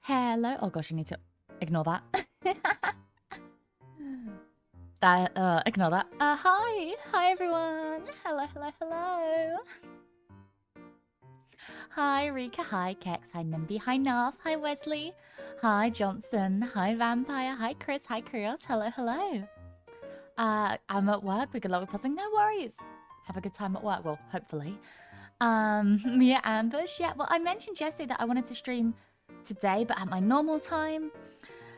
Hello. Oh gosh, I need to ignore that. Ignore that. Hi. Hi, everyone. Hello, hello, hello. Hi, Rika. Hi, Kex. Hi, Nimby. Hi, Nav. Hi, Wesley. Hi, Johnson. Hi, Vampire. Hi, Chris. Hi, Krios. Hello, hello. I'm at work. We good luck with puzzling. No worries. Have a good time at work. Well, hopefully. Mia Ambush. Yeah, well, I mentioned yesterday that I wanted to stream today, but at my normal time.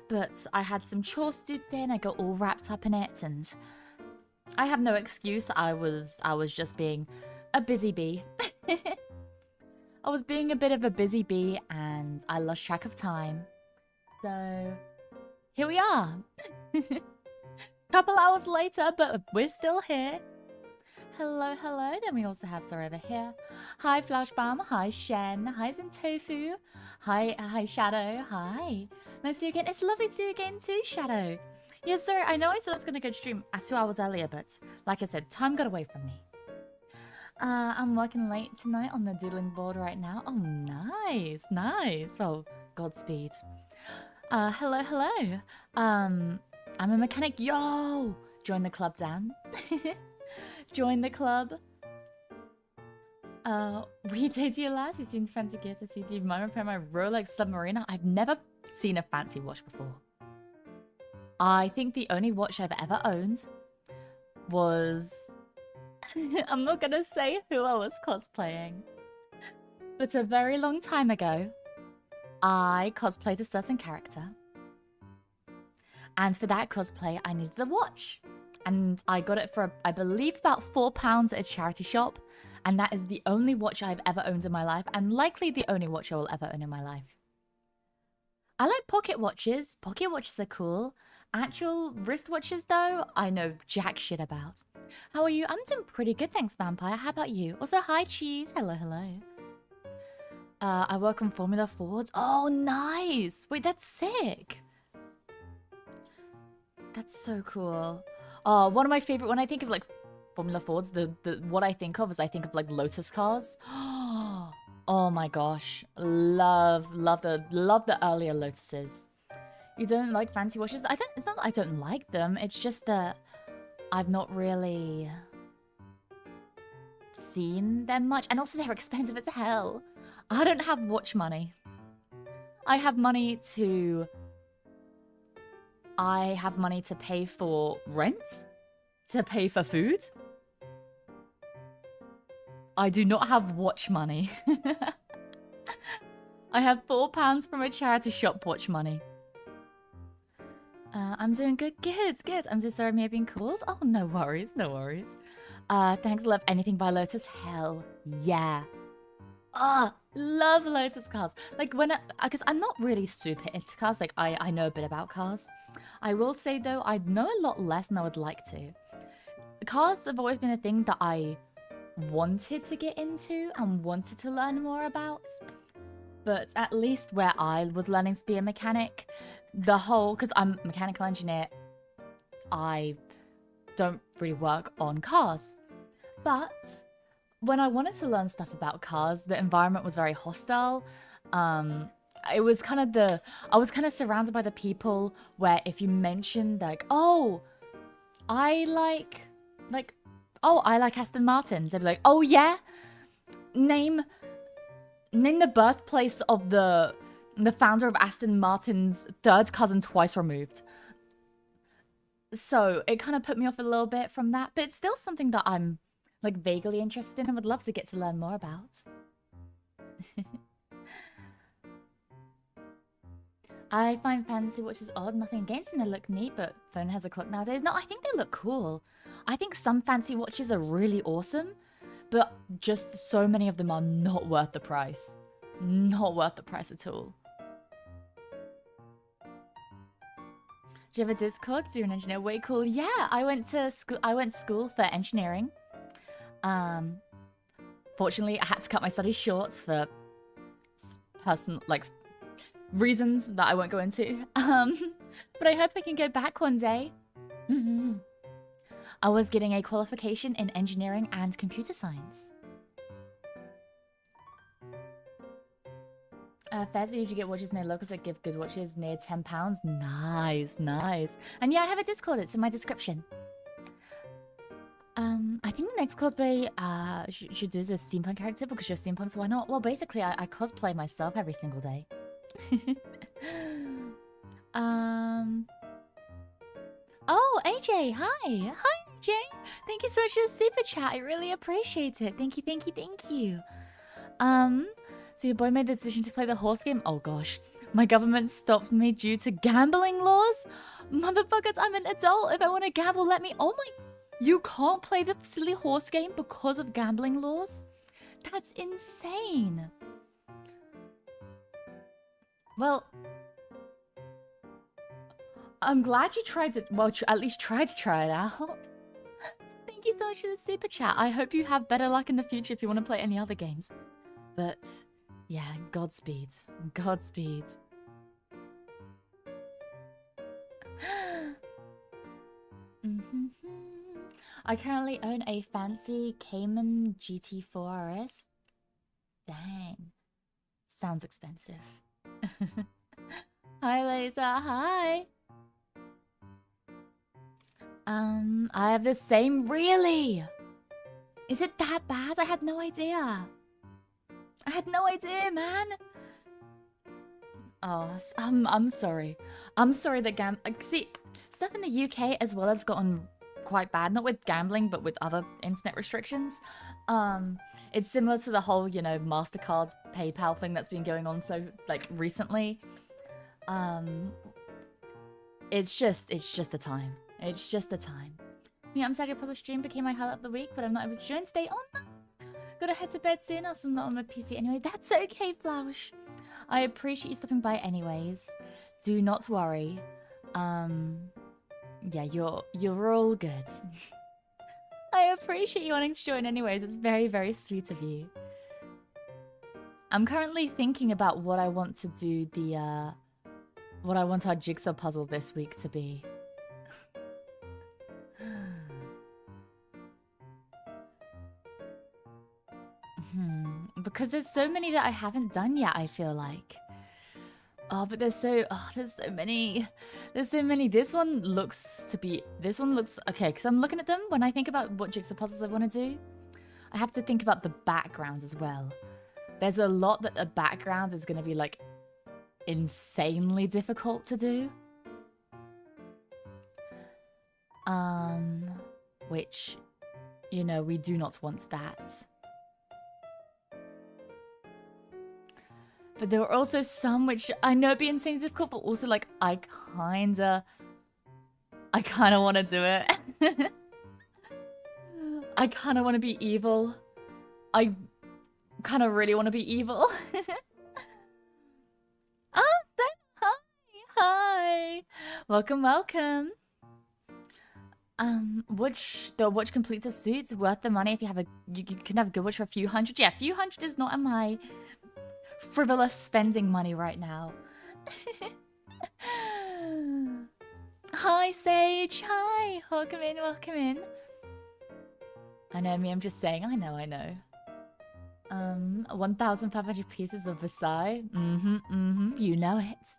But I had some chores to do today, and I got all wrapped up in it, and I have no excuse. I was just being a busy bee. I was being a bit of a busy bee, and I lost track of time. So here we are. Couple hours later, but we're still here. Hello, hello. Then we also have Zara over here. Hi, Flashbomb. Hi, Shen. Hi, Zentofu. Hi, Shadow. Hi. Nice to see you again. It's lovely to see you again too, Shadow. Yes, sir. I know I said I was going to go stream 2 hours earlier, but like I said, time got away from me. I'm working late tonight on the doodling board right now. Oh, nice, nice. Well, Godspeed. Hello, hello. I'm a mechanic. Yo! Join the club, Dan. Join the club. We did you last. You seemed fancy gear to see. Do you mind repairing my Rolex Submariner? I've never seen a fancy watch before. I think the only watch I've ever owned was... I'm not gonna say who I was cosplaying. But a very long time ago, I cosplayed a certain character. And for that cosplay, I needed a watch. And I got it for, I believe, about £4 at a charity shop. And that is the only watch I've ever owned in my life, and likely the only watch I will ever own in my life. I like pocket watches. Pocket watches are cool. Actual wristwatches, though, I know jack shit about. How are you? I'm doing pretty good, thanks, Vampire. How about you? Also, hi, Cheese. Hello, hello. I work on Formula Fords. Oh, nice. Wait, that's sick. That's so cool. Oh, one of my favorite, when I think of, like, Formula Fords, what I think of is I think of, like, Lotus cars. Oh my gosh. Love the earlier Lotuses. You don't like fancy watches? It's not that I don't like them. It's just that I've not really seen them much. And also they're expensive as hell. I don't have watch money. I have money to pay for rent, to pay for food. I do not have watch money. I have £4 from a charity shop watch money. I'm doing good. Good. I'm so sorry I may have been called. Oh, no worries, no worries. Thanks, love anything by Lotus. Hell yeah. Love Lotus cars. Like because I'm not really super into cars. Like I know a bit about cars. I will say though, I know a lot less than I would like to. Cars have always been a thing that I wanted to get into and wanted to learn more about. But at least where I was learning to be a mechanic, because I'm a mechanical engineer, I don't really work on cars. But when I wanted to learn stuff about cars, the environment was very hostile. It was kind of I was kind of surrounded by the people where if you mentioned like, oh, I like Aston Martins, they'd be like, oh yeah? Name the birthplace of the founder of Aston Martin's third cousin twice removed. So it kind of put me off a little bit from that, but it's still something that I'm like vaguely interested in and would love to get to learn more about. I find fancy watches odd, nothing against them, they look neat, but phone has a clock nowadays. No, I think they look cool. I think some fancy watches are really awesome, but just so many of them are not worth the price. Not worth the price at all. Do you have a Discord? So you're an engineer? Way cool. Yeah, I went to school for engineering. Fortunately, I had to cut my studies short for personal reasons that I won't go into. But I hope I can go back one day. I was getting a qualification in engineering and computer science. Fez usually get watches near locals that give good watches near £10. Nice, nice. And yeah, I have a Discord. It's in my description. I think the next cosplay should do is a steampunk character because you're steampunk, so why not? Well, basically, I cosplay myself every single day. Oh, AJ, hi. Hi, AJ. Thank you so much for the super chat. I really appreciate it. Thank you, thank you, thank you. So your boy made the decision to play the horse game? Oh gosh. My government stopped me due to gambling laws? Motherfuckers, I'm an adult. If I want to gamble, let me... Oh my... You can't play the silly horse game because of gambling laws? That's insane. Well... I'm glad you tried to... Well, at least try to try it out. Thank you so much for the super chat. I hope you have better luck in the future if you want to play any other games. But... yeah, Godspeed. Godspeed. I currently own a fancy Cayman GT4 RS. Dang. Sounds expensive. Hi, Laser. Hi. I have the same... Really? Is it that bad? I had no idea. I had no idea, man. Oh, I'm sorry. I'm sorry that see, stuff in the UK as well has gotten quite bad. Not with gambling, but with other internet restrictions. It's similar to the whole, you know, MasterCard, PayPal thing that's been going on so, like, recently. It's just a time. It's just a time. Yeah, I'm sad your puzzle stream became my highlight of the week, but I'm not able to join today. Oh no! Gotta head to bed soon, else I'm not on my PC anyway. That's okay, Flausch. I appreciate you stopping by anyways. Do not worry. Yeah, you're all good. I appreciate you wanting to join anyways. It's very, very sweet of you. I'm currently thinking about what I want to do what I want our jigsaw puzzle this week to be. Because there's so many that I haven't done yet, I feel like. Oh, but there's so many. There's so many. This one looks... Okay, because I'm looking at them. When I think about what jigsaw puzzles I want to do, I have to think about the background as well. There's a lot that the background is going to be, like, insanely difficult to do. Which, you know, we do not want that. But there were also some which I know be insanely difficult, but also like I kinda want to do it. I kinda want to be evil. I kinda really want to be evil. Oh, hi, hi. Welcome, welcome. The watch completes a suit worth the money if you have you can have a good watch for a few hundred. Yeah, a few hundred is not in my frivolous spending money right now. Hi, Sage. Hi. Welcome in, welcome in. I know me, I'm just saying. I know. 1,500 pieces of Versailles. You know it.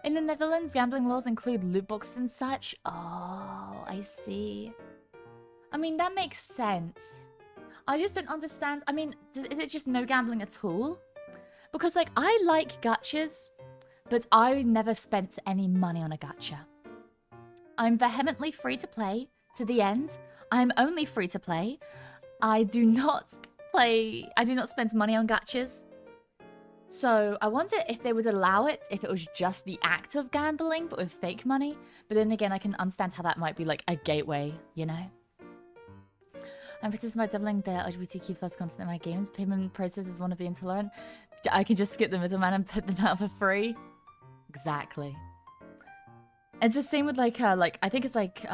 In the Netherlands, gambling laws include loot boxes and such. Oh, I see. I mean, that makes sense. I just don't understand. I mean, is it just no gambling at all? Because, like, I like gachas, but I never spent any money on a gacha. I'm vehemently free to play to the end. I'm only free to play. I do not spend money on gachas. So I wonder if they would allow it if it was just the act of gambling, but with fake money. But then again, I can understand how that might be like a gateway, you know? I'm protesting about doubling the LGBTQ plus content in my games. Payment processes want to be intolerant. I can just skip the middleman and put them out for free. Exactly. It's the same with like I think it's like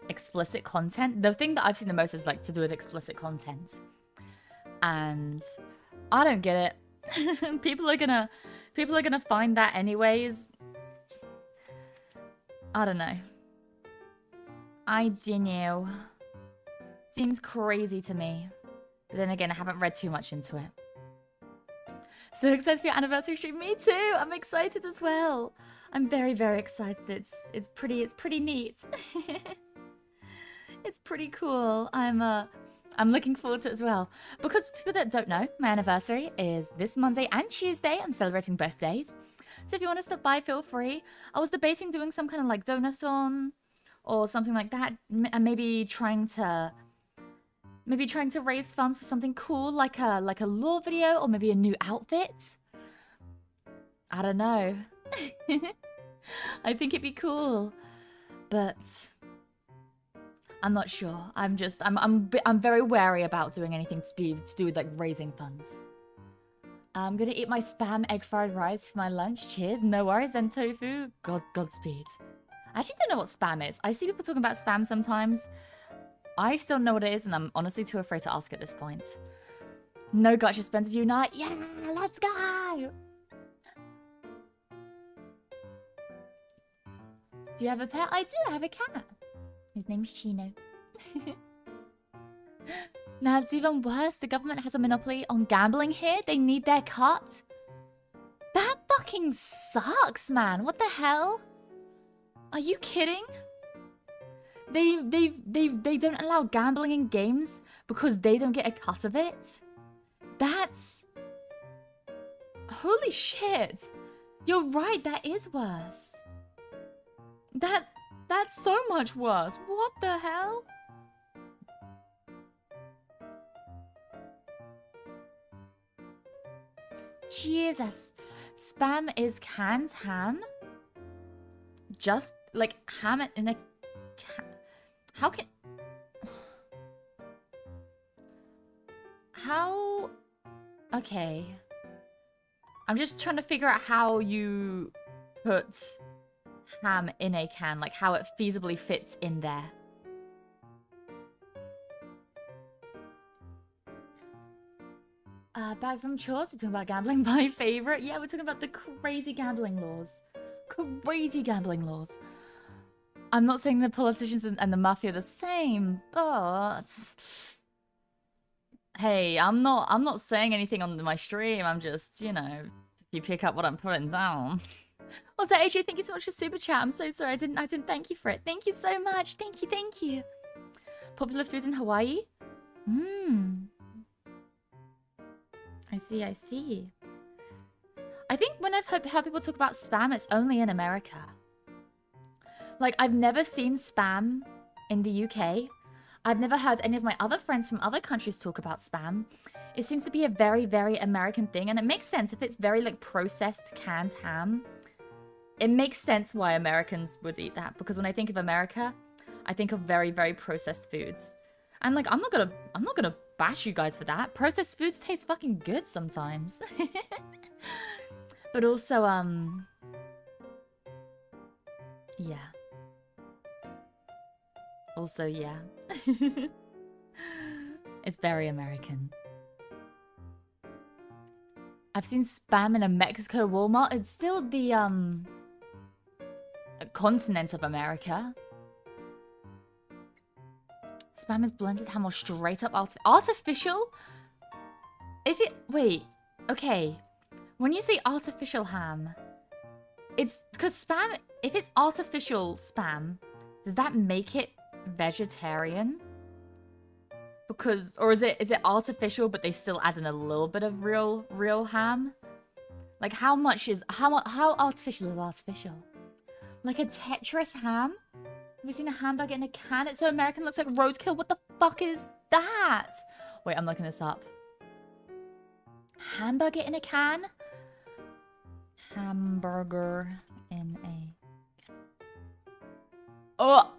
explicit content. The thing that I've seen the most is like to do with explicit content. And I don't get it. People are gonna find that anyways. I don't know. I don't know. Seems crazy to me. But then again, I haven't read too much into it. So excited for your anniversary stream. Me too. I'm excited as well. I'm very, very excited. It's pretty neat. It's pretty cool. I'm looking forward to it as well. Because for people that don't know, my anniversary is this Monday and Tuesday. I'm celebrating both days. So if you want to stop by, feel free. I was debating doing some kind of like donathon or something like that, and maybe trying to raise funds for something cool, like a lore video or maybe a new outfit. I don't know. I think it'd be cool, but I'm not sure. I'm very wary about doing anything to do with like raising funds. I'm gonna eat my spam egg fried rice for my lunch. Cheers. No worries. Then tofu. Godspeed. I actually don't know what spam is. I see people talking about spam sometimes. I still know what it is, and I'm honestly too afraid to ask at this point. No gotcha, Spencer Unite. Yeah, let's go. Do you have a pet? I do. I have a cat. His name's Chino. Now it's even worse. The government has a monopoly on gambling here. They need their cut. That fucking sucks, man. What the hell? Are you kidding? They don't allow gambling in games because they don't get a cut of it? That's... Holy shit. You're right, that is worse. That's so much worse. What the hell? Jesus. Spam is canned ham? Just like ham it in a can. How can... How... Okay. I'm just trying to figure out how you put ham in a can, like how it feasibly fits in there. Back from chores, we're talking about gambling. My favorite. Yeah, we're talking about the crazy gambling laws. Crazy gambling laws. I'm not saying the politicians and the mafia are the same, but hey, I'm not saying anything on my stream. I'm just, you know, if you pick up what I'm putting down. Also, AJ, thank you so much for super chat. I'm so sorry I didn't thank you for it. Thank you so much. Thank you. Popular foods in Hawaii? I see. I think when I've heard people talk about spam, it's only in America. Like, I've never seen spam in the UK. I've never heard any of my other friends from other countries talk about spam. It seems to be a very, very American thing, and it makes sense if it's very, like, processed canned ham. It makes sense why Americans would eat that, because when I think of America, I think of very, very processed foods. And, like, I'm not gonna bash you guys for that. Processed foods taste fucking good sometimes. But also, yeah. Also, yeah. It's very American. I've seen spam in a Mexico Walmart. It's still the, continent of America. Spam is blended ham or straight up artificial? Wait, okay. When you say artificial ham, it's because spam, if it's artificial spam, does that make it vegetarian? Because, or is it artificial but they still add in a little bit of real ham? Like how artificial is artificial? Like a Tetris ham? Have you seen a hamburger in a can? It's so American, looks like roadkill. What the fuck is that? Wait, I'm looking this up. Hamburger in a can? Hamburger in a... Oh!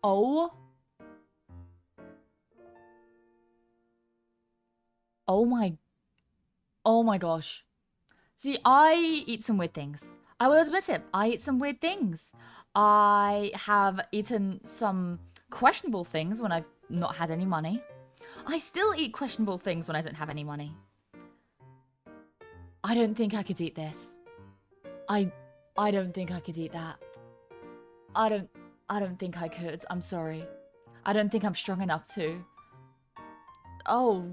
Oh? Oh my gosh. See, I eat some weird things. I will admit it. I eat some weird things. I have eaten some questionable things when I've not had any money. I still eat questionable things when I don't have any money. I don't think I could eat this. I don't think I could eat that. I don't think I could. I'm sorry. I don't think I'm strong enough to. Oh,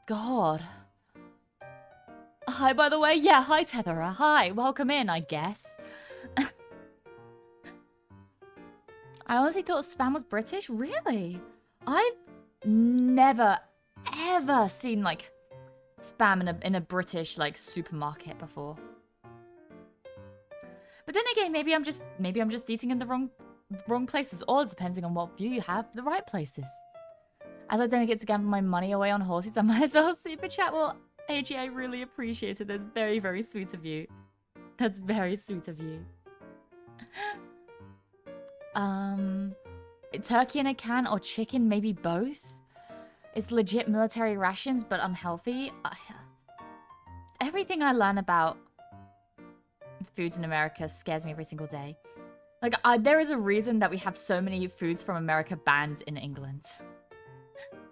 God. Hi, by the way. Yeah, hi, Tetherer. Hi, welcome in, I guess. I honestly thought Spam was British. Really? I've never, ever seen, like, Spam in a British, like, supermarket before. But then again, maybe I'm just eating in the wrong places, or depending on what view you have, the right places. As I don't get to gamble my money away on horses, I might as well super chat. Well, AG, I really appreciate it. That's very, very sweet of you. That's very sweet of you. Turkey in a can or chicken, maybe both. It's legit military rations, but unhealthy. Everything I learn about foods in America scares me every single day. Like, there is a reason that we have so many foods from America banned in England.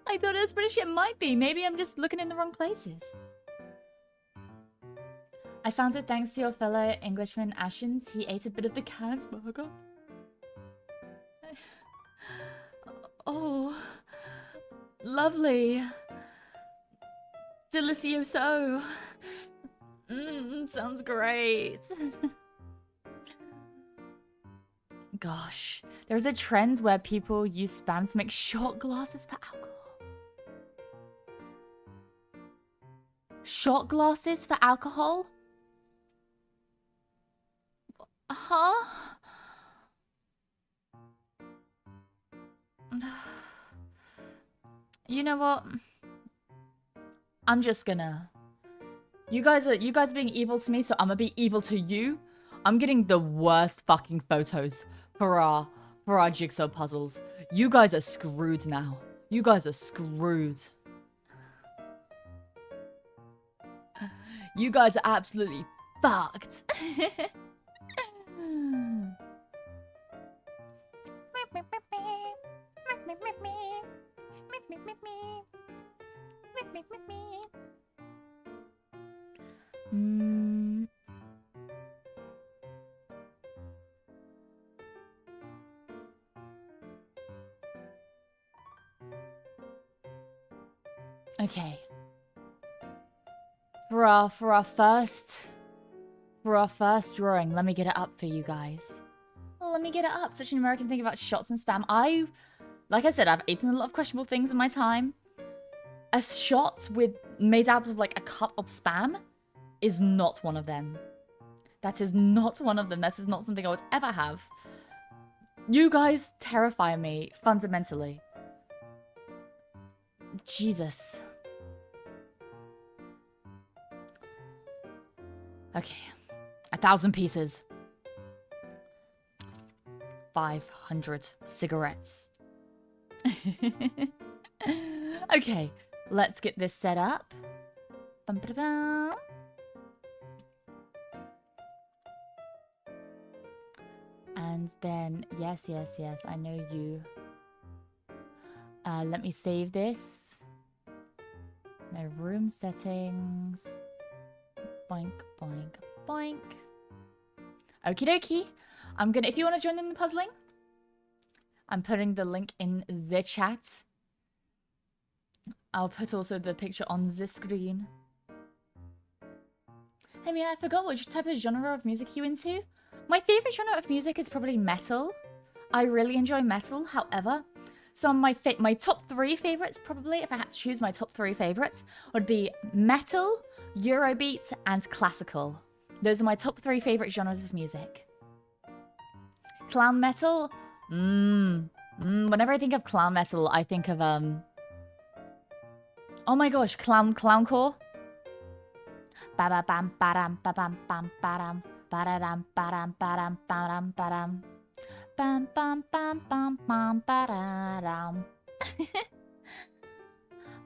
I thought it was British. It might be. Maybe I'm just looking in the wrong places. I found it thanks to your fellow Englishman Ashens. He ate a bit of the canned burger. Oh, lovely. Delicioso. Sounds great. Gosh, there's a trend where people use Spam to make shot glasses for alcohol. Shot glasses for alcohol? Huh? You know what? I'm just gonna... You guys are being evil to me, so I'm gonna be evil to you. I'm getting the worst fucking photos for our jigsaw puzzles. You guys are screwed now. You guys are screwed. You guys are absolutely fucked. Okay. For our first drawing, let me get it up for you guys. Let me get it up. Such an American thing about shots and Spam. Like I said, I've eaten a lot of questionable things in my time. A shot made out of like a cup of Spam is not one of them. That is not one of them. That is not something I would ever have. You guys terrify me fundamentally. Jesus. Okay. 1,000 pieces. 500 cigarettes. Okay. Let's get this set up. Bum, ba, da, bum. And then, yes, I know you. Let me save this. No room settings. Boink, boink, boink. Okie dokie. If you want to join in the puzzling, I'm putting the link in the chat. I'll put also the picture on the screen. Hey Mia, I forgot which type of genre of music you into. My favorite genre of music is probably metal. I really enjoy metal, however, some of my top 3 favorites, probably, if I had to choose my top 3 favorites, would be metal, Eurobeat, and classical. Those are my top 3 favorite genres of music. Clown metal? Whenever I think of clown metal, I think of, oh my gosh, clowncore? Ba-ba-bam, ba-dam, ba-bam, bam, ba-dam, ba-da-dam, ba-dam, ba-dam, ba-dam, ba-dam. Bam, bam, bam, bam, bam, ba-da-dam.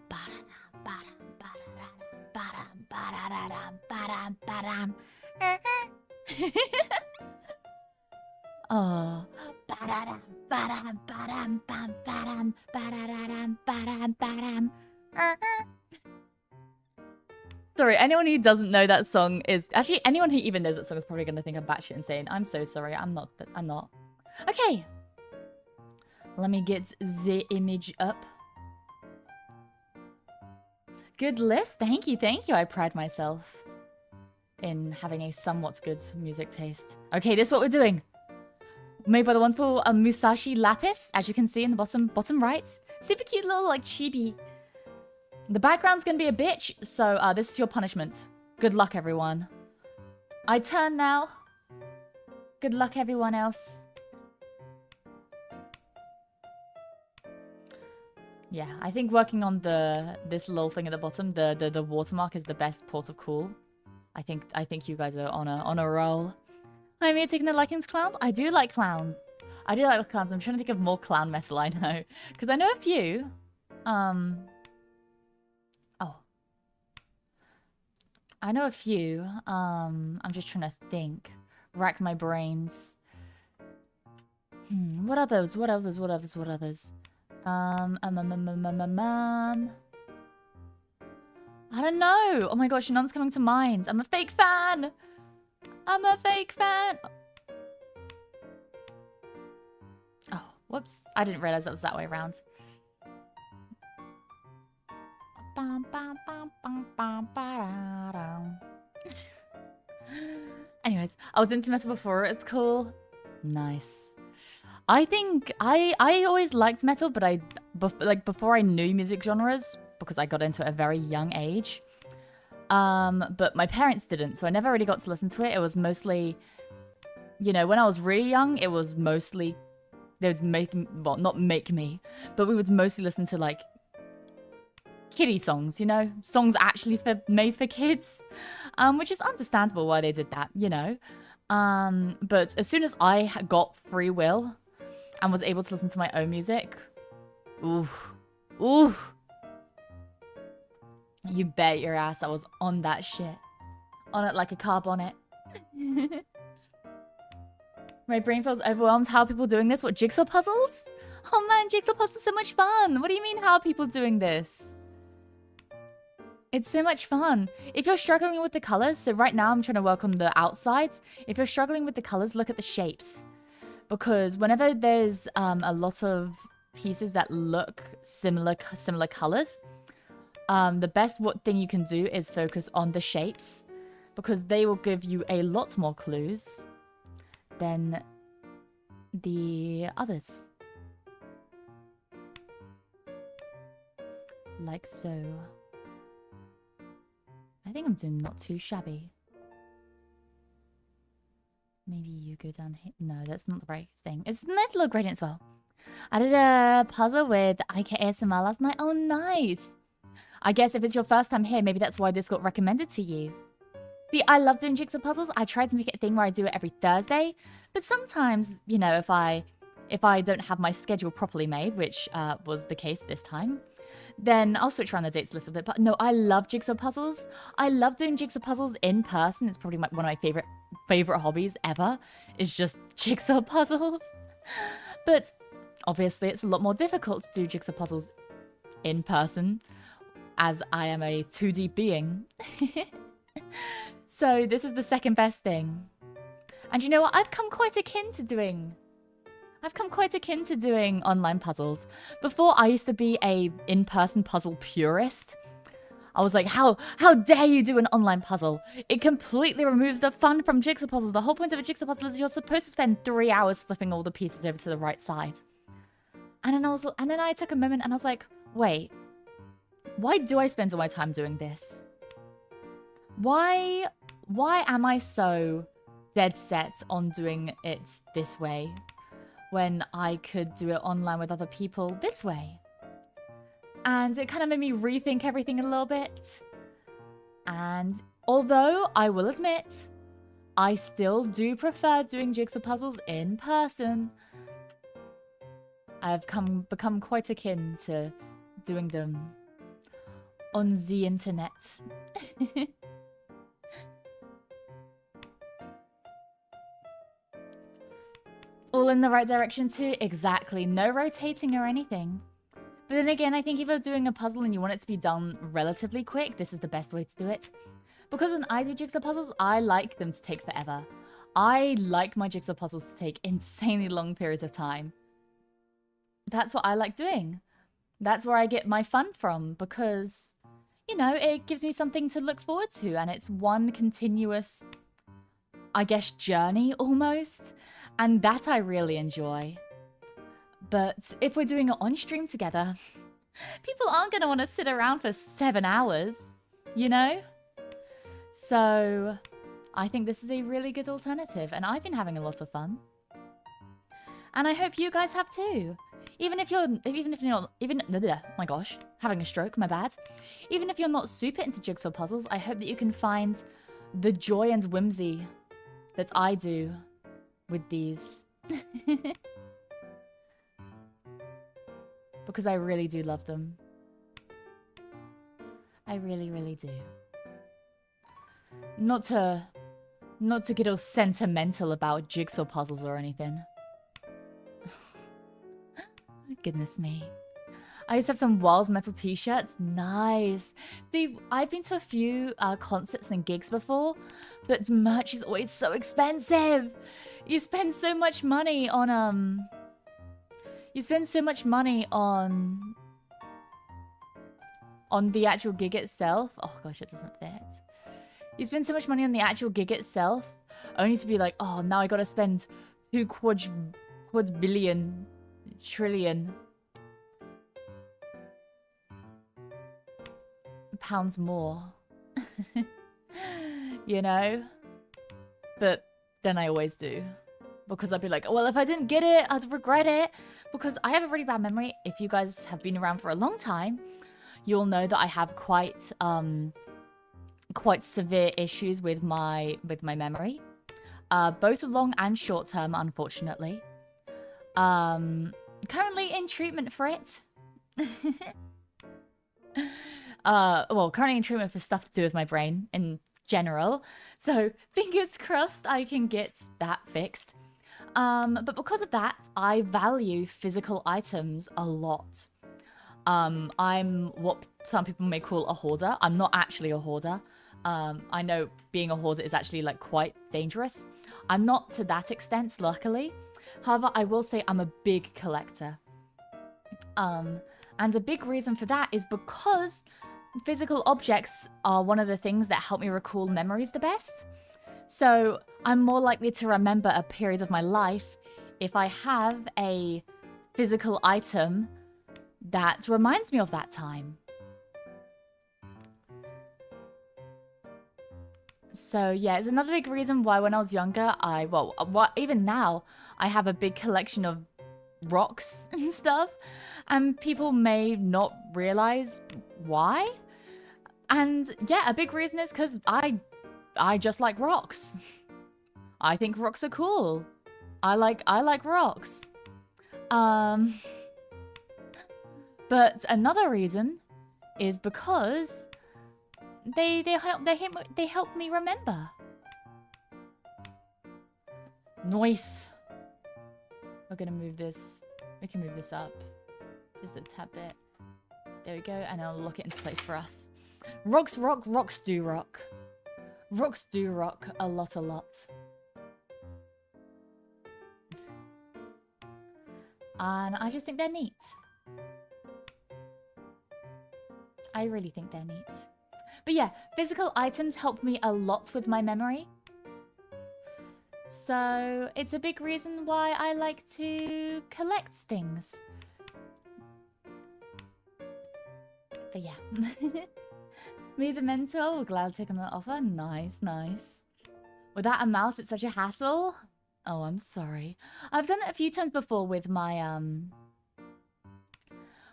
Ba-da-dam, ba-dam, ba-da-dam, ba-dam, ba-da-dam, ba-dam, ba-dam. Oh. Ba-da-dam, ba-dam, ba-dam, bam, ba-dam, ba-da-dam, ba-dam, ba-dam. Sorry, anyone who doesn't know that song is... Actually, anyone who even knows that song is probably going to think I'm batshit insane. I'm so sorry. I'm not. Okay. Let me get the image up. good list. Thank you, thank you. I pride myself in having a somewhat good music taste. Okay, this is what we're doing. Made by the wonderful Musashi Lapis, as you can see in the bottom right. Super cute little, like, chibi. The background's gonna be a bitch, so this is your punishment. Good luck, everyone. I turn now. Good luck, everyone else. Yeah, I think working on this little thing at the bottom, the watermark is the best port of call. I think you guys are on a roll. I'm here taking the liking to clowns. I do like clowns. I do like clowns. I'm trying to think of more clown metal I know, because I know a few. Oh, I know a few. I'm just trying to think, rack my brains. What others? What others? What others? What others? I don't know. Oh my gosh, none's coming to mind. I'm a fake fan. I'm a fake fan. Oh, whoops. I didn't realize that was that way around. Anyways, I was into metal before. It's cool. Nice. I think I always liked metal, but before I knew music genres, because I got into it at a very young age. But my parents didn't, so I never really got to listen to it. It was mostly, you know, when I was really young, it was mostly, they would make, well, not make me, but we would mostly listen to, like, kiddie songs, you know? Songs actually made for kids, which is understandable why they did that, you know? But as soon as I got free will and was able to listen to my own music, ooh, you bet your ass I was on that shit. On it like a car bonnet. My brain feels overwhelmed. How are people doing this? What, jigsaw puzzles? Oh man, jigsaw puzzles are so much fun. What do you mean, how are people doing this? It's so much fun. If you're struggling with the colors, so right now I'm trying to work on the outsides. If you're struggling with the colors, look at the shapes. Because whenever there's a lot of pieces that look similar colors, the best thing you can do is focus on the shapes, because they will give you a lot more clues than the others. Like so. I think I'm doing not too shabby. Maybe you go down here. No, that's not the right thing. It's a nice little gradient as well. I did a puzzle with IKASMR last night. Oh, nice. I guess if it's your first time here, maybe that's why this got recommended to you. See, I love doing jigsaw puzzles. I try to make it a thing where I do it every Thursday. But sometimes, you know, if I don't have my schedule properly made, which was the case this time, then I'll switch around the dates a little bit. But no, I love jigsaw puzzles. I love doing jigsaw puzzles in person. It's probably one of my favorite hobbies ever, is just jigsaw puzzles. But obviously, it's a lot more difficult to do jigsaw puzzles in person, as I am a 2D being. So this is the second best thing. And you know what? I've come quite akin to doing online puzzles. Before, I used to be a in-person puzzle purist. I was like, how dare you do an online puzzle? It completely removes the fun from jigsaw puzzles. The whole point of a jigsaw puzzle is you're supposed to spend 3 hours flipping all the pieces over to the right side. And then I took a moment and I was like, wait, why do I spend all my time doing this? Why am I so dead set on doing it this way when I could do it online with other people this way? And it kind of made me rethink everything a little bit. And although I will admit, I still do prefer doing jigsaw puzzles in person, I've become quite akin to doing them on the internet. All in the right direction too? Exactly. No rotating or anything. But then again, I think if you're doing a puzzle and you want it to be done relatively quick, this is the best way to do it. Because when I do jigsaw puzzles, I like them to take forever. I like my jigsaw puzzles to take insanely long periods of time. That's what I like doing. That's where I get my fun from, because, you know, it gives me something to look forward to, and it's one continuous, I guess, journey almost, and that I really enjoy. But if we're doing it on stream together, people aren't going to want to sit around for 7 hours, you know? So I think this is a really good alternative, and I've been having a lot of fun. And I hope you guys have too. Even if you're my gosh, having a stroke, my bad. Even if you're not super into jigsaw puzzles, I hope that you can find the joy and whimsy that I do with these. Because I really do love them. I really, really do. Not to get all sentimental about jigsaw puzzles or anything. Goodness me. I used to have some Wild Metal t-shirts. Nice. See, I've been to a few concerts and gigs before, but merch is always so expensive. You spend so much money on the actual gig itself. Oh gosh, it doesn't fit. You spend so much money on the actual gig itself, only to be like, oh, now I gotta spend 2 quadrillion trillion pounds more. You know? But then I always do. Because I'd be like, well, if I didn't get it, I'd regret it. Because I have a really bad memory. If you guys have been around for a long time, you'll know that I have quite severe issues with my memory. Both long and short term, unfortunately. Currently in treatment for it. Well, currently in treatment for stuff to do with my brain in general. So fingers crossed I can get that fixed. But because of that, I value physical items a lot. I'm what some people may call a hoarder. I'm not actually a hoarder. I know being a hoarder is actually like quite dangerous. I'm not to that extent, luckily. However, I will say I'm a big collector. And a big reason for that is because physical objects are one of the things that help me recall memories the best. So I'm more likely to remember a period of my life if I have a physical item that reminds me of that time. So yeah, it's another big reason why when I was younger, even now, I have a big collection of rocks and stuff. And people may not realize why. And yeah, a big reason is because I just like rocks. I think rocks are cool. I like rocks. But another reason is because they help me remember. Nice. We're gonna move this. We can move this up just a tad bit. There we go, and I'll lock it into place for us. Rocks rock, rocks do rock. Rocks do rock a lot. And I just think they're neat. I really think they're neat. But yeah, physical items help me a lot with my memory. So it's a big reason why I like to collect things. But yeah. Me the mentor, glad to take on the offer. Nice, nice. Without a mouse, it's such a hassle. Oh, I'm sorry. I've done it a few times before with my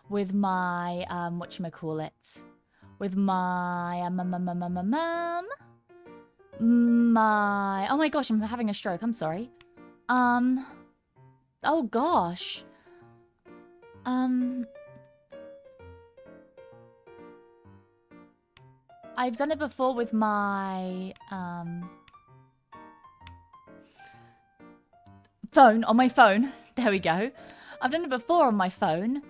whatchamacallit? With my oh my gosh, I'm having a stroke. I'm sorry. Oh gosh. I've done it before with my phone, on my phone. There we go. I've done it before on my phone,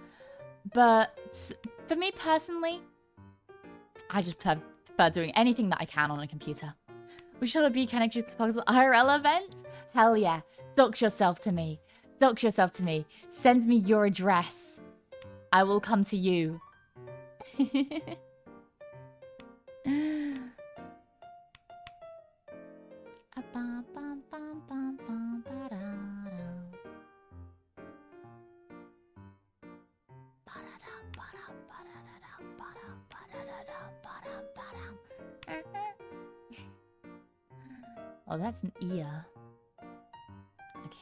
but for me personally, I just prefer doing anything that I can on a computer. We should be Connect Jigsaw Puzzle IRL event? Hell yeah. Dox yourself to me. Dox yourself to me. Send me your address. I will come to you. Oh, that's an ear. Okay.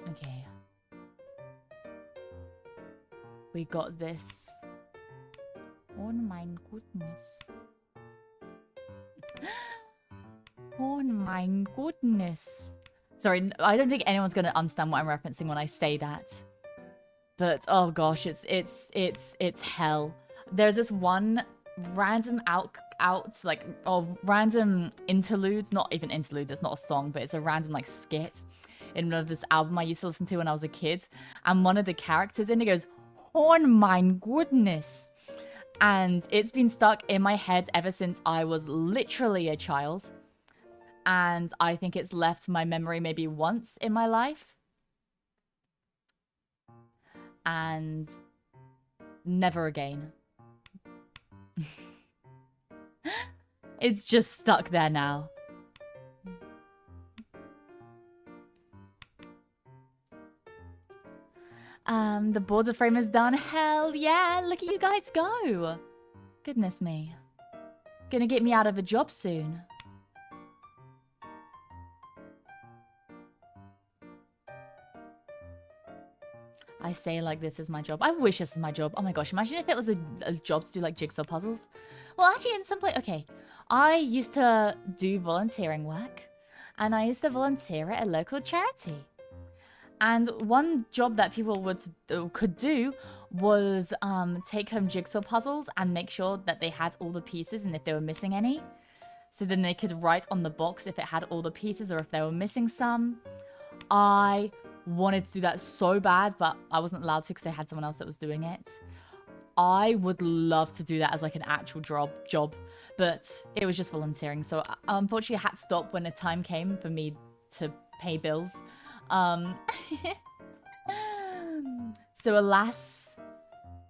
Okay. We got this. Oh my goodness. Oh my goodness. Sorry, I don't think anyone's gonna understand what I'm referencing when I say that. But oh gosh, it's hell. There's this one random like random interludes, not even interludes, it's not a song, but it's a random like skit in one of this album I used to listen to when I was a kid. And one of the characters in it goes, "Oh my goodness." And it's been stuck in my head ever since I was literally a child. And I think it's left my memory maybe once in my life. And never again. It's just stuck there now. The border frame is done. Hell yeah, look at you guys go. Goodness me. Gonna get me out of a job soon. I say like this is my job. I wish this was my job. Oh my gosh, imagine if it was a job to do like jigsaw puzzles. Well, actually in some place, okay. I used to do volunteering work and I used to volunteer at a local charity. And one job that people could do was take home jigsaw puzzles and make sure that they had all the pieces and if they were missing any. So then they could write on the box if it had all the pieces or if they were missing some. I wanted to do that so bad, but I wasn't allowed to because I had someone else that was doing it. I would love to do that as like an actual job, but it was just volunteering. So unfortunately I had to stop when the time came for me to pay bills. So alas,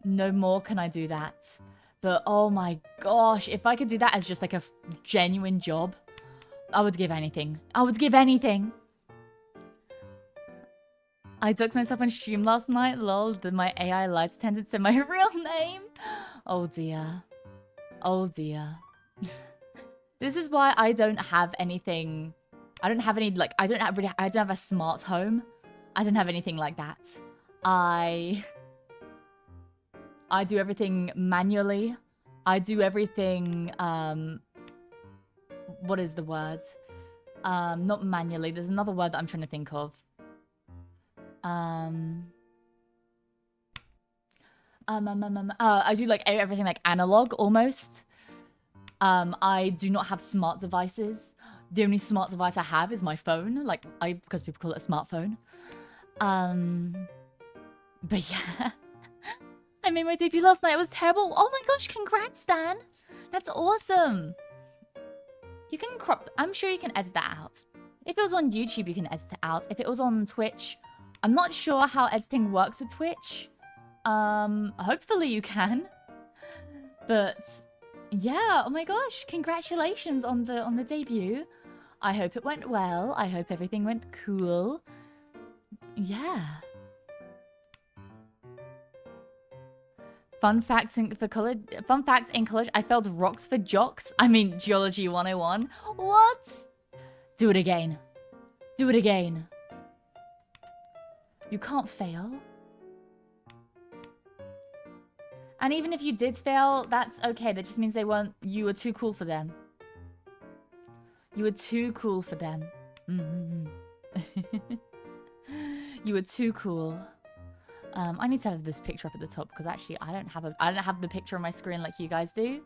no more can I do that. But oh my gosh, if I could do that as just like a genuine job, I would give anything. I would give anything. I ducked myself on stream last night, lol. My AI lied to pretend it's my real name. Oh dear. Oh dear. This is why I don't have anything. I don't have any, like, I don't have a smart home. I don't have anything like that. I do everything manually. I do everything, what is the word? Not manually. There's another word that I'm trying to think of. I do like everything like analog almost. I do not have smart devices. The only smart device I have is my phone, like because people call it a smartphone. But yeah, I made my debut last night. It was terrible. Oh my gosh, congrats, Dan. That's awesome. You can crop. I'm sure you can edit that out. If it was on YouTube, you can edit it out. If it was on Twitch, I'm not sure how editing works with Twitch. Hopefully you can. But yeah, oh my gosh, congratulations on the debut. I hope it went well. I hope everything went cool. Yeah. Fun fact in college, I failed rocks for jocks. I mean, Geology 101. What? Do it again. Do it again. You can't fail. And even if you did fail, that's okay. That just means you were too cool for them. You were too cool for them. You were too cool. I need to have this picture up at the top because actually I don't have the picture on my screen like you guys do.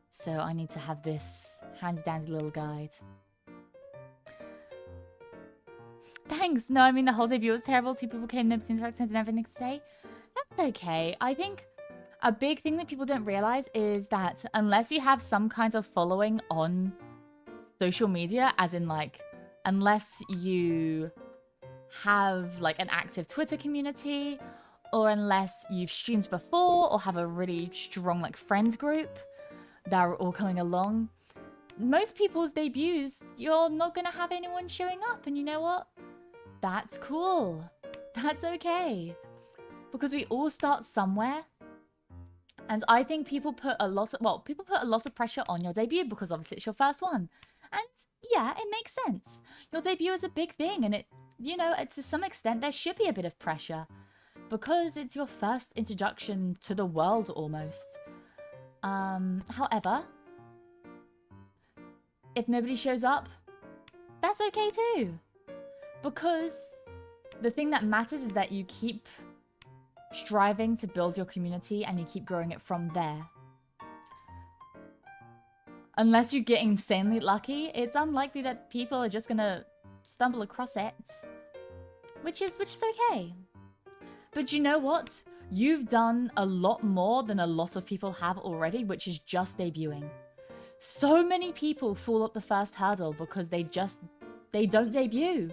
So I need to have this handy dandy little guide. Thanks. No, I mean the whole debut was terrible. 2 people came, no interactions and everything to say. That's okay. I think a big thing that people don't realize is that unless you have some kind of following on social media, as in like, unless you have like an active Twitter community or unless you've streamed before or have a really strong like friends group that are all coming along, most people's debuts, you're not gonna have anyone showing up. And you know what? That's cool. That's okay. Because we all start somewhere. And I think people put a lot of pressure on your debut because obviously it's your first one. And yeah, it makes sense. Your debut is a big thing, and it, you know, to some extent there should be a bit of pressure because it's your first introduction to the world almost. However, if nobody shows up, that's okay too. Because the thing that matters is that you keep striving to build your community and you keep growing it from there. Unless you get insanely lucky, it's unlikely that people are just gonna stumble across it. Which is okay. But you know what? You've done a lot more than a lot of people have already, which is just debuting. So many people fall up the first hurdle because they don't debut.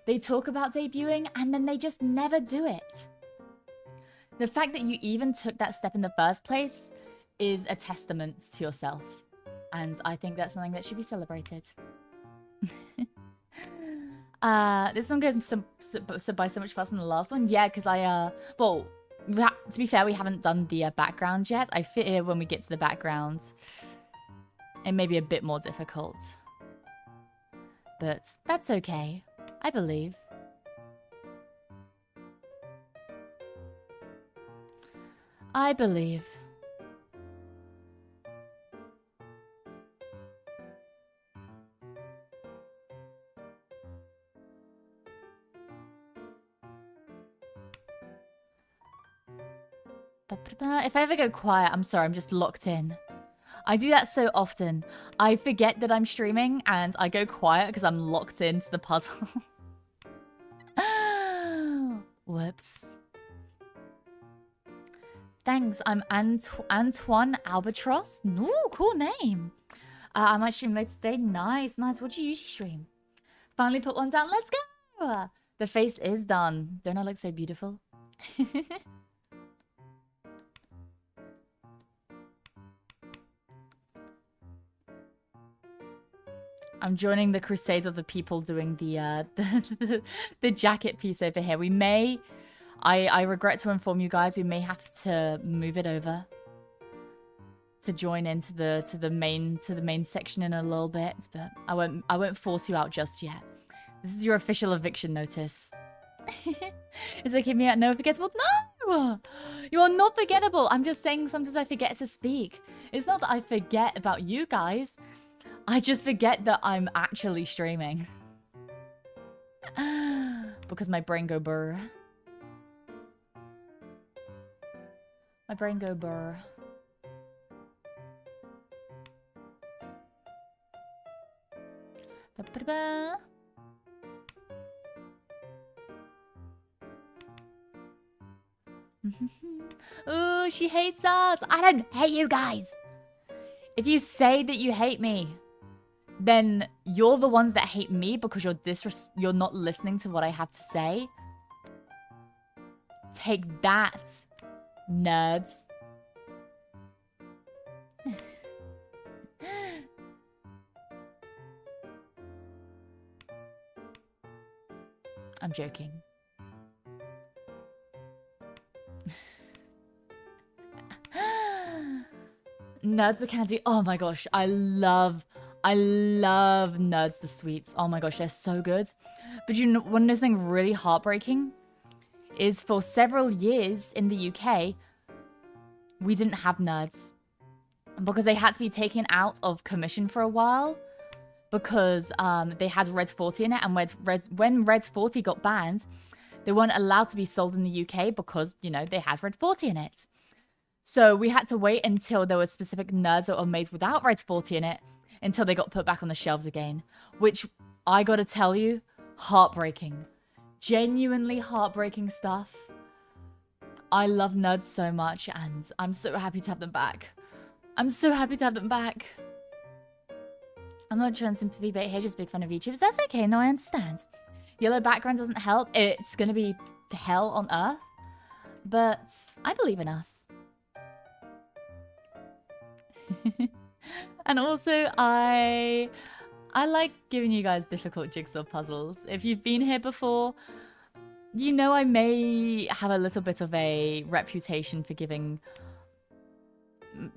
They talk about debuting and then they just never do it. The fact that you even took that step in the first place is a testament to yourself. And I think that's something that should be celebrated. This one goes by so much faster than the last one. Yeah, because well, to be fair, we haven't done the background yet. I fear when we get to the background, it may be a bit more difficult. But that's okay. I believe. I believe. If I ever go quiet, I'm sorry, I'm just locked in. I do that so often. I forget that I'm streaming and I go quiet because I'm locked into the puzzle. Whoops. Thanks, I'm Antoine Albatross. No, cool name. I might stream later today. Nice, nice. What do you usually stream? Finally put one down. Let's go. The face is done. Don't I look so beautiful? I'm joining the crusades of the people doing the the jacket piece over here. We may, I regret to inform you guys, we may have to move it over to join into the main section in a little bit, but I won't force you out just yet. This is your official eviction notice. Is it keeping me at no forgettable? No! You are not forgettable. I'm just saying sometimes I forget to speak. It's not that I forget about you guys. I just forget that I'm actually streaming. Because my brain go burr. My brain go burr. Ba-ba-ba. Ooh, she hates us. I don't hate you guys. If you say that you hate me, then you're the ones that hate me because you're not listening to what I have to say. Take that, nerds. I'm joking. Nerds the candy. Oh my gosh, I love Nerds the sweets. Oh my gosh, they're so good. But you know, want to know something really heartbreaking? Is for several years in the UK, we didn't have Nerds. Because they had to be taken out of commission for a while. Because they had Red 40 in it. And when Red 40 got banned, they weren't allowed to be sold in the UK because, you know, they had Red 40 in it. So we had to wait until there were specific Nerds that were made without Red 40 in it until they got put back on the shelves again. Which, I gotta tell you, heartbreaking. Genuinely heartbreaking stuff. I love Nerds so much and I'm so happy to have them back. I'm so happy to have them back. I'm not showing sympathy, but here just big fan of YouTubers. That's okay, no, I understand. Yellow background doesn't help. It's gonna be hell on earth. But I believe in us. And also, I like giving you guys difficult jigsaw puzzles. If you've been here before, you know I may have a little bit of a reputation for giving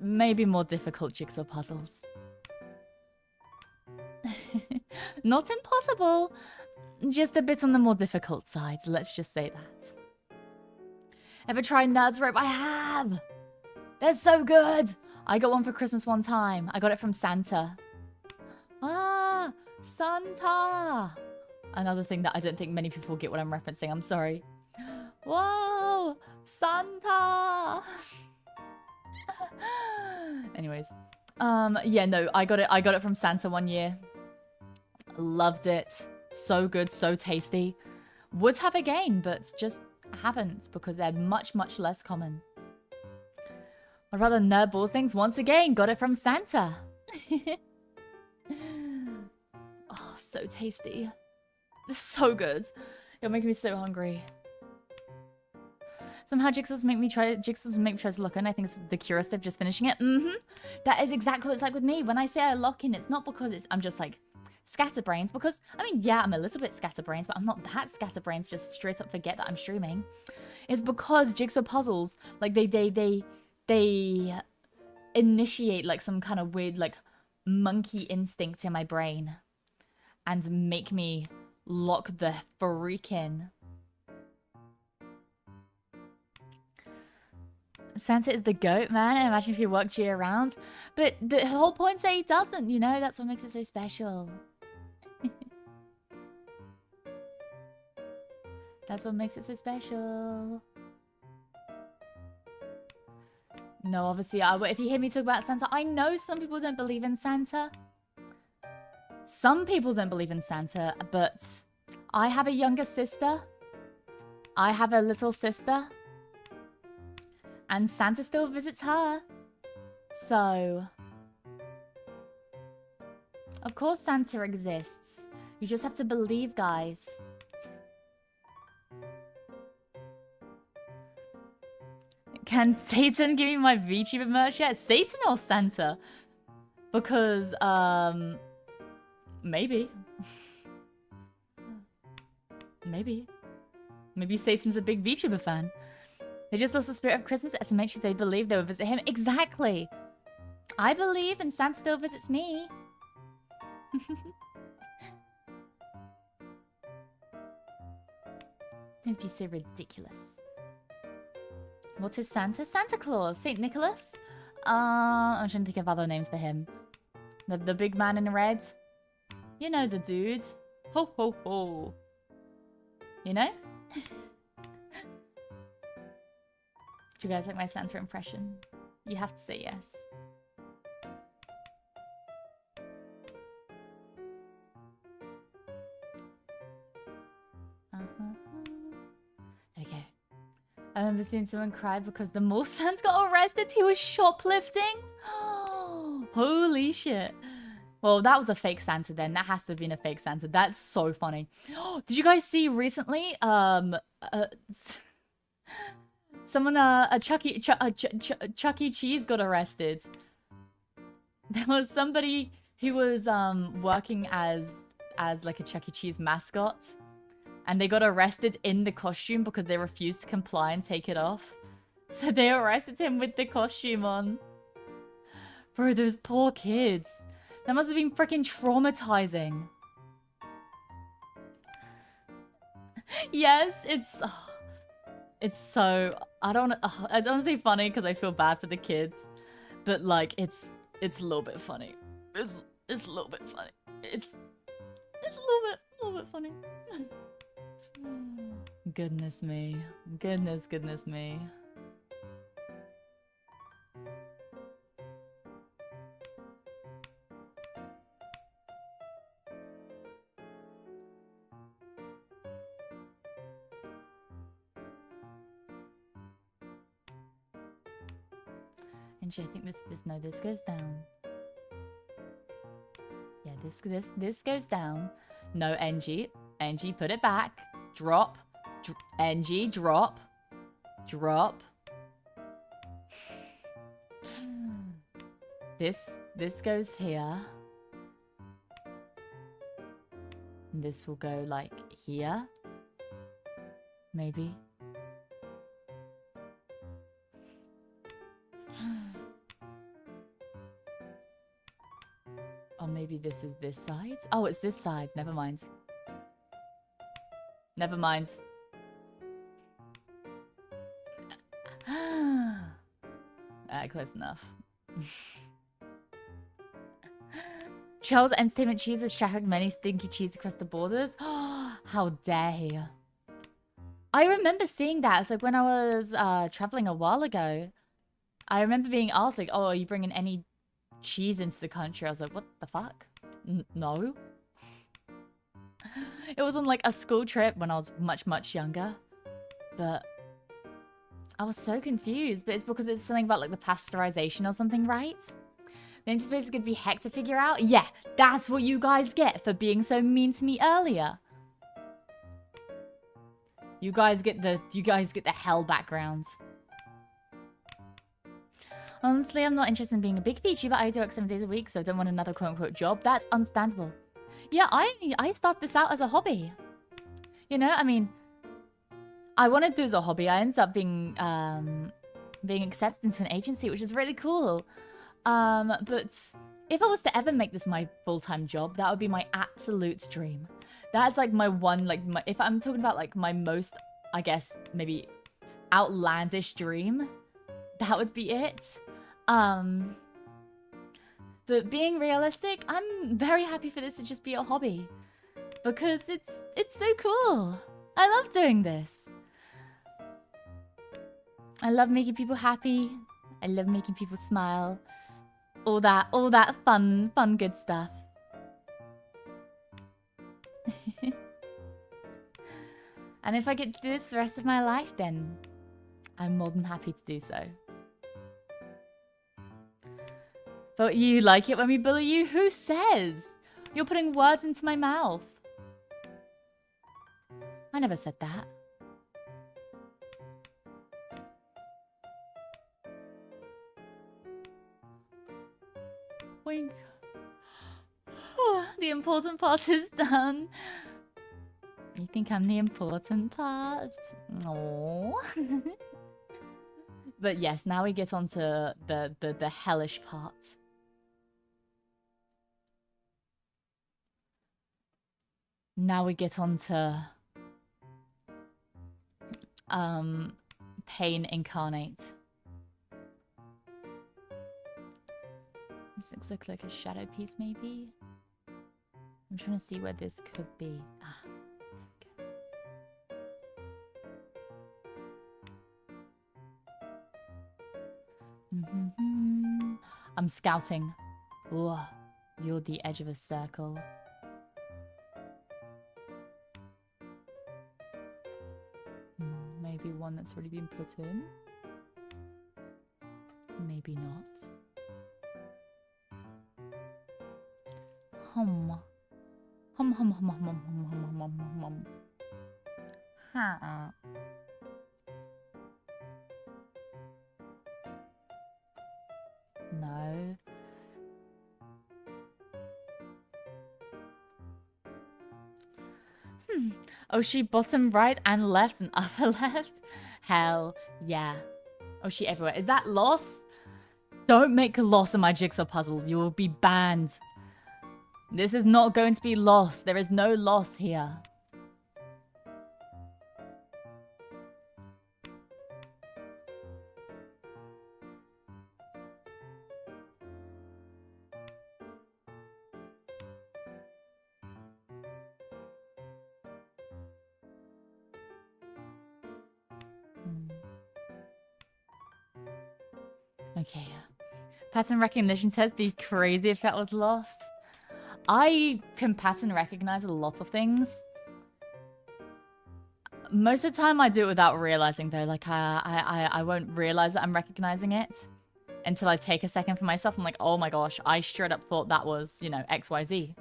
maybe more difficult jigsaw puzzles. Not impossible, just a bit on the more difficult side, let's just say that. Ever tried Nerd's Rope? I have! They're so good! I got one for Christmas one time. I got it from Santa. Ah, Santa! Another thing that I don't think many people get what I'm referencing. I'm sorry. Whoa! Santa! Anyways. Yeah, no, I got it from Santa one year. Loved it. So good, so tasty. Would have again, but just haven't because they're much, much less common. I'd rather nerd balls things once again. Got it from Santa. Oh, so tasty. So good. You're making me so hungry. Somehow jigsaws make me try to lock in. I think it's the curiosity of just finishing it. That is exactly what it's like with me. When I say I lock in, it's not because I'm just like scatterbrains. Because I mean, yeah, I'm a little bit scatterbrains, but I'm not that scatterbrains. Just straight up forget that I'm streaming. It's because jigsaw puzzles, like they initiate like some kind of weird like monkey instinct in my brain, and make me lock the freak in. Santa is the goat, man. Imagine if he worked year round. But the whole point say he doesn't, you know? That's what makes it so special. That's what makes it so special. No, obviously, if you hear me talk about Santa, I know some people don't believe in Santa. Some people don't believe in Santa, but I have a younger sister. I have a little sister. And Santa still visits her. So, of course Santa exists. You just have to believe, guys. Can Satan give me my VTuber merch yet? Satan or Santa? Because, maybe. Maybe. Maybe Satan's a big VTuber fan. They just lost the spirit of Christmas as to make sure they believe they would visit him. Exactly. I believe and Santa still visits me. Don't be so ridiculous. What is Santa? Santa Claus. Saint Nicholas? I'm trying to think of other names for him. The big man in red. You know the dude. Ho ho ho. You know? Do you guys like my Santa impression? You have to say yes. Okay. I remember seeing someone cry because the mall Santa got arrested. He was shoplifting. Holy shit. Well, that was a fake Santa then. That has to have been a fake Santa. That's so funny. Did you guys see recently? Someone, Chuck E. Cheese got arrested. There was somebody who was working as like a Chuck E. Cheese mascot, and they got arrested in the costume because they refused to comply and take it off. So they arrested him with the costume on. Bro, those poor kids. That must have been freaking traumatizing. Yes, it's so... I don't want to say funny because I feel bad for the kids, but like it's a little bit funny. It's a little bit funny. It's a little bit funny. Goodness me. Goodness me. I think this goes down. Yeah, this goes down. No, NG, put it back. Drop. NG, drop. Drop. This goes here. This will go like here. Maybe. Or maybe this is this side. Oh, it's this side. Never mind. Never mind. Close enough. Charles Entertainment Cheese has trafficked many stinky cheese across the borders. How dare he? I remember seeing that. It's like when I was traveling a while ago. I remember being asked like, oh, are you bringing any cheese into the country? I was like, what the fuck? No. It was on like a school trip when I was much younger. But I was so confused. But it's because it's something about like the pasteurization or something, right? The interface could be heck to figure out. Yeah, that's what you guys get for being so mean to me earlier. You guys get the hell background. Honestly, I'm not interested in being a big Pichu, but I do work 7 days a week, so I don't want another quote-unquote job. That's understandable. Yeah, I started this out as a hobby. You know, I mean, I wanted to do it as a hobby. I ended up being accepted into an agency, which is really cool. But if I was to ever make this my full-time job, that would be my absolute dream. That's like my one, like, if I'm talking about like my most, I guess, maybe outlandish dream, that would be it. But being realistic, I'm very happy for this to just be a hobby. Because it's so cool. I love doing this. I love making people happy. I love making people smile. All that fun good stuff. And if I get to do this for the rest of my life, then I'm more than happy to do so. But you like it when we bully you? Who says? You're putting words into my mouth. I never said that. Wink. The important part is done. You think I'm the important part? No. But yes, now we get on to the hellish part. Now we get on to pain incarnate. This looks like a shadow piece, maybe? I'm trying to see where this could be. Ah, there we go. I'm scouting. Whoa, you're the edge of a circle. Maybe one that's already been put in. Maybe not. Hum. Hum hum hum hum hum hum hum hum hum hum. Ha. No. Oh, she bottom right and left and upper left? Hell yeah. Oh, she everywhere. Is that loss? Don't make a loss in my jigsaw puzzle. You will be banned. This is not going to be lost. There is no loss here. Okay. Pattern recognition test be crazy if that was lost. I can pattern recognize a lot of things. Most of the time I do it without realizing though. Like I won't realize that I'm recognizing it until I take a second for myself. I'm like, oh my gosh, I straight up thought that was, you know, XYZ.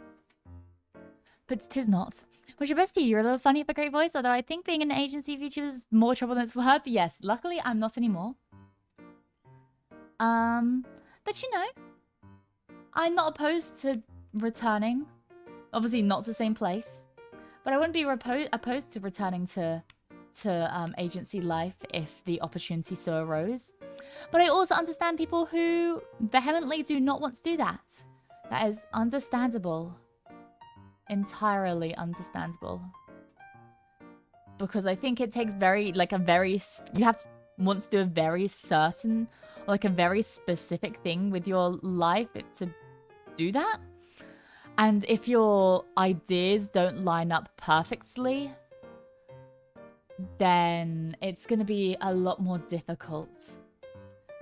But 'tis not. Which your best view, you're a little funny with a great voice, although I think being an agency VTuber is more trouble than it's worth. Yes, luckily I'm not anymore. But you know, I'm not opposed to returning. Obviously not to the same place. But I wouldn't be opposed to returning to agency life if the opportunity so arose. But I also understand people who vehemently do not want to do that. That is understandable. Entirely understandable. Because I think it takes you have to want to do a very certain, like a very specific thing with your life to do that. And if your ideas don't line up perfectly, then it's going to be a lot more difficult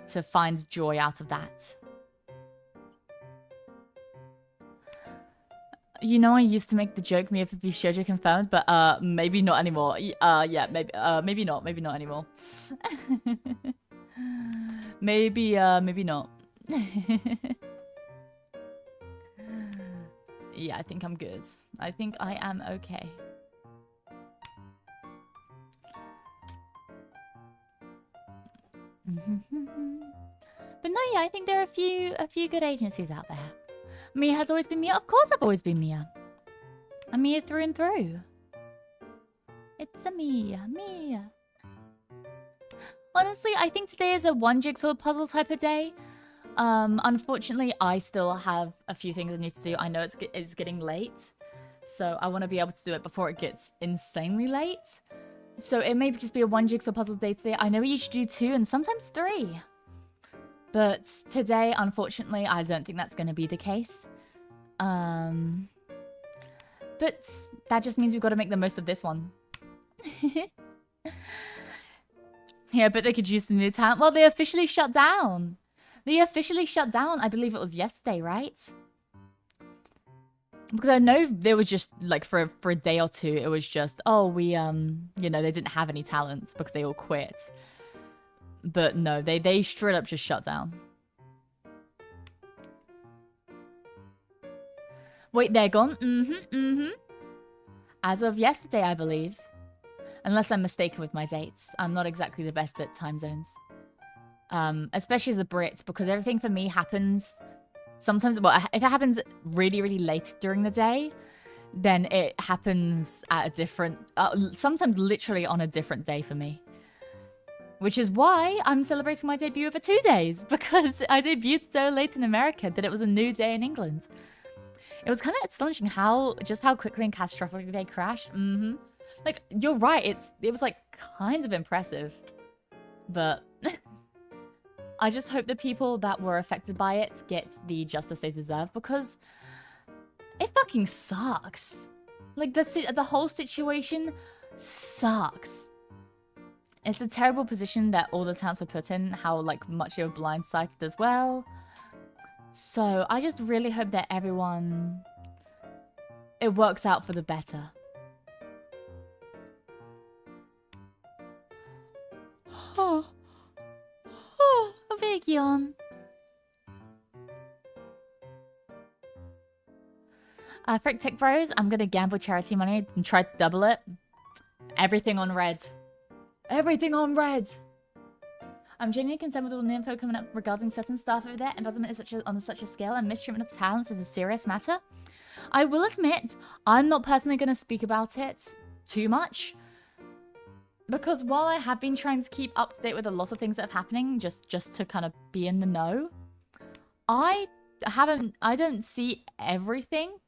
to find joy out of that. You know, I used to make the joke, Mia Fenimore shoujo confirmed, but maybe not anymore. Yeah, maybe not anymore. maybe not. Yeah, I think I'm good. I think I am okay. But no, yeah, I think there are a few good agencies out there. Mia has always been Mia. Of course I've always been Mia. I'm Mia through and through. It's a Mia. Honestly, I think today is a one jigsaw puzzle type of day. Unfortunately, I still have a few things I need to do. I know it's getting late. So I want to be able to do it before it gets insanely late. So it may just be a one jigsaw puzzle day today. I know we usually do 2 and sometimes 3. But today, unfortunately, I don't think that's going to be the case. But that just means we've got to make the most of this one. Yeah, but they could use some new talent. Well, they officially shut down. I believe it was yesterday, right? Because I know they were just, like, for a day or two, it was just, oh, we, you know, they didn't have any talents because they all quit. But no, they straight up just shut down. Wait, they're gone? As of yesterday, I believe. Unless I'm mistaken with my dates. I'm not exactly the best at time zones. Especially as a Brit, because everything for me happens sometimes, well, if it happens really, really late during the day, then it happens at a different, sometimes literally on a different day for me. Which is why I'm celebrating my debut over 2 days, because I debuted so late in America that it was a new day in England. It was kind of astonishing just how quickly and catastrophically they crashed. Like, you're right, it was like kind of impressive. But I just hope the people that were affected by it get the justice they deserve, because it fucking sucks. Like, the whole situation sucks. It's a terrible position that all the talents were put in, how, like, much they were blindsided as well. So, I just really hope that it works out for the better. Oh. A big yawn. Frick Tech Bros, I'm gonna gamble charity money and try to double it. Everything on red. Everything on red! I'm genuinely concerned with all the info coming up regarding certain staff over there. Embezzlement is on such a scale, and mistreatment of talents is a serious matter. I will admit, I'm not personally going to speak about it too much. Because while I have been trying to keep up to date with a lot of things that are happening, just to kind of be in the know, I don't see everything.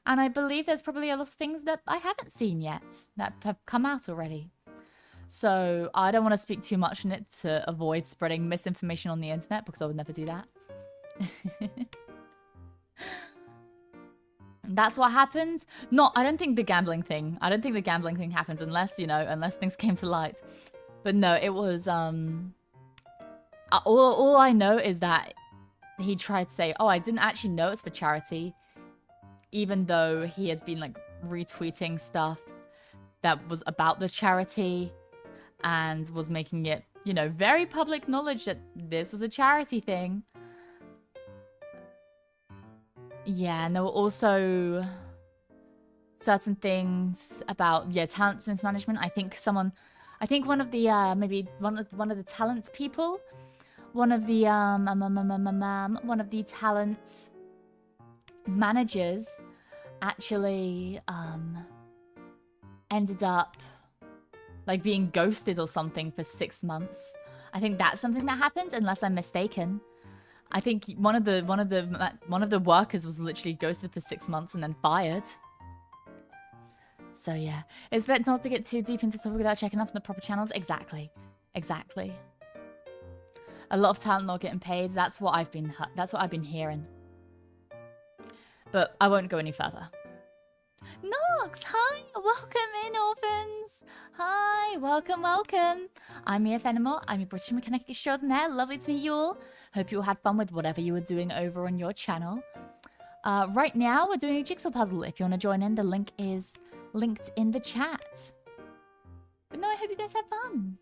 And I believe there's probably a lot of things that I haven't seen yet, that have come out already. So I don't want to speak too much on it to avoid spreading misinformation on the internet, because I would never do that. That's what happened. I don't think the gambling thing happens unless, you know, unless things came to light. But no, it was, all I know is that he tried to say, oh, I didn't actually know it's for charity, even though he had been, like, retweeting stuff that was about the charity and was making it, you know, very public knowledge that this was a charity thing. Yeah, and there were also certain things about talent mismanagement. I think one of the maybe one of the talent people, one of the talent managers actually ended up like being ghosted or something for 6 months. I think that's something that happened, unless I'm mistaken. I think one of the workers was literally ghosted for 6 months and then fired. So yeah, it's better not to get too deep into the topic without checking up on the proper channels. Exactly. A lot of talent not getting paid. That's what I've been hearing. But I won't go any further. Nox, hi! Welcome in, orphans! Hi, welcome. I'm Mia Fenimore. I'm your British mechanic extraordinaire. Lovely to meet you all. Hope you all had fun with whatever you were doing over on your channel. Right now, we're doing a jigsaw puzzle. If you want to join in, the link is linked in the chat. But no, I hope you guys had fun.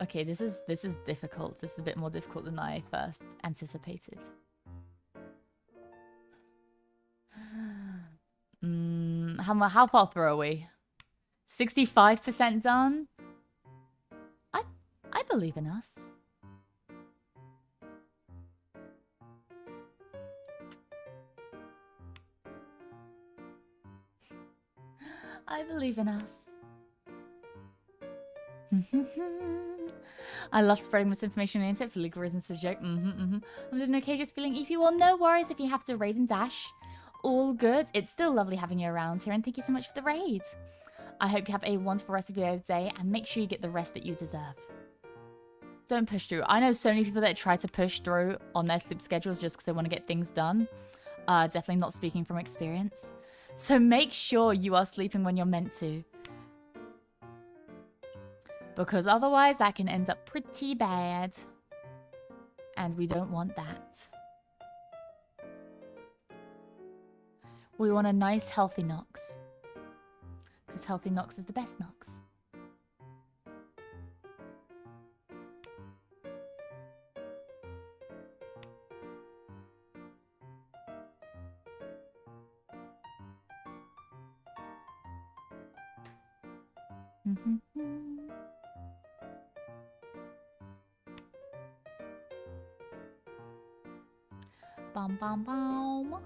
Okay, this is difficult. This is a bit more difficult than I first anticipated. How far through are we? 65% done? I believe in us. I believe in us. I love spreading misinformation on the internet for legal reasons as a joke. I'm doing okay, just feeling EP. Well, no worries if you have to raid and dash. All good. It's still lovely having you around here, and thank you so much for the raid. I hope you have a wonderful rest of your day, and make sure you get the rest that you deserve. Don't push through. I know so many people that try to push through on their sleep schedules just because they want to get things done. Definitely not speaking from experience. So make sure you are sleeping when you're meant to. Because otherwise that can end up pretty bad. And we don't want that. We want a nice healthy Nox. Because healthy Nox is the best Nox. Bum bum bum.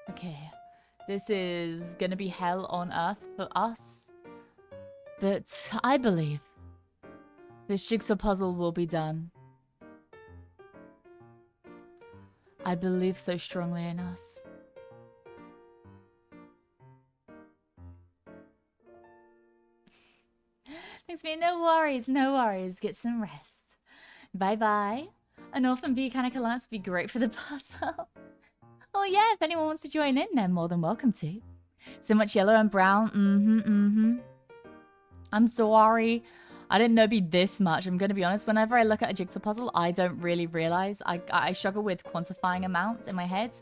Okay, this is gonna be hell on earth for us, but I believe this jigsaw puzzle will be done. I believe so strongly in us. Thanks, man. No worries, no worries. Get some rest. Bye-bye. An orphan bee kind of alliance would be great for the puzzle. Oh yeah, if anyone wants to join in, they're more than welcome to. So much yellow and brown. I'm sorry. I didn't know it'd be this much. I'm going to be honest. Whenever I look at a jigsaw puzzle, I don't really realize. I struggle with quantifying amounts in my head.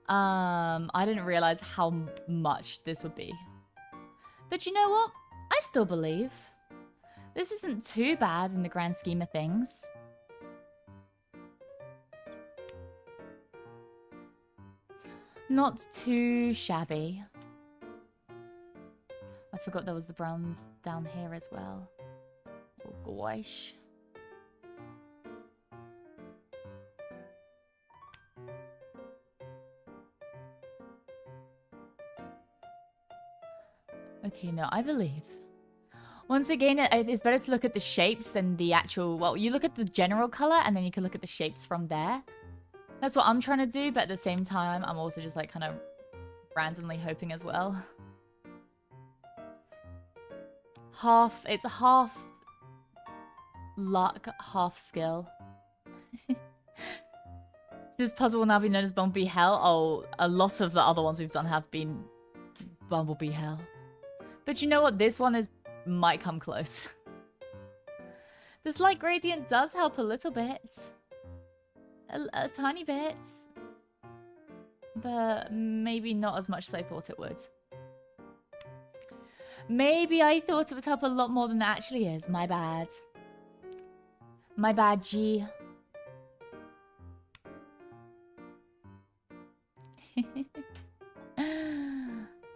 I didn't realize how much this would be. But you know what? I still believe. This isn't too bad in the grand scheme of things. Not too shabby. I forgot there was the browns down here as well. Oh gosh. Okay, no, I believe. Once again, it's better to look at the shapes than the actual... Well, you look at the general color and then you can look at the shapes from there. That's what I'm trying to do, but at the same time, I'm also just like kind of randomly hoping as well. It's half luck, half skill. This puzzle will now be known as Bumblebee Hell. Oh, a lot of the other ones we've done have been Bumblebee Hell. But you know what? This one might come close. The slight gradient does help a little bit. A tiny bit. But maybe not as much as I thought it would. Maybe I thought it would help a lot more than it actually is. My bad. My bad, G.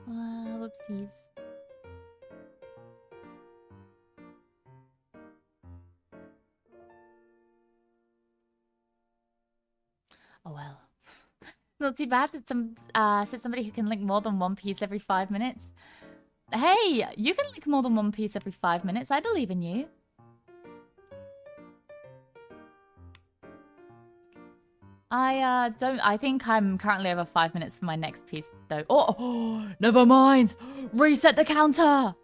Whoopsies. Oh well. Not too bad. Said somebody who can link more than one piece every 5 minutes. Hey, you can link more than one piece every 5 minutes. I believe in you. I think I'm currently over 5 minutes for my next piece, though. Oh, never mind. Reset the counter.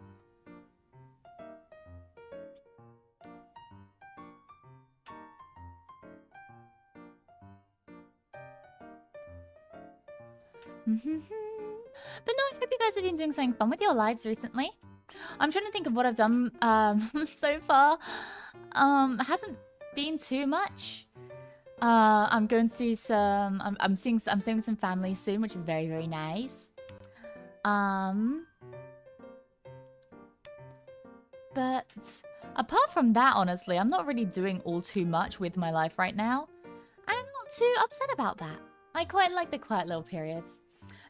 But no, I hope you guys have been doing something fun with your lives recently. I'm trying to think of what I've done so far. It hasn't been too much. I'm going to see some. I'm seeing some family soon, which is very, very nice. But apart from that, honestly, I'm not really doing all too much with my life right now, and I'm not too upset about that. I quite like the quiet little periods.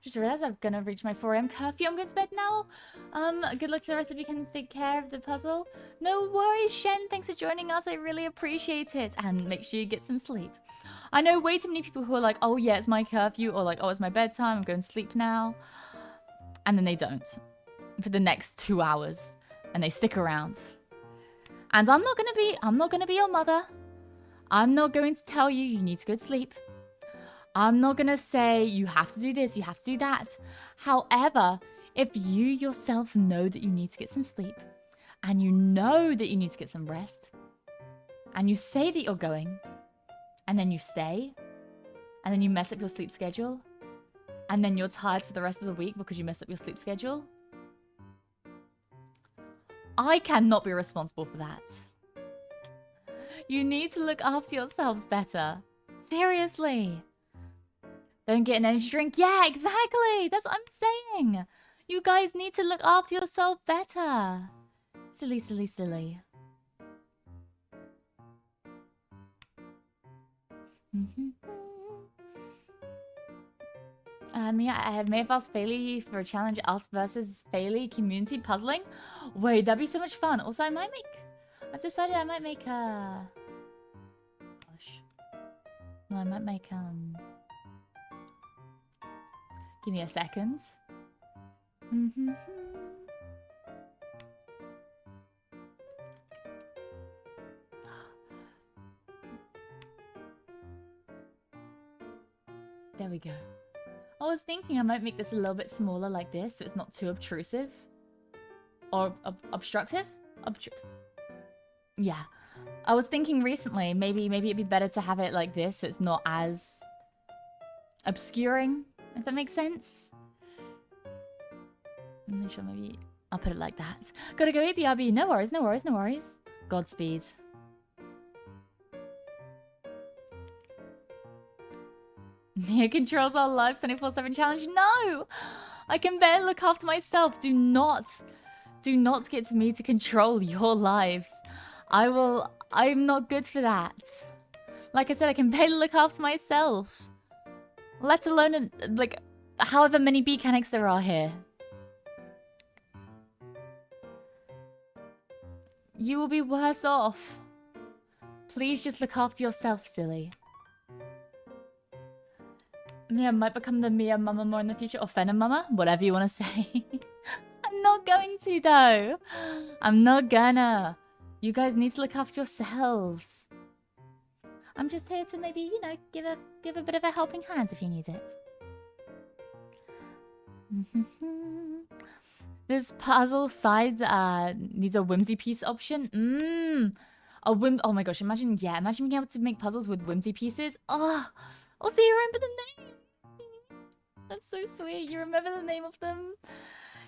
Just realized I'm gonna reach my 4 AM curfew. I'm going to bed now. Good luck to the rest of you. Can take care of the puzzle. No worries, Shen. Thanks for joining us. I really appreciate it. And make sure you get some sleep. I know way too many people who are like, oh yeah, it's my curfew, or like, oh, it's my bedtime. I'm going to sleep now. And then they don't for the next 2 hours, and they stick around. And I'm not gonna be your mother. I'm not going to tell you need to go to sleep. I'm not gonna say you have to do this, you have to do that. However, if you yourself know that you need to get some sleep, and you know that you need to get some rest, and you say that you're going, and then you stay, and then you mess up your sleep schedule, and then you're tired for the rest of the week because you messed up your sleep schedule, I cannot be responsible for that. You need to look after yourselves better. Seriously. Don't get an energy drink. Yeah, exactly. That's what I'm saying. You guys need to look after yourself better. Silly, silly, silly. I may have asked Bailey for a challenge. Us versus Bailey community puzzling. Wait, that'd be so much fun. Also, I've decided I might make a... Gosh. No, I might make, Give me a second. There we go. I was thinking I might make this a little bit smaller like this, so it's not too obtrusive. Or obstructive? Yeah. I was thinking recently, maybe it'd be better to have it like this, so it's not as obscuring. If that makes sense. I'm not sure, maybe I'll put it like that. Gotta go eat BRB. No worries, no worries, no worries. Godspeed. Mia controls our lives 24/7 challenge. No! I can barely look after myself. Do not get me to control your lives. I'm not good for that. Like I said, I can barely look after myself. Let alone, like, however many mechanics there are here. You will be worse off. Please just look after yourself, silly. Mia might become the Mia Mama more in the future, or Fenimeme, whatever you want to say. I'm not going to, though. I'm not gonna. You guys need to look after yourselves. I'm just here to maybe, you know, give a bit of a helping hand if you need it. This puzzle side needs a whimsy piece option. Oh my gosh, imagine being able to make puzzles with whimsy pieces. Oh, also you remember the name. That's so sweet. You remember the name of them?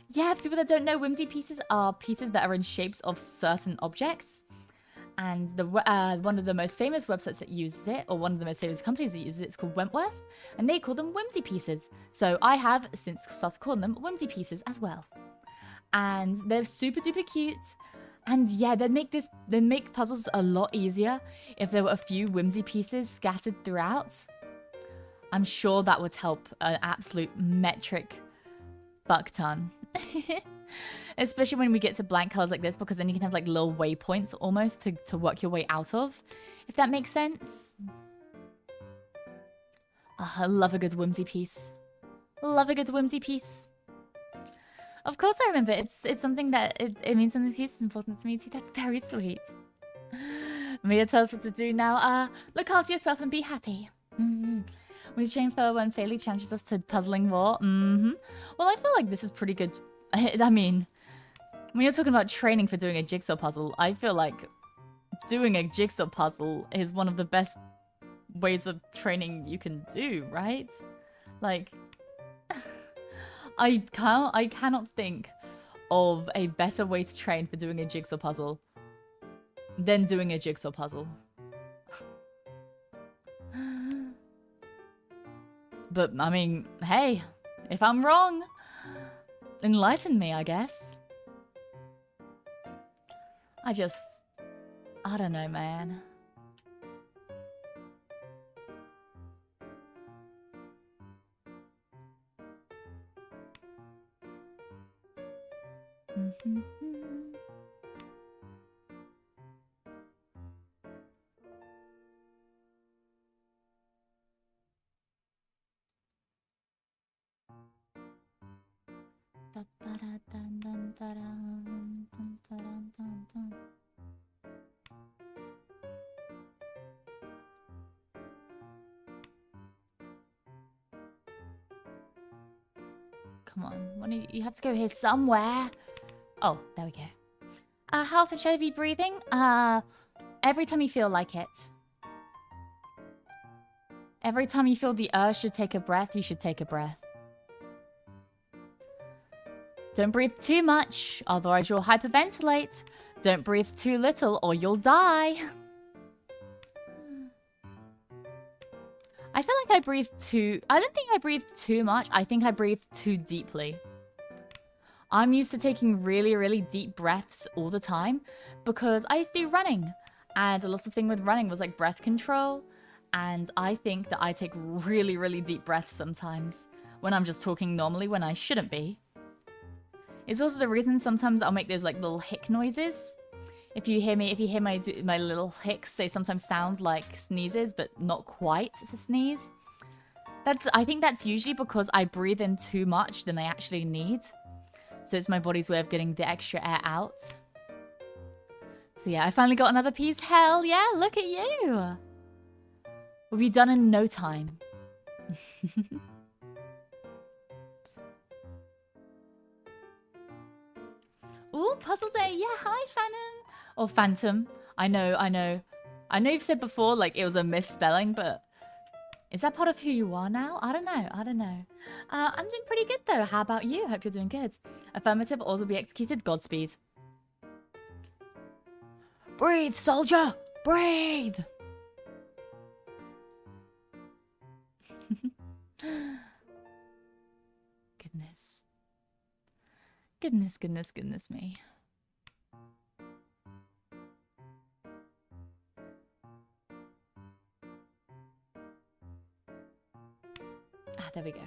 Yeah, for people that don't know, whimsy pieces are pieces that are in shapes of certain objects. And the one of the most famous websites that uses it, or one of the most famous companies that uses it, is called Wentworth, and they call them whimsy pieces. So I have since started calling them whimsy pieces as well. And they're super duper cute. And yeah, they make puzzles a lot easier if there were a few whimsy pieces scattered throughout. I'm sure that would help an absolute metric fuck ton. Especially when we get to blank colors like this, because then you can have like little waypoints almost to work your way out of, if that makes sense. Oh, I love a good whimsy piece. Love a good whimsy piece. Of course I remember. It's something that it means something to you. It's important to me too. That's very sweet. Mia tells us what to do now. Look after yourself and be happy. We train for when Feli challenges us to puzzling more. Well, I feel like this is pretty good. I mean, when you're talking about training for doing a jigsaw puzzle, I feel like doing a jigsaw puzzle is one of the best ways of training you can do, right? Like, I cannot think of a better way to train for doing a jigsaw puzzle than doing a jigsaw puzzle. But, I mean, hey, if I'm wrong, enlighten me, I guess. I don't know, man. Come on, you have to go here somewhere. Oh, there we go. How often should I be breathing? Every time you feel like it. Every time you feel the urge to take a breath, you should take a breath. Don't breathe too much, otherwise you'll hyperventilate. Don't breathe too little or you'll die. I feel like I breathe too... I don't think I breathe too much. I think I breathe too deeply. I'm used to taking really, really deep breaths all the time because I used to do running. And a lot of thing with running was like breath control. And I think that I take really, really deep breaths sometimes when I'm just talking normally when I shouldn't be. It's also the reason sometimes I'll make those like little hic noises. If you hear my little hicks, they sometimes sound like sneezes, but not quite a sneeze. I think that's usually because I breathe in too much than I actually need. So it's my body's way of getting the extra air out. So yeah, I finally got another piece. Hell yeah, look at you. We'll be done in no time. Ooh, puzzle day. Yeah, hi, Phantom. Or Phantom. I know you've said before, like, it was a misspelling, but is that part of who you are now? I don't know. I'm doing pretty good, though. How about you? Hope you're doing good. Affirmative, also be executed. Godspeed. Breathe, soldier! Breathe! Goodness me. There we go.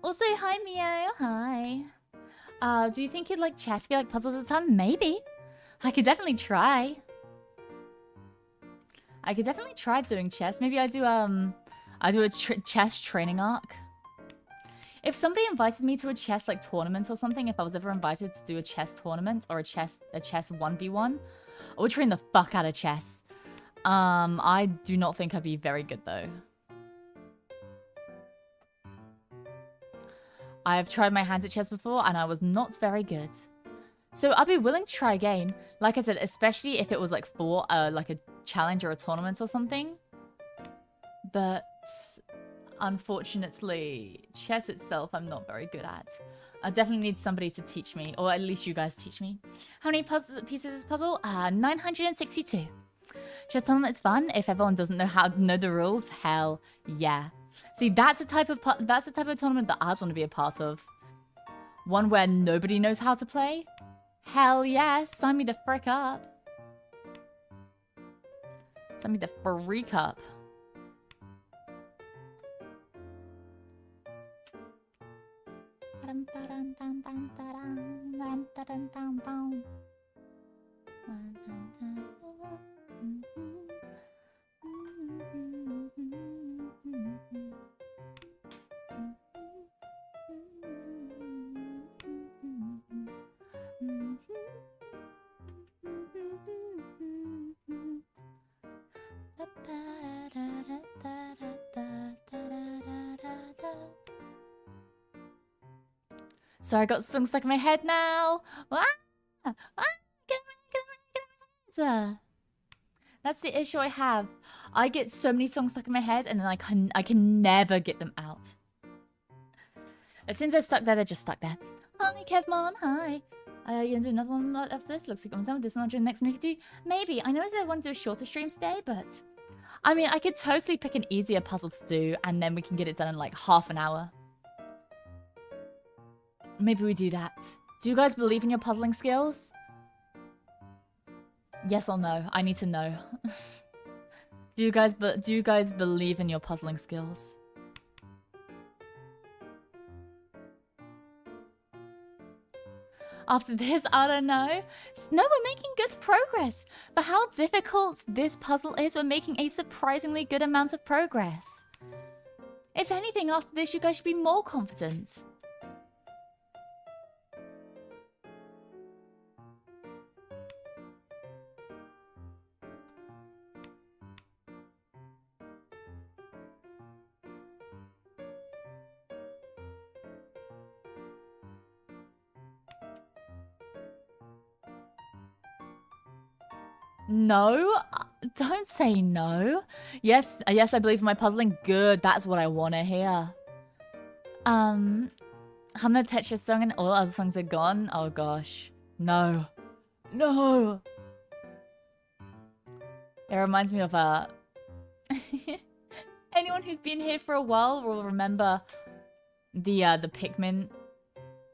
Also, hi, Mio. Hi. Do you think you'd like chess? Feel like puzzles or something? Maybe. I could definitely try. I could definitely try doing chess. Maybe I do a chess training arc. If somebody invited me to a chess like tournament or something, if I was ever invited to do a chess tournament or a chess 1v1, I would train the fuck out of chess. I do not think I'd be very good though. I have tried my hands at chess before and I was not very good. So I'd be willing to try again. Like I said, especially if it was like for like a challenge or a tournament or something. But unfortunately, chess itself I'm not very good at. I definitely need somebody to teach me, or at least you guys teach me. How many pieces is this puzzle? 962. Should someone it's fun if everyone doesn't know the rules? Hell yeah. See, that's the type of tournament that I'd want to be a part of. One where nobody knows how to play? Hell yeah, sign me the frick up. Sign me the freak up. So I got songs stuck in my head now. That's the issue I have. I get so many songs stuck in my head and then I can never get them out. As soon as they're stuck there, they're just stuck there. Hi, Kevmon, hi. You gonna do another one after this? Looks like I'm done with this one during the next one we could do. Maybe. I know I want to do a shorter stream today, but... I mean, I could totally pick an easier puzzle to do and then we can get it done in like half an hour. Maybe we do that. Do you guys believe in your puzzling skills? Yes or no? I need to know. Do you guys believe in your puzzling skills? After this, I don't know. No, we're making good progress. For how difficult this puzzle is, we're making a surprisingly good amount of progress. If anything, after this, you guys should be more confident. No, don't say no. Yes, I believe in my puzzling. Good, that's what I want to hear. Hamna Tetris song and all other songs are gone. Oh gosh, no, no. It reminds me of anyone who's been here for a while will remember the Pikmin,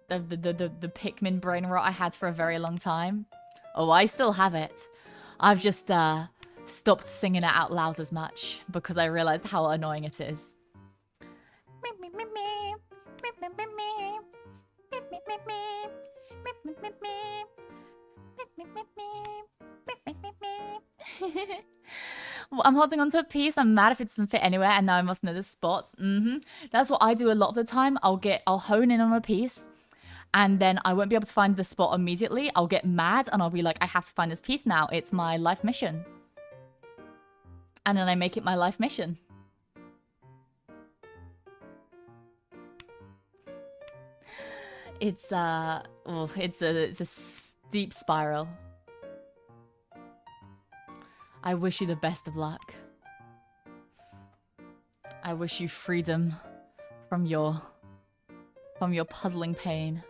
the Pikmin brain rot I had for a very long time. Oh, I still have it. I've just stopped singing it out loud as much because I realized how annoying it is. Well, I'm holding onto a piece. I'm mad if it doesn't fit anywhere, and now I must know the spots. That's what I do a lot of the time. I'll hone in on a piece. And then I won't be able to find the spot immediately. I'll get mad and I'll be like, I have to find this piece now. It's my life mission. And then I make it my life mission. It's a steep spiral. I wish you the best of luck. I wish you freedom from your puzzling pain.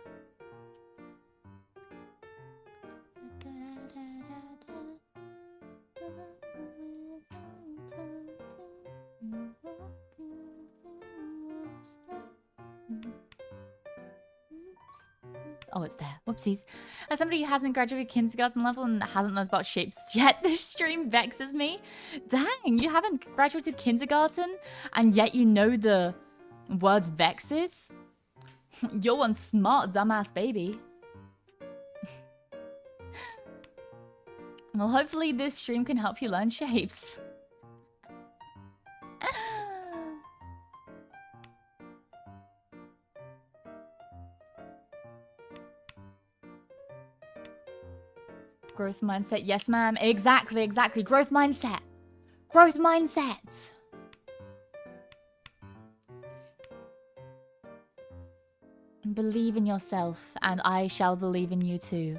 Oh, it's there. Whoopsies. As somebody who hasn't graduated kindergarten level and hasn't learned about shapes yet, this stream vexes me. Dang, you haven't graduated kindergarten and yet you know the word vexes? You're one smart, dumbass baby. Well, hopefully this stream can help you learn shapes. Growth mindset. Yes, ma'am. Exactly. Growth mindset. Growth mindset. Believe in yourself, and I shall believe in you too.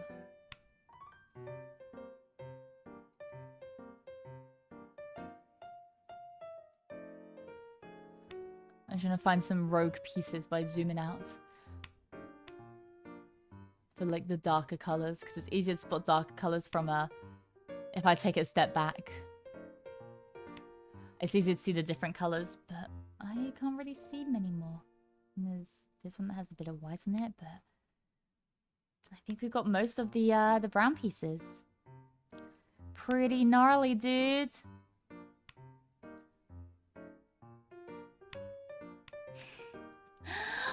I'm trying to find some rogue pieces by zooming out. for like the darker colors, because it's easier to spot darker colors from if I take a step back. It's easier to see the different colors, but I can't really see many more. And there's this one that has a bit of white on it, but I think we've got most of the brown pieces. Pretty gnarly, dude.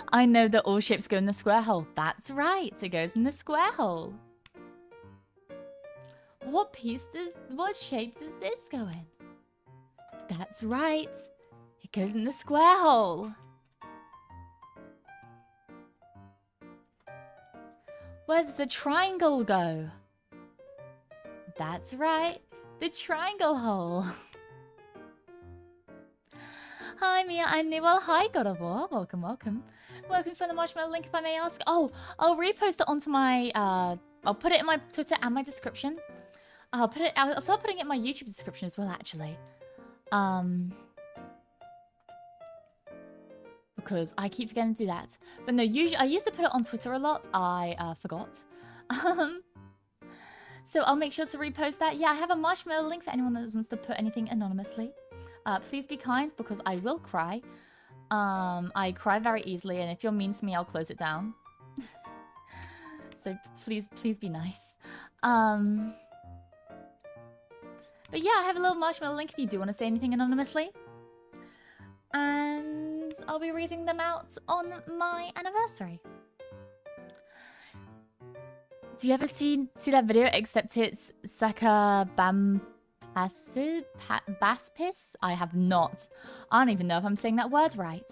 I know that all shapes go in the square hole. That's right, it goes in the square hole. What shape does this go in? That's right, it goes in the square hole. Where does the triangle go? That's right, the triangle hole. Hi Mia, well, hi Godobor. Welcome, welcome. Welcome for the marshmallow link, if I may ask. Oh, I'll repost it onto my, I'll put it in my Twitter and my description. I'll start putting it in my YouTube description as well, actually. Because I keep forgetting to do that. But no, usually I used to put it on Twitter a lot. I forgot. So I'll make sure to repost that. Yeah, I have a marshmallow link for anyone that wants to put anything anonymously. Please be kind, because I will cry. I cry very easily, and if you're mean to me, I'll close it down. So please be nice. But yeah, I have a little marshmallow link if you do want to say anything anonymously. And I'll be reading them out on my anniversary. Do you ever see that video, except it's Saka Baspiss? I have not. I don't even know if I'm saying that word right.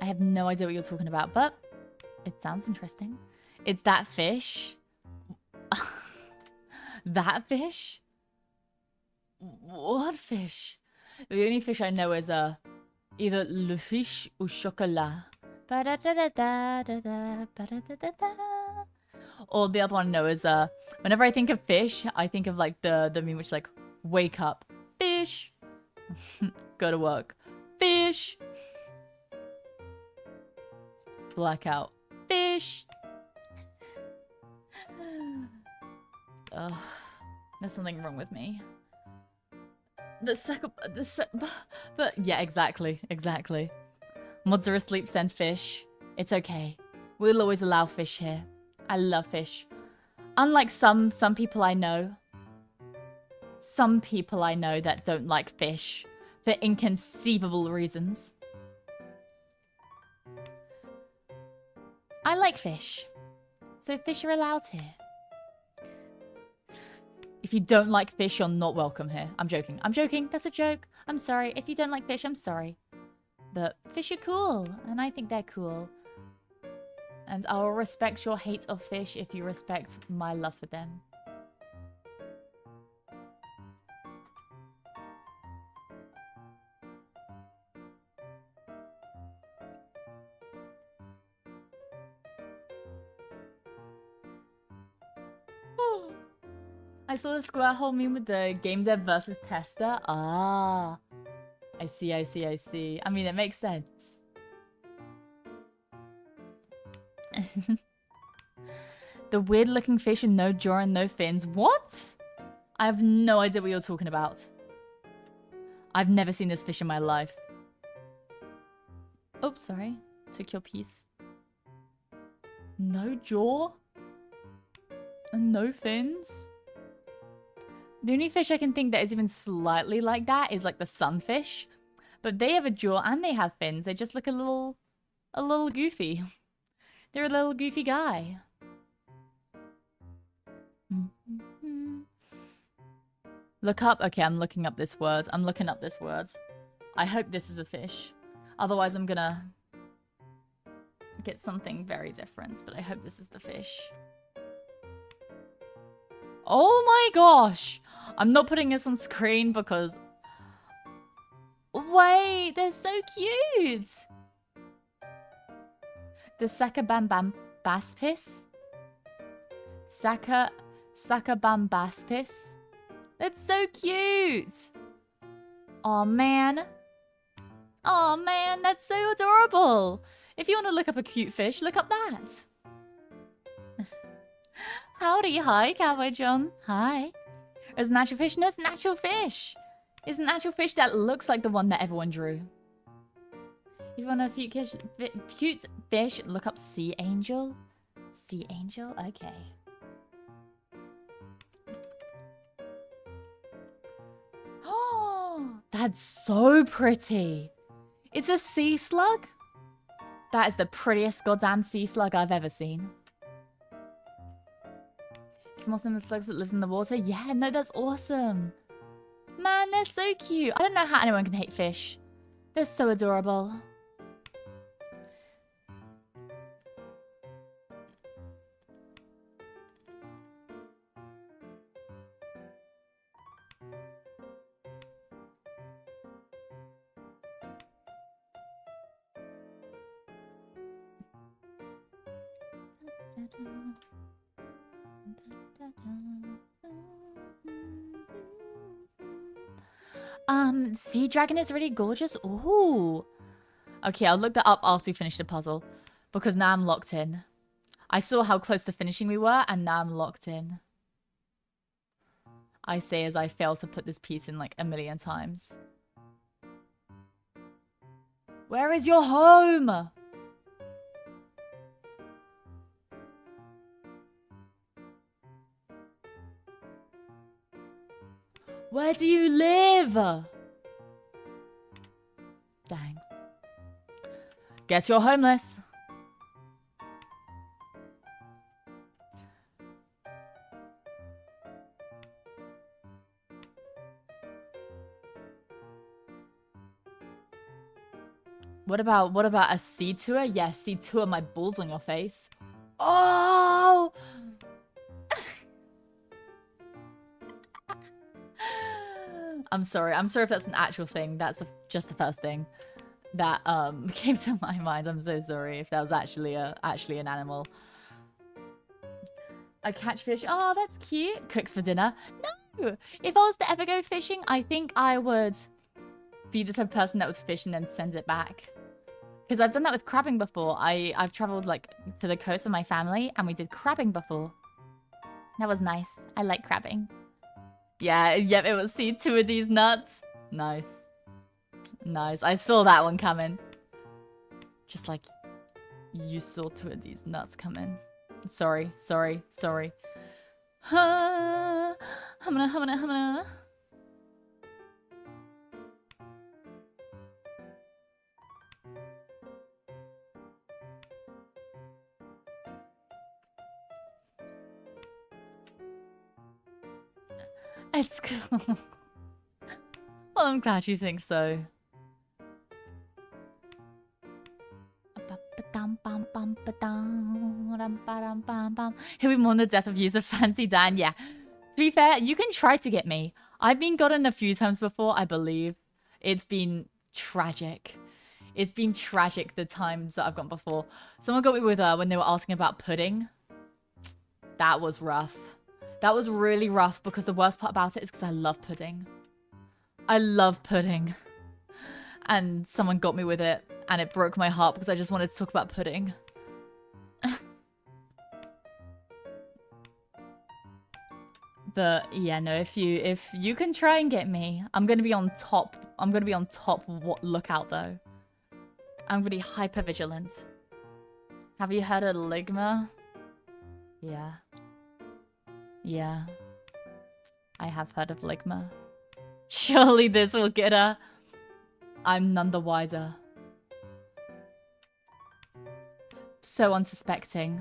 I have no idea what you're talking about, but it sounds interesting. It's that fish. That fish? What fish? The only fish I know is either le fiche ou chocolat. Or the other one I know is whenever I think of fish, I think of like the meme which is like, wake up, fish. Go to work, fish. Blackout, fish. Ugh, there's something wrong with me. But yeah, exactly. Mods are asleep, send fish. It's okay. We'll always allow fish here. I love fish. Unlike some people I know. Some people I know that don't like fish for inconceivable reasons. I like fish. So fish are allowed here. If you don't like fish, you're not welcome here. I'm joking. I'm joking. That's a joke. I'm sorry. If you don't like fish, I'm sorry. But fish are cool. And I think they're cool. And I'll respect your hate of fish if you respect my love for them. I saw the square hole meme with the game dev versus tester. Ah, I see. I mean, it makes sense. The weird looking fish with no jaw and no fins. What? I have no idea what you're talking about. I've never seen this fish in my life. Oh, sorry. Took your piece. No jaw? And no fins? The only fish I can think that is even slightly like that is like the sunfish. But they have a jaw and they have fins. They just look a little goofy. They're a little goofy guy. Look up. Okay, I'm looking up this word. I'm looking up this word. I hope this is a fish. Otherwise, I'm gonna get something very different. But I hope this is the fish. Oh my gosh! I'm not putting this on screen because... Wait, they're so cute! The Saka Bam Bam Baspiss? Saka Sakabambaspis. That's so cute. Oh man. Oh man, that's so adorable. If you want to look up a cute fish, look up that. Howdy, hi, Cowboy John. Hi. Is an actual fish? No, it's an actual fish. It's an actual fish that looks like the one that everyone drew. If you want a cute fish, look up Sea Angel. Sea Angel? Okay. Oh, that's so pretty. It's a sea slug? That is the prettiest goddamn sea slug I've ever seen. It's more than the slugs but lives in the water. Yeah, no, that's awesome. Man, they're so cute. I don't know how anyone can hate fish. They're so adorable. Sea dragon is really gorgeous. Ooh. Okay, I'll look that up after we finish the puzzle. Because now I'm locked in. I saw how close to finishing we were, and now I'm locked in. I say as I fail to put this piece in like a million times. Where is your home? Where do you live? Dang. Guess you're homeless. What about a sea tour? Yeah, sea tour my balls on your face. Oh! I'm sorry if that's an actual thing. That's just the first thing that came to my mind. I'm so sorry if that was actually an animal. A catchfish. Oh, that's cute. Cooks for dinner. No! If I was to ever go fishing, I think I would be the type of person that would fish and then send it back. Because I've done that with crabbing before. I've traveled like to the coast with my family and we did crabbing before. That was nice. I like crabbing. Yeah, yep, it was see two of these nuts. Nice. Nice. I saw that one coming. Just like you saw two of these nuts coming. Sorry. Humana. It's cool. Well, I'm glad you think so. He'll be mourn the death of user Fancy Dan. Yeah. To be fair, you can try to get me. I've been gotten a few times before, I believe. It's been tragic. It's been tragic the times that I've gone before. Someone got me with when they were asking about pudding. That was rough. That was really rough because the worst part about it is because I love pudding. I love pudding. And someone got me with it and it broke my heart because I just wanted to talk about pudding. But yeah, no, if you can try and get me, I'm going to be on top. I'm going to be on top lookout though. I'm going to be hyper vigilant. Have you heard of Ligma? Yeah. Yeah, I have heard of Ligma. Surely this will get her. I'm none the wiser. So unsuspecting.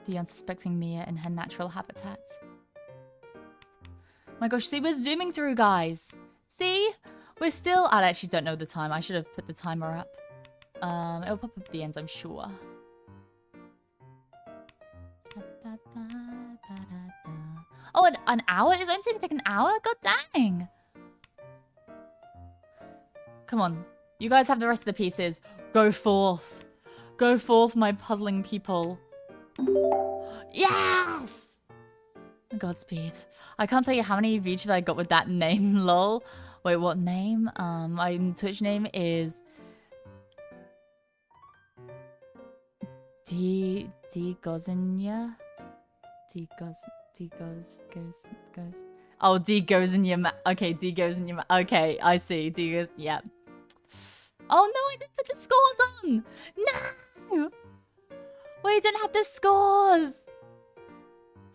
The unsuspecting Mia in her natural habitat. My gosh, see, we're zooming through, guys. See? We're still... I actually don't know the time. I should have put the timer up. It'll pop up at the end, I'm sure. Oh, an hour? It's only going to take an hour? God dang. Come on. You guys have the rest of the pieces. Go forth. Go forth, my puzzling people. Yes! Godspeed. I can't tell you how many VTubers I got with that name, lol. Wait, what name? My Twitch name is Gozinya. Goes. Oh, D goes in your mouth. Okay, D goes in your mouth. Okay, I see. D goes. Yeah. Oh no, I didn't put the scores on. No. We didn't have the scores.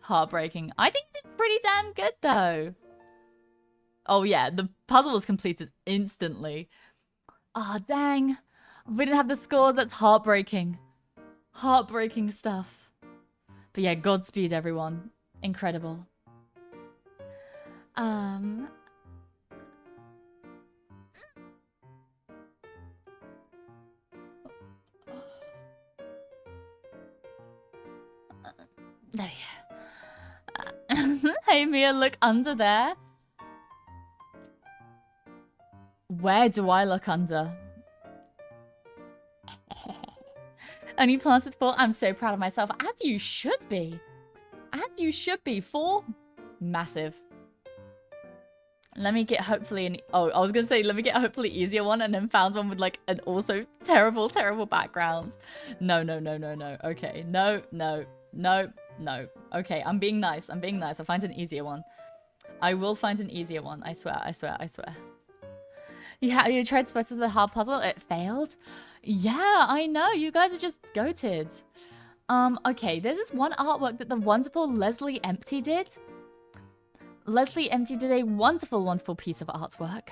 Heartbreaking. I think it's pretty damn good though. Oh yeah, the puzzle was completed instantly. Ah, oh, dang. We didn't have the scores. That's heartbreaking. Heartbreaking stuff. But yeah, Godspeed, everyone. Incredible. There you. Hey Mia, look under there. Where do I look under? Only planted 4. I'm so proud of myself. As you should be. As you should be. 4. Massive. Let me get hopefully an... Oh, I was going to say, let me get a hopefully easier one and then found one with like an also terrible, terrible background. No. Okay. No. Okay, I'm being nice. I'll find an easier one. I will find an easier one. I swear. You tried Spice with a hard puzzle? It failed? Yeah, I know. You guys are just goated. Okay, there's this one artwork that the wonderful Leslie Empty did. Leslie Empty did a wonderful, wonderful piece of artwork.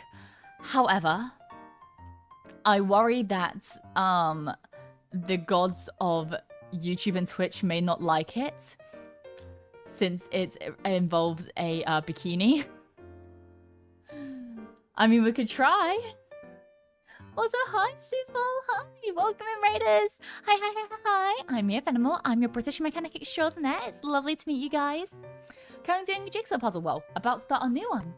However, I worry that the gods of YouTube and Twitch may not like it, since it involves a bikini. I mean, we could try. Also, hi, Sufo. Hi, welcome in, Raiders. Hi. I'm Mia Fenimore. I'm your British mechanic extraordinaire. It's lovely to meet you guys. Currently doing a jigsaw puzzle. Well, about to start a new one.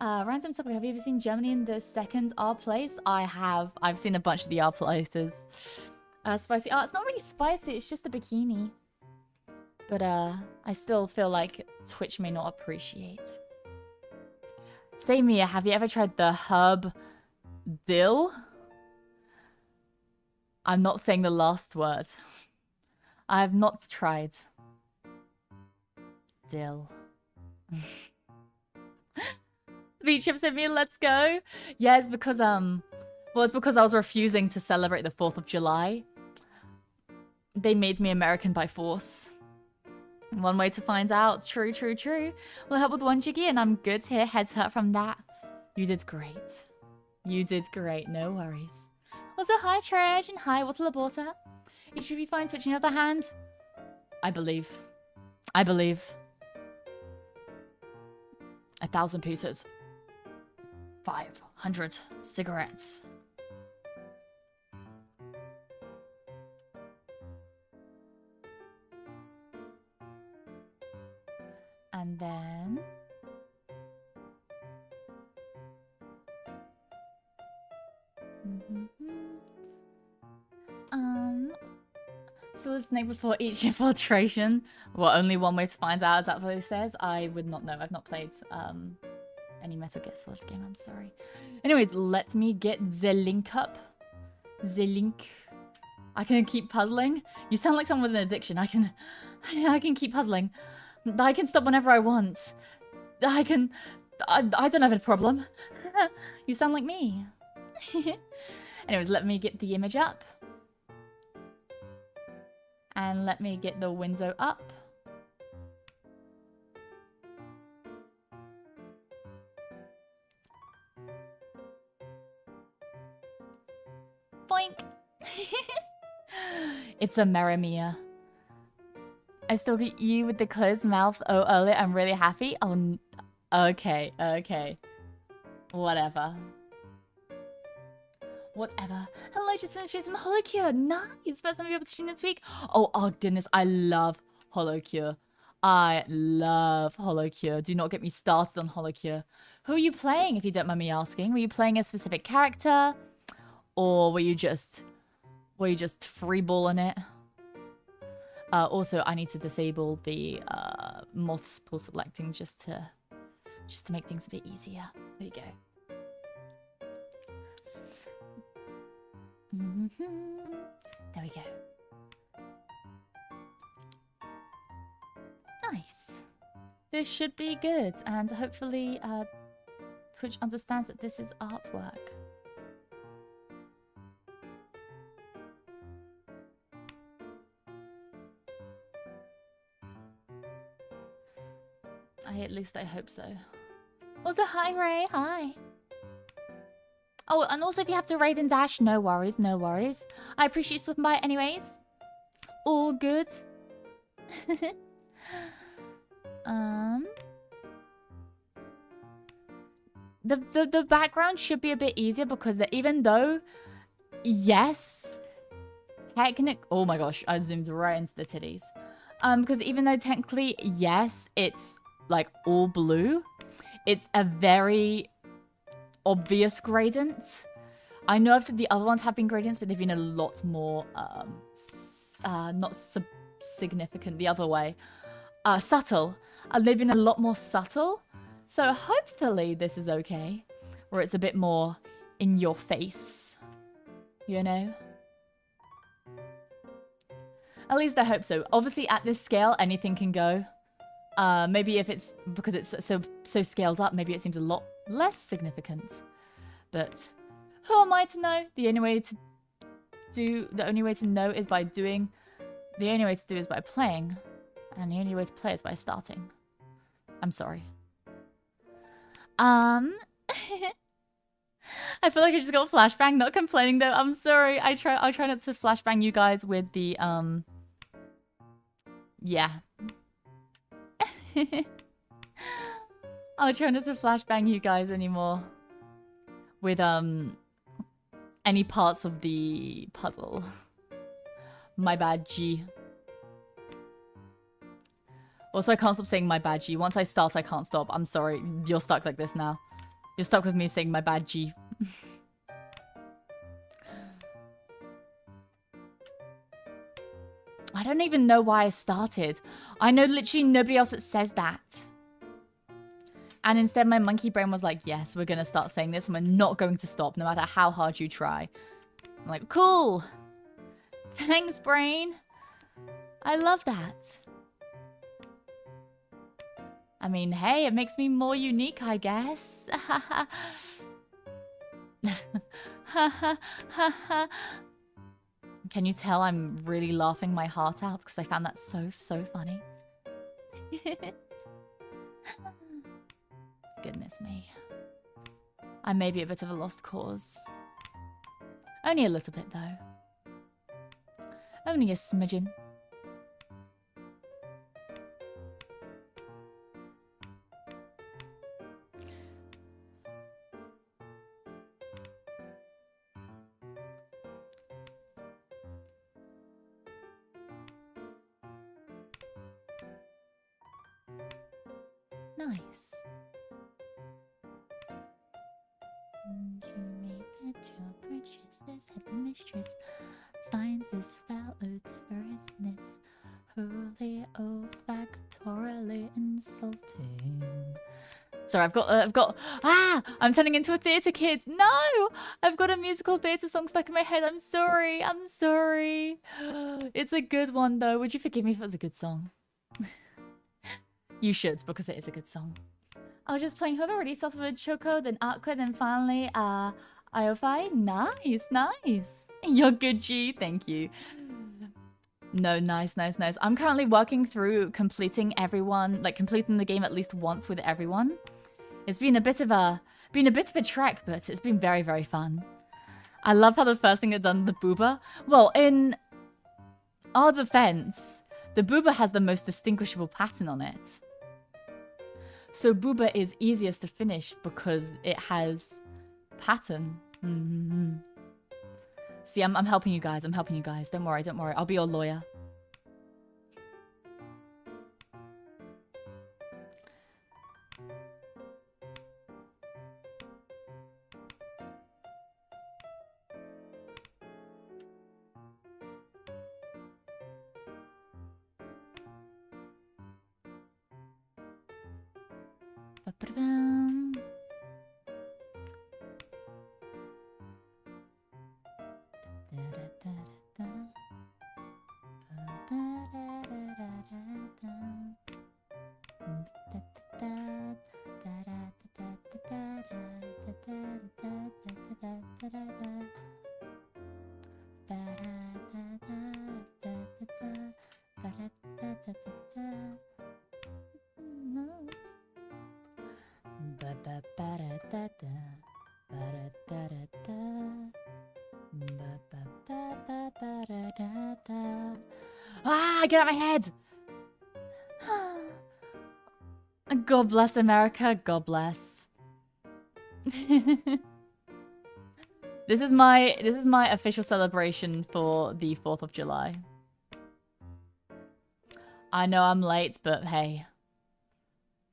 Random topic. Have you ever seen Germany in the second R place? I have. I've seen a bunch of the R places. Spicy. Oh, it's not really spicy. It's just a bikini. But I still feel like Twitch may not appreciate. Say, Mia, have you ever tried the herb dill? I'm not saying the last word. I have not tried dill. VGen said, Mia, let's go. Yeah, it's because well, it's because I was refusing to celebrate the 4th of July. They made me American by force. One way to find out. True. We'll help with 1 jiggy and I'm good here. Heads hurt from that. You did great. You did great. No worries. Also, hi, Trash, and hi, Water Laborta. You should be fine. Twitch on the other hand. I believe. 1,000 pieces. 500 cigarettes. And then... So the snake before each infiltration. Well, only one way to find out. Is that what it says? I would not know. I've not played any Metal Gear Solid game. I'm sorry. Anyways, let me get the link up. The link. I can keep puzzling. You sound like someone with an addiction. I can keep puzzling. I can stop whenever I want. I don't have a problem. You sound like me. Anyways, let me get the image up. And let me get the window up. Boink! It's a Maramia. I still get you with the closed mouth. Oh, earlier, I'm really happy. Oh, okay. Whatever. Hello, just finished some HoloCure. Nice. First time you've able to stream this week. Oh goodness. I love HoloCure. Do not get me started on HoloCure. Who are you playing, if you don't mind me asking? Were you playing a specific character? Or were you just where you just freeballing it. Also, I need to disable the multiple selecting just to make things a bit easier. There you go. There we go. Nice. This should be good, and hopefully Twitch understands that this is artwork. At least I hope so. Also, hi Ray, hi. Oh, and also if you have to raid and dash, no worries, no worries. I appreciate you swapping by anyways. All good. The background should be a bit easier because even though, yes, oh my gosh, I zoomed right into the titties. Because even though technically, yes, it's like all blue, it's a very obvious gradient. I know I've said the other ones have been gradients, but they've been a lot more, not significant the other way. Subtle. They've been a lot more subtle. So hopefully this is okay. Where it's a bit more in your face. You know? At least I hope so. Obviously at this scale, anything can go. Maybe if it's because it's so scaled up, maybe it seems a lot less significant. But who am I to know? The only way to know is by doing. The only way to do is by playing. And the only way to play is by starting. I'm sorry. I feel like I just got flashbang, not complaining though. I'm sorry. I'll try not to flashbang you guys with the yeah. I'll try not to flashbang you guys anymore with any parts of the puzzle. My bad, G. Also, I can't stop saying my bad G. Once I start, I can't stop. I'm sorry. You're stuck like this now. You're stuck with me saying my bad G. I don't even know why I started. I know literally nobody else that says that. And instead my monkey brain was like, yes, we're going to start saying this and we're not going to stop no matter how hard you try. I'm like, cool. Thanks, brain. I love that. I mean, hey, it makes me more unique, I guess. Can you tell I'm really laughing my heart out? Because I found that so funny. Goodness me. I may be a bit of a lost cause. Only a little bit, though. Only a smidgen. Nice. You may bet your bridges, this headmistress finds this fellow terrorisness wholly olfactorily insulting. Sorry, I'm turning into a theatre kid. No! I've got a musical theatre song stuck in my head. I'm sorry. I'm sorry. It's a good one, though. Would you forgive me if it was a good song? You should, because it is a good song. I was just playing Whoever already started with Choco, then Aqua, then finally, IOFI. Nice, nice. You're good, G. Thank you. No, nice, nice, nice. I'm currently working through completing everyone, like completing the game at least once with everyone. It's been a bit of a trek, but it's been very, very fun. I love how the first thing I've done, the booba. Well, in our defense, the booba has the most distinguishable pattern on it. So booba is easiest to finish because it has pattern. See, I'm helping you guys. I'm helping you guys. Don't worry, don't worry. I'll be your lawyer. Ba-da-bum. Ah, get out of my head! God bless America, God bless. This is my official celebration for the 4th of July. I know I'm late, but hey.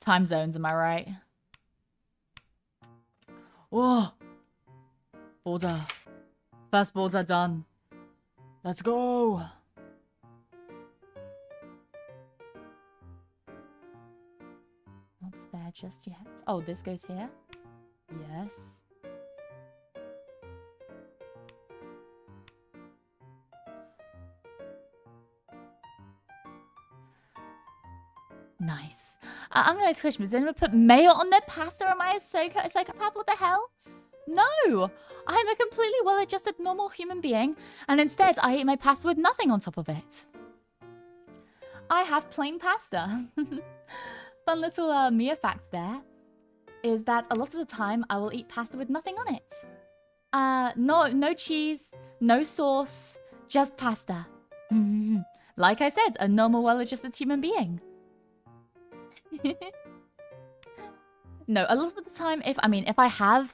Time zones, am I right? Whoa! Border. First border done. Let's go! What's there just yet? Oh, this goes here? Yes. Nice. I'm gonna question, does anyone put mayo on their pasta? Am I a psychopath? What the hell? No! I'm a completely well-adjusted normal human being, and instead I eat my pasta with nothing on top of it. I have plain pasta. Fun little Mia fact there is that a lot of the time I will eat pasta with nothing on it. No cheese, no sauce, just pasta. Like I said, a normal well-adjusted human being. No, a lot of the time, if I have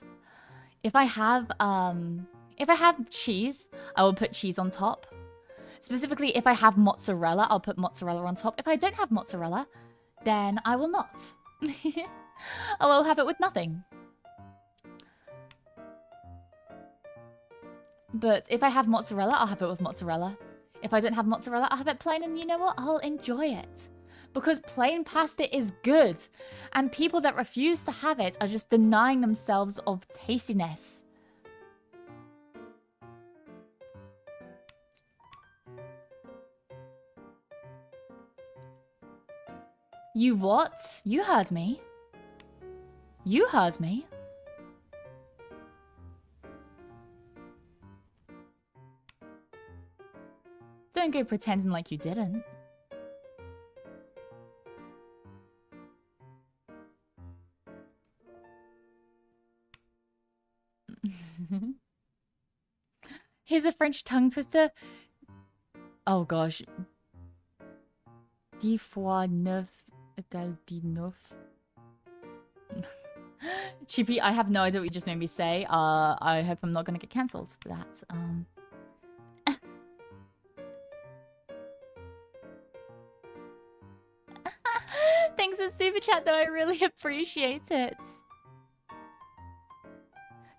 cheese, I will put cheese on top. Specifically, if I have mozzarella, I'll put mozzarella on top. If I don't have mozzarella, then I will not. I will have it with nothing. But if I have mozzarella, I'll have it with mozzarella. If I don't have mozzarella, I'll have it plain, and you know what? I'll enjoy it. Because plain pasta is good. And people that refuse to have it are just denying themselves of tastiness. You what? You heard me. You heard me. Don't go pretending like you didn't. Here's a French tongue twister. Oh gosh. 10 fois 9 égale 19. Chippy, I have no idea what you just made me say. I hope I'm not gonna get cancelled for that. Thanks for super chat though, I really appreciate it.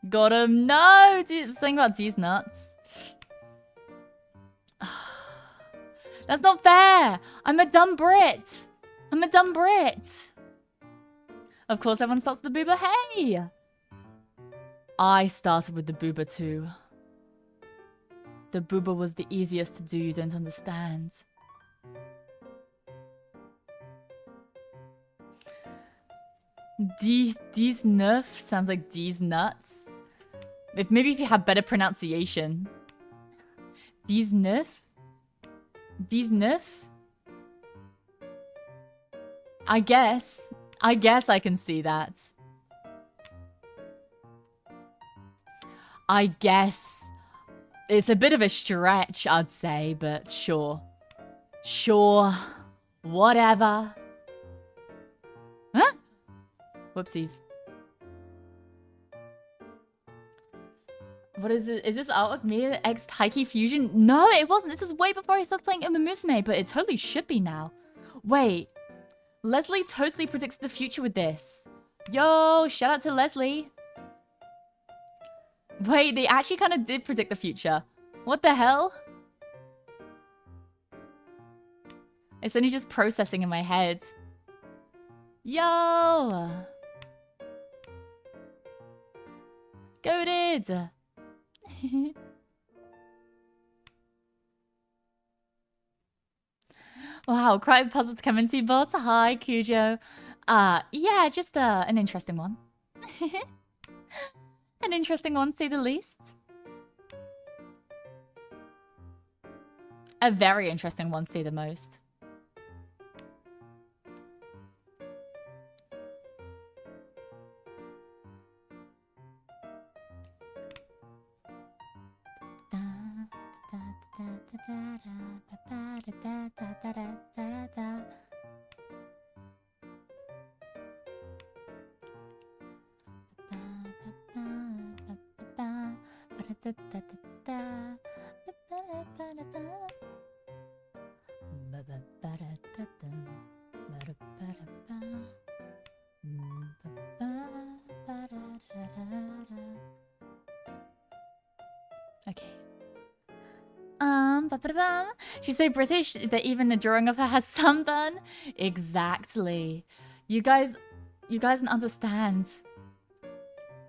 Got him. No! Dude, something about these nuts. That's not fair! I'm a dumb Brit! I'm a dumb Brit! Of course everyone starts with the booba. Hey! I started with the booba too. The booba was the easiest to do, you don't understand. These nerf sounds like these nuts. Maybe if you have better pronunciation. These nerf? These nerf? I guess I can see that. I guess. It's a bit of a stretch, I'd say, but sure. Sure. Whatever. Huh? Whoopsies. What is it? Is this artwork Mia X Taiki Fusion? No, it wasn't. This is way before I started playing Musume, but it totally should be now. Wait. Leslie totally predicts the future with this. Yo, shout out to Leslie. Wait, they actually kind of did predict the future. What the hell? It's only just processing in my head. Yo! Goated! Wow, quite puzzled to come into boss. Hi, Cujo. Yeah, just an interesting one. An interesting one, to say the least. A very interesting one, to say the most. Okay. Ba-ba-da-bum. She's so British that even the drawing of her has sunburn. Exactly. You guys don't understand.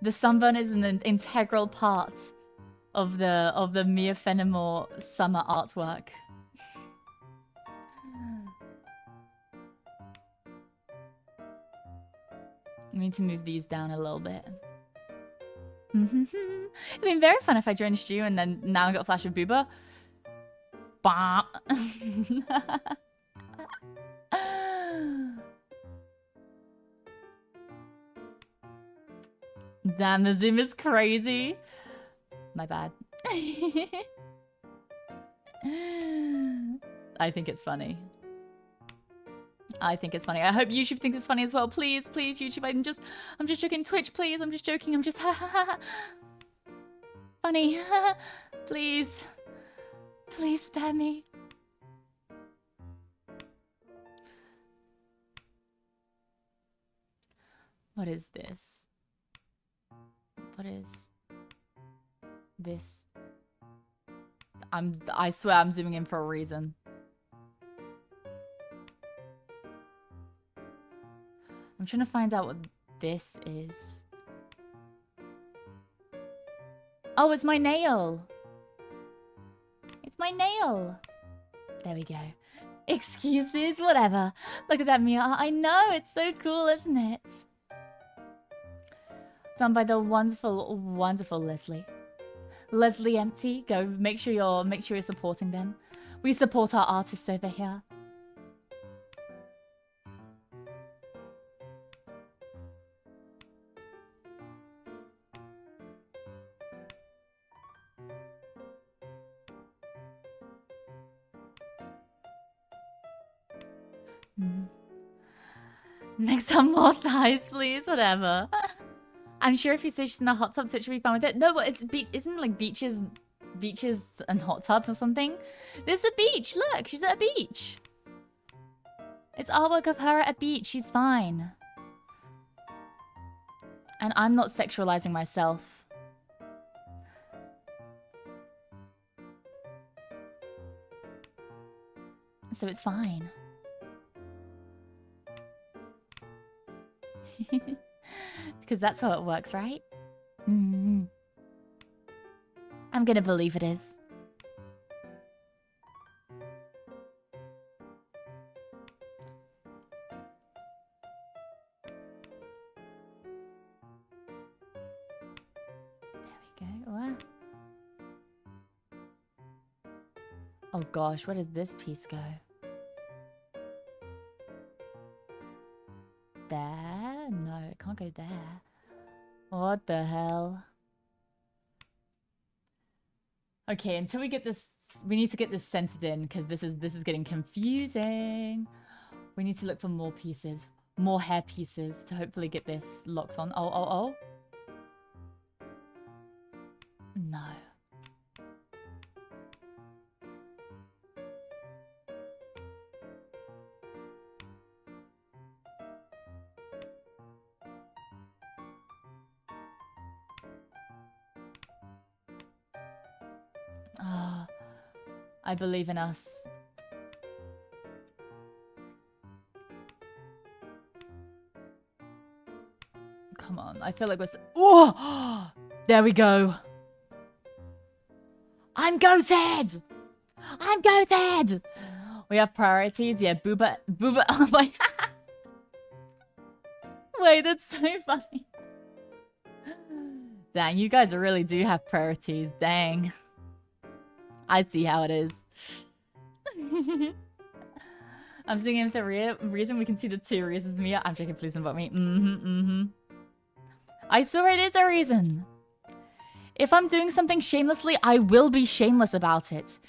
The sunburn is an integral part of the Mia Fenimore summer artwork. I need to move these down a little bit. It'd been very fun if I joined Stu and then now I got a flash of Booba. Bah. Damn, the zoom is crazy. My bad. I think it's funny. I think it's funny. I hope YouTube thinks it's funny as well. Please, please, YouTube. I'm just joking. Twitch, please. I'm just joking. I'm just funny. Please. Please spare me. What is this? What is this? I swear I'm zooming in for a reason. I'm trying to find out what this is. Oh, it's my nail. It's my nail. There we go. Excuses, whatever. Look at that, Mia. I know, it's so cool, isn't it? Done by the wonderful, wonderful Leslie. Leslie Empty. Go make sure you're supporting them. We support our artists over here. Next time, more thighs, please. Whatever. I'm sure if you say she's in a hot tub, Twitch will be fine with it. No, but isn't it like beaches and hot tubs or something? There's a beach. Look, she's at a beach. It's artwork of her at a beach. She's fine. And I'm not sexualizing myself. So it's fine. Because that's how it works, right? I'm gonna believe it is. There we go. What? Oh gosh, where does this piece go? There? No, it can't go there. What the hell? Okay, until we get this, we need to get this centered in because this is getting confusing. We need to look for more pieces, more hair pieces to hopefully get this locked on. Oh. No. I believe in us. Come on, I feel like we're... Oh! There we go. I'm goated! I'm goated! We have priorities. Yeah, Booba. Oh my. Wait, that's so funny. Dang, you guys really do have priorities. Dang. I see how it is. I'm singing the reason we can see the 2 reasons, Mia. I'm joking, please don't vote me. I saw it is a reason. If I'm doing something shamelessly, I will be shameless about it.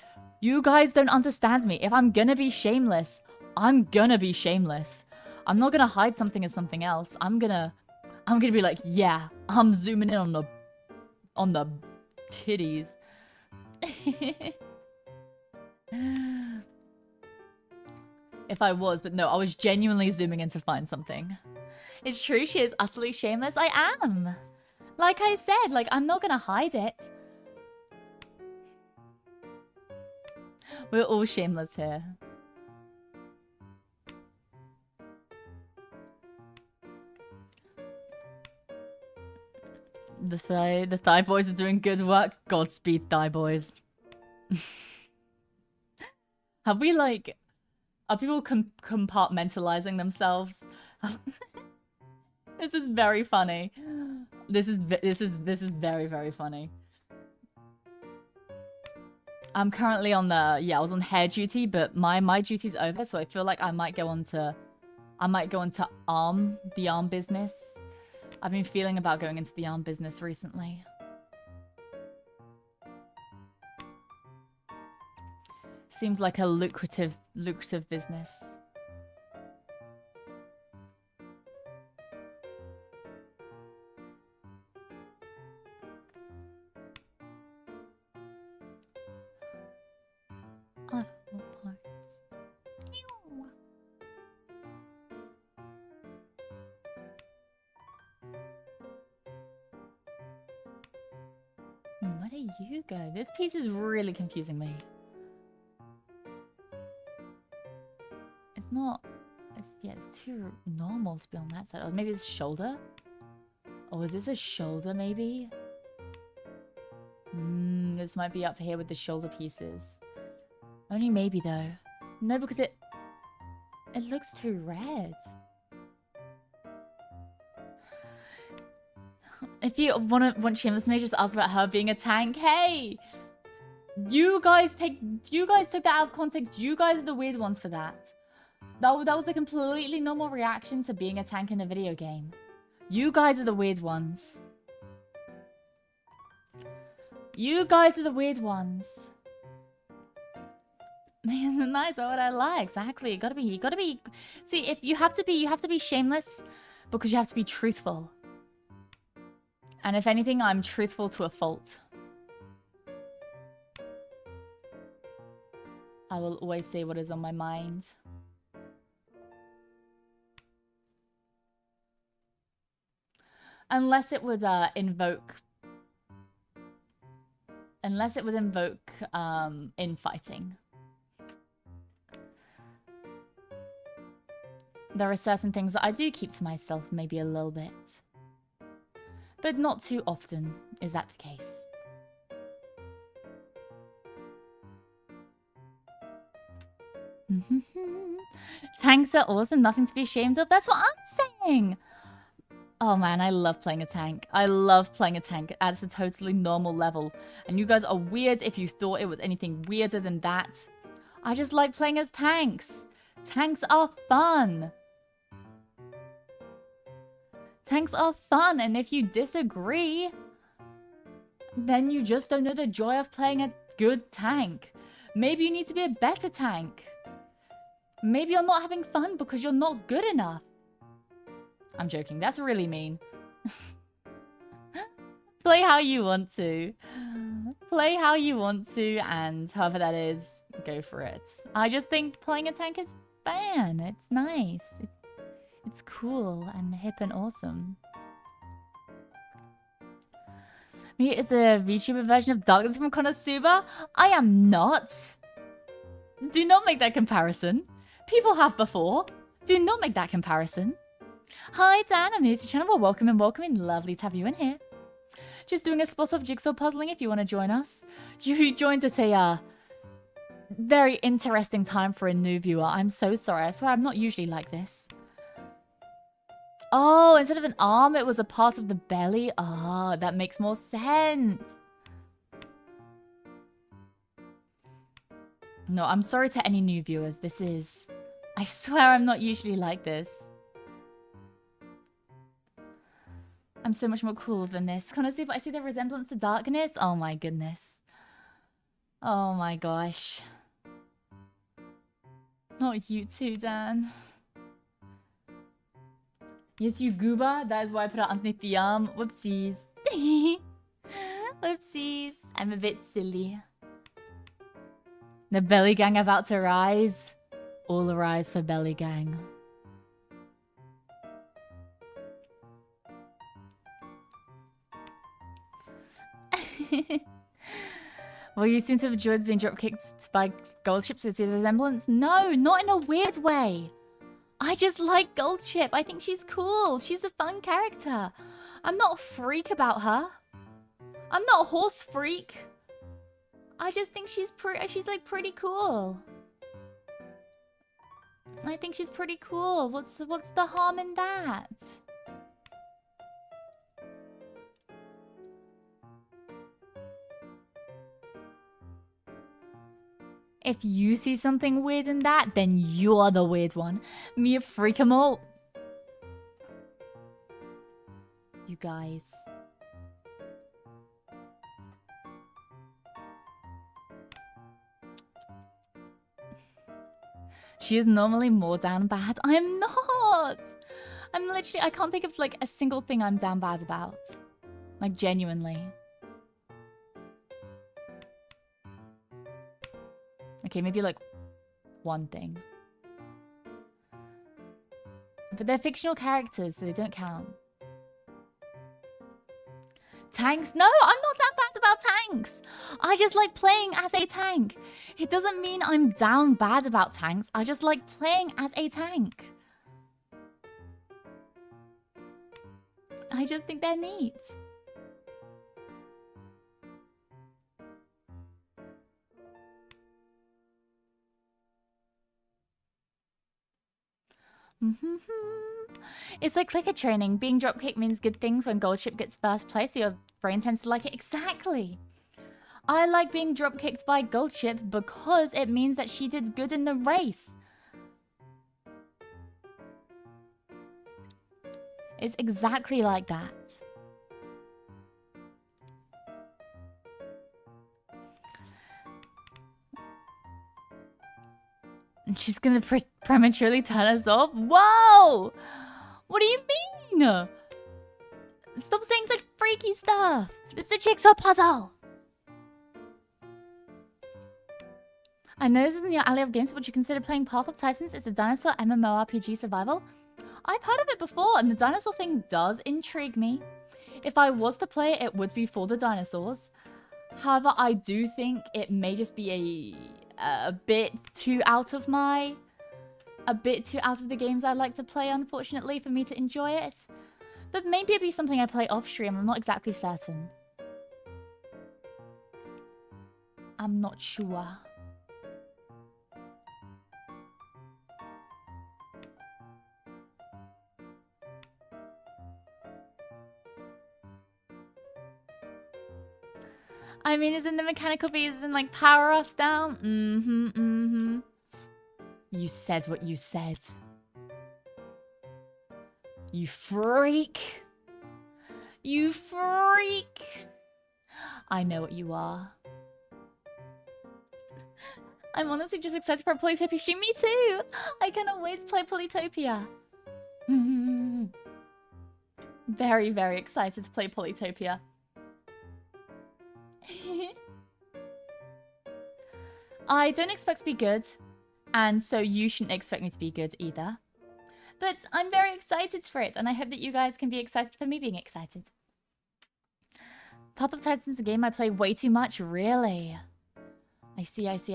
You guys don't understand me. If I'm gonna be shameless, I'm gonna be shameless. I'm not gonna hide something as something else. I'm gonna be like, yeah, I'm zooming in on the titties. If I was, but no, I was genuinely zooming in to find something. It's true, she is utterly shameless. I am. Like I said, like, I'm not gonna hide it. We're all shameless here. The thigh boys are doing good work. Godspeed, thigh boys. Have we, like... Are people compartmentalizing themselves? This is very funny. This is very, very funny. I'm currently on the... Yeah, I was on hair duty, but my duty's over, so I feel like I might go on to arm, the arm business. I've been feeling about going into the arm business recently. Seems like a lucrative business. Where do you go? This piece is really confusing me. It's not... Yeah, it's too normal to be on that side. Or maybe it's shoulder? Or is this a shoulder, maybe? This might be up here with the shoulder pieces. Only maybe, though. No, because it looks too red. If you want Shameless May, just ask about her being a tank. Hey! You guys took that out of context. You guys are the weird ones for that. That was a completely normal reaction to being a tank in a video game. You guys are the weird ones. You guys are the weird ones. Isn't nice? What I like exactly. You gotta be. See, if you have to be shameless because you have to be truthful. And if anything, I'm truthful to a fault. I will always say what is on my mind. Unless it would invoke infighting. There are certain things that I do keep to myself, maybe a little bit. But not too often, is that the case? Tanks are awesome, nothing to be ashamed of. That's what I'm saying! Oh man, I love playing a tank. I love playing a tank at a totally normal level. And you guys are weird if you thought it was anything weirder than that. I just like playing as tanks. Tanks are fun. Tanks are fun, and if you disagree, then you just don't know the joy of playing a good tank. Maybe you need to be a better tank. Maybe you're not having fun because you're not good enough. I'm joking. That's really mean. Play how you want to. Play how you want to, and however that is, go for it. I just think playing a tank is fun. It's nice. It's cool and hip and awesome. Me is a VTuber version of Darkness from Konosuba? I am not. Do not make that comparison. People have before. Do not make that comparison. Hi Dan, I'm new to the channel. Well, welcome in. Lovely to have you in here. Just doing a spot of jigsaw puzzling if you want to join us. You joined at a very interesting time for a new viewer. I'm so sorry. I swear I'm not usually like this. Oh, instead of an arm, it was a part of the belly. Ah, that makes more sense. No, I'm sorry to any new viewers. This is... I swear I'm not usually like this. I'm so much more cool than this. Can I see if I see the resemblance to darkness? Oh my goodness. Oh my gosh. Not you too, Dan. Yes, you gooba. That is why I put it underneath the arm. Whoopsies. Whoopsies. I'm a bit silly. The belly gang about to rise. All arise for belly gang. Well, you seem to have enjoyed being dropkicked by Gold Chip, so see the resemblance? No, not in a weird way. I just like Gold Chip. I think she's cool. She's a fun character. I'm not a freak about her. I'm not a horse freak. I just think she's like pretty cool. I think she's pretty cool. What's the harm in that? If you see something weird in that, then you're the weird one. Me a freak 'em all. You guys. She is normally more down bad. I am not. I'm literally, I can't think of like a single thing I'm down bad about. Like genuinely. Okay, maybe like one thing. But they're fictional characters, so they don't count. Tanks? No, I'm not down bad about tanks. I just like playing as a tank. It doesn't mean I'm down bad about tanks. I just like playing as a tank. I just think they're neat. It's like clicker training. Being dropkicked means good things when Gold Chip gets first place, so your brain tends to like it. Exactly. I like being dropkicked by Gold Chip because it means that she did good in the race. It's exactly like that. And she's gonna prematurely turn us off? Whoa! What do you mean? Stop saying such freaky stuff. It's a jigsaw puzzle. I know this isn't your alley of games, but would you consider playing Path of Titans? It's a dinosaur MMORPG survival. I've heard of it before, and the dinosaur thing does intrigue me. If I was to play it, it would be for the dinosaurs. However, I do think it may just be a bit too out of the games I like to play, unfortunately, for me to enjoy it. But maybe it'd be something I play off stream. I'm not exactly certain. I'm not sure. I mean, isn't the mechanical bees and like power us down? You said what you said. You freak. You freak. I know what you are. I'm honestly just excited for a Polytopia stream. Me too. I cannot wait to play Polytopia. Very, very excited to play Polytopia. I don't expect to be good, and so you shouldn't expect me to be good either. But I'm very excited for it, and I hope that you guys can be excited for me being excited. Path of Titans is a game I play way too much, really. I see. Is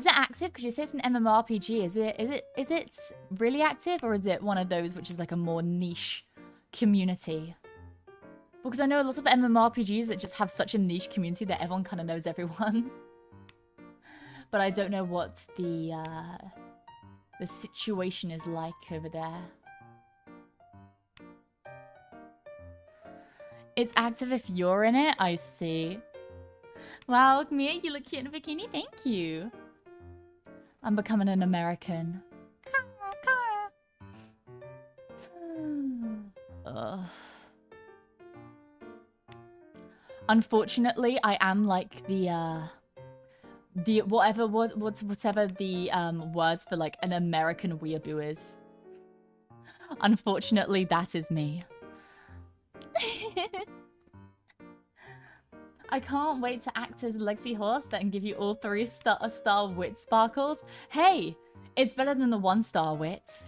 it active? Because you say it's an MMORPG. Is it really active, or is it one of those which is like a more niche community? Because I know a lot of MMORPGs that just have such a niche community that everyone kind of knows everyone. But I don't know what the situation is like over there. It's active if you're in it? I see. Wow, Mia, you look cute in a bikini. Thank you. I'm becoming an American. Ugh. Unfortunately, I am like the whatever the words for like an American weeaboo is. Unfortunately, that is me. I can't wait to act as Lexi Horse and give you all 3-star wit sparkles. Hey, it's better than the 1-star wit.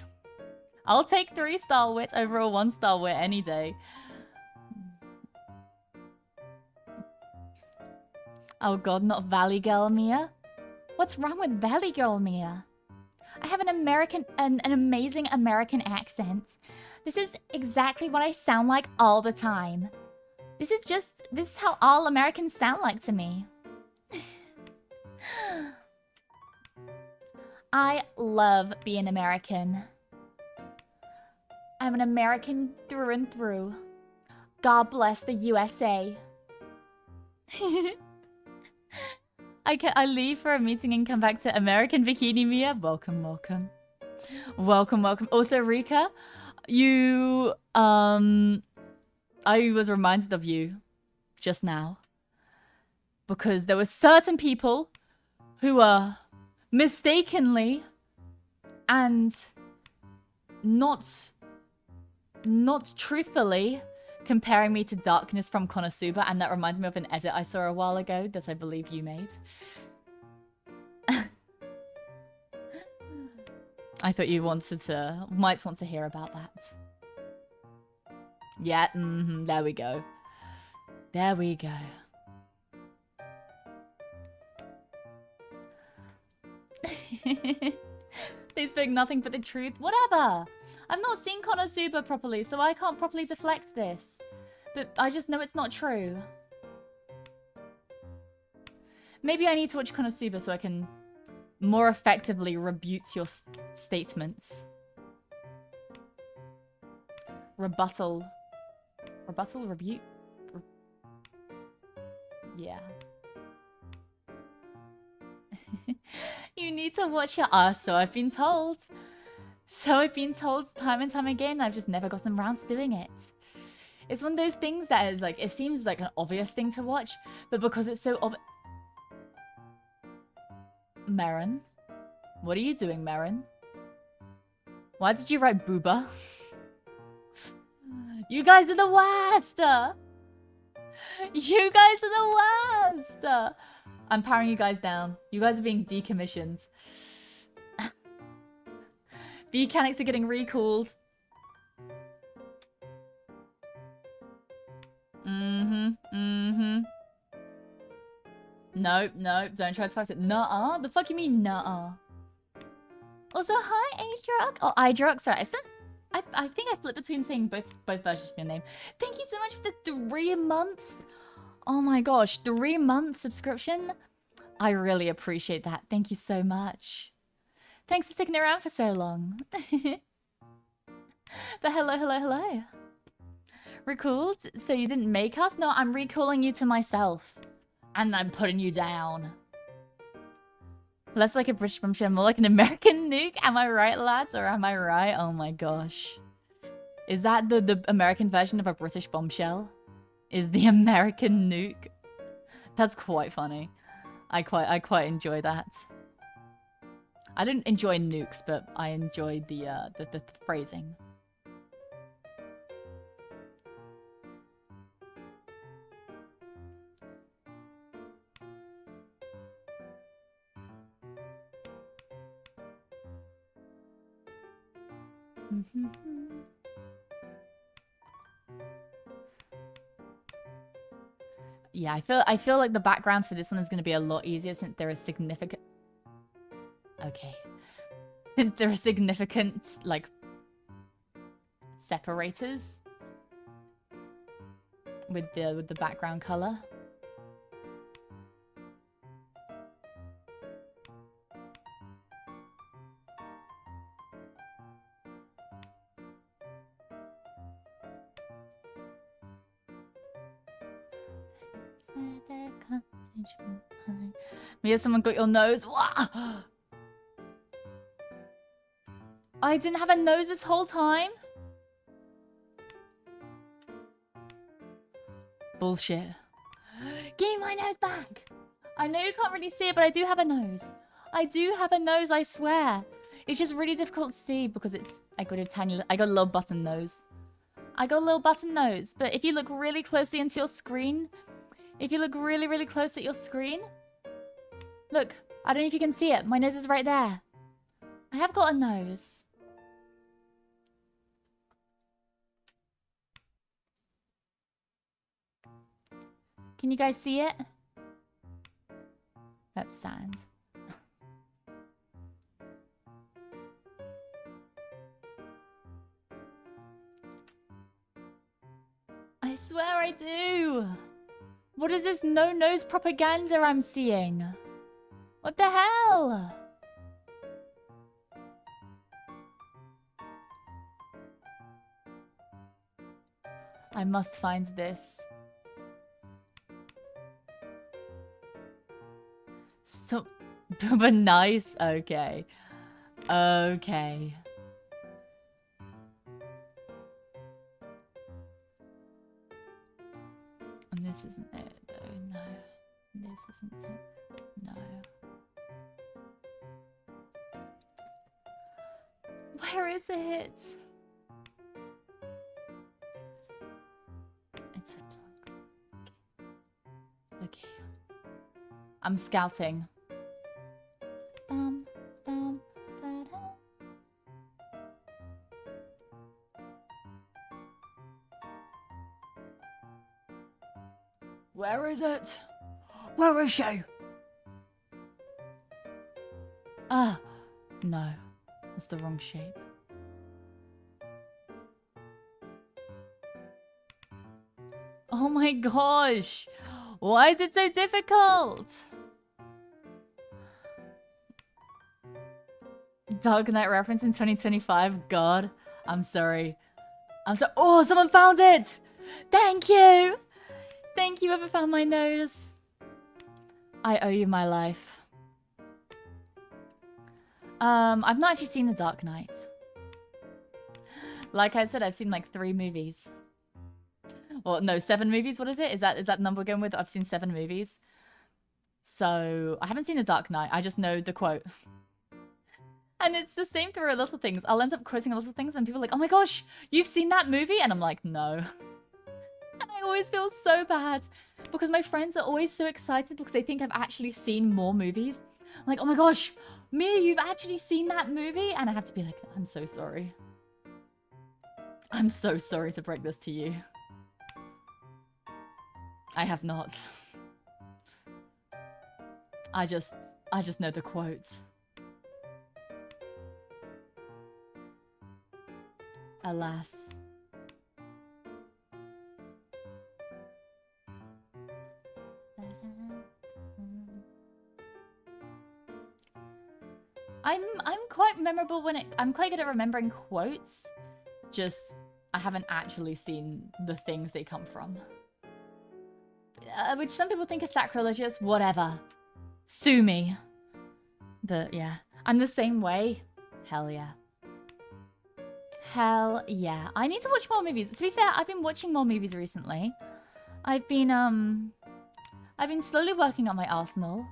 I'll take 3-star wit over a 1-star wit any day. Oh god, not Valley Girl Mia. What's wrong with Valley Girl Mia? I have an amazing American accent. This is exactly what I sound like all the time. This is how all Americans sound like to me. I love being American. I'm an American through and through. God bless the USA. I leave for a meeting and come back to American Bikini Mia. Welcome, welcome. Welcome, welcome. Also, Rika, you, I was reminded of you just now. Because there were certain people who were mistakenly and not truthfully comparing me to Darkness from Konosuba, and that reminds me of an edit I saw a while ago that I believe you made. I thought you might want to hear about that. Yeah, there we go. There we go. They spoke nothing but the truth. Whatever. I've not seen Konosuba properly, so I can't properly deflect this. But I just know it's not true. Maybe I need to watch Konosuba so I can more effectively rebut your statements. Rebuttal. Rebuttal? Rebuke? Yeah. You need to watch your ass, so I've been told. So I've been told time and time again. I've just never gotten around to doing it. It's one of those things that is like, it seems like an obvious thing to watch, but because it's so obvious. Marin? What are you doing, Marin? Why did you write booba? You guys are the worst! You guys are the worst! I'm powering you guys down. You guys are being decommissioned. Mechanics are getting recalled. Nope, nope, don't try to fight it. Nuh-uh? The fuck you mean, nuh-uh? Also, hi, Aedrock. Oh, Aedrock, sorry. I think I flipped between saying both versions of your name. Thank you so much for the 3 months. Oh my gosh, 3 month subscription? I really appreciate that. Thank you so much. Thanks for sticking around for so long. But hello, hello, hello. Recalled? So you didn't make us? No, I'm recalling you to myself. And I'm putting you down. Less like a British bombshell, more like an American nuke. Am I right, lads? Or am I right? Oh my gosh. Is that the American version of a British bombshell? Is the American nuke? That's quite funny. I quite enjoy that. I didn't enjoy nukes, but I enjoyed the phrasing. Yeah, I feel like the backgrounds for this one is going to be a lot easier since there is significant... Okay. Since there are significant, like, separators. with the background color. Mia, someone got your nose. Wow. I didn't have a nose this whole time. Bullshit. Give me my nose back. I know you can't really see it, but I do have a nose. I do have a nose, I swear. It's just really difficult to see because I got a little button nose. I got a little button nose, but if you look really closely into your screen, if you look really, really close at your screen, look, I don't know if you can see it. My nose is right there. I have got a nose. Can you guys see it? That's sand. I swear I do. What is this no-nose propaganda I'm seeing? What the hell? I must find this. So, but nice. Okay. Okay. And this isn't it, though. No. This isn't it. No. Where is it? It's a... Okay. I'm scouting. Where is it? Where is she? Ah, no. That's the wrong shape. Oh my gosh! Why is it so difficult? Dark Knight reference in 2025? God, I'm sorry. I'm so- Oh, someone found it! Thank you! Thank you, whoever found my nose. I owe you my life. I've not actually seen The Dark Knight. Like I said, I've seen like 3 movies. Or no, 7 movies. What is it? Is that the number we're going with? I've seen 7 movies. So I haven't seen The Dark Knight. I just know the quote. And it's the same through a lot of things. I'll end up quoting a lot of things and people are like, oh my gosh, you've seen that movie? And I'm like, no. And I always feel so bad because my friends are always so excited because they think I've actually seen more movies. I'm like, oh my gosh, Mia, you've actually seen that movie? And I have to be like, I'm so sorry. I'm so sorry to break this to you. I have not. I just know the quotes. Alas. I'm quite memorable when I'm quite good at remembering quotes. Just I haven't actually seen the things they come from. Which some people think is sacrilegious, whatever. Sue me. But yeah, I'm the same way. Hell yeah. Hell yeah. I need to watch more movies. To be fair, I've been watching more movies recently. I've been slowly working on my arsenal.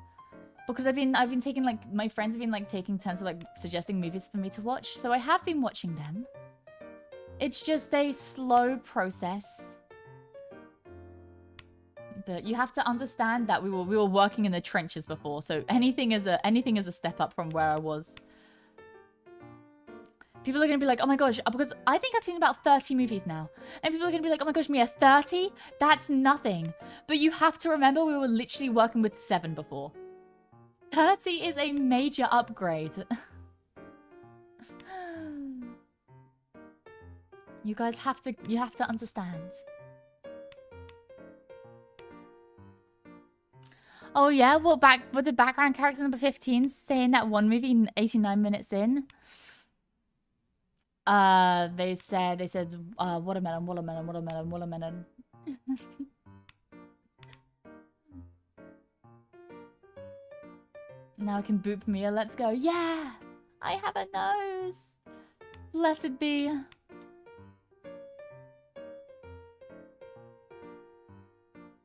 Because I've been taking like, my friends have been like taking turns with like suggesting movies for me to watch. So I have been watching them. It's just a slow process. But you have to understand that we were working in the trenches before. So anything is a step up from where I was. People are going to be like, oh my gosh, because I think I've seen about 30 movies now. And people are going to be like, oh my gosh, Mia, 30? That's nothing. But you have to remember we were literally working with 7 before. 30 is a major upgrade. You guys have to understand. Oh yeah, what did background character number 15 say in that one movie 89 minutes in? They said watermelon, watermelon, watermelon, watermelon. Now I can boop Mia, let's go. Yeah! I have a nose! Blessed be.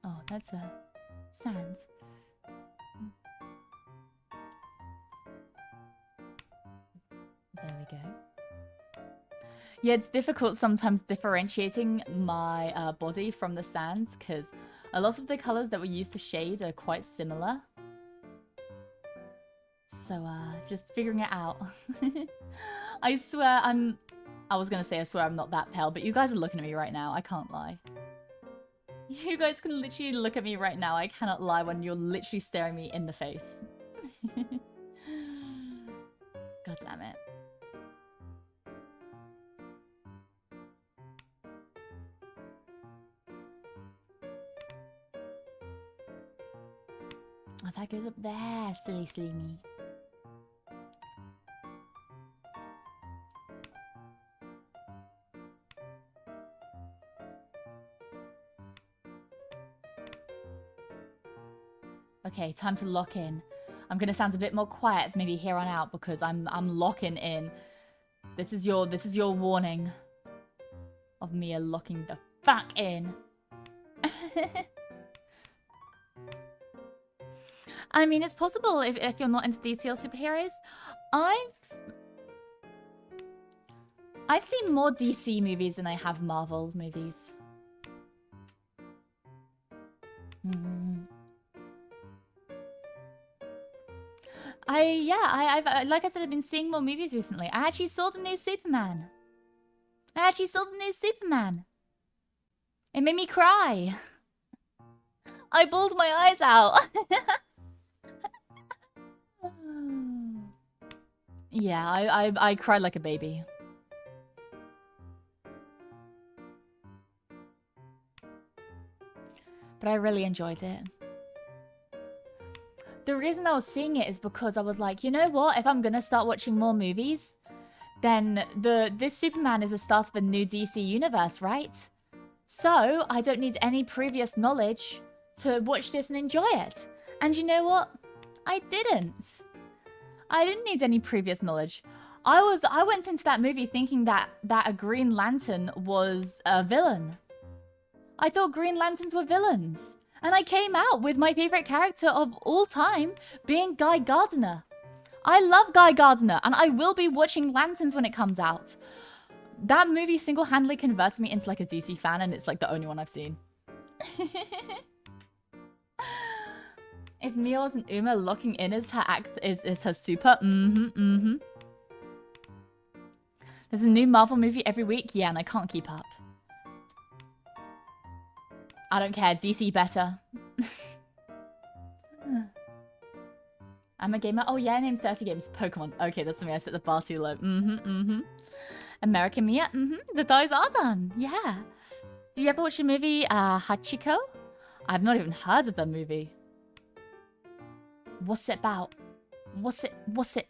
Oh, that's a sand. There we go. Yeah, it's difficult sometimes differentiating my body from the sands because a lot of the colors that we use to shade are quite similar. So, just figuring it out. I swear I was gonna say I swear I'm not that pale, but you guys are looking at me right now. I can't lie. You guys can literally look at me right now. I cannot lie when you're literally staring me in the face. God damn it. Oh, that goes up there, silly me. Okay, time to lock in. I'm gonna sound a bit more quiet maybe here on out because I'm locking in. This is your warning of me locking the fuck in. I mean, it's possible if you're not into DC or superheroes. I've seen more DC movies than I have Marvel movies. I've like I said, I've been seeing more movies recently. I actually saw the new Superman. It made me cry. I bawled my eyes out. Yeah, I cried like a baby. But I really enjoyed it. The reason I was seeing it is because I was like, you know what? If I'm gonna start watching more movies, then this Superman is the start of a new DC universe, right? So I don't need any previous knowledge to watch this and enjoy it. And you know what? I didn't. I didn't need any previous knowledge. I went into that movie thinking that a Green Lantern was a villain. I thought Green Lanterns were villains. And I came out with my favorite character of all time being Guy Gardner. I love Guy Gardner, and I will be watching Lanterns when it comes out. That movie single-handedly converted me into like a DC fan, and it's like the only one I've seen. If Mia wasn't Uma, locking in is her act is her super. There's a new Marvel movie every week. Yeah, and I can't keep up. I don't care. DC better. I'm a gamer. Oh yeah, I named 30 games. Pokemon. Okay, that's something I set the bar too low. American Mia. The thighs are done. Yeah. Do you ever watch the movie Hachiko? I've not even heard of the movie. What's it about? What's it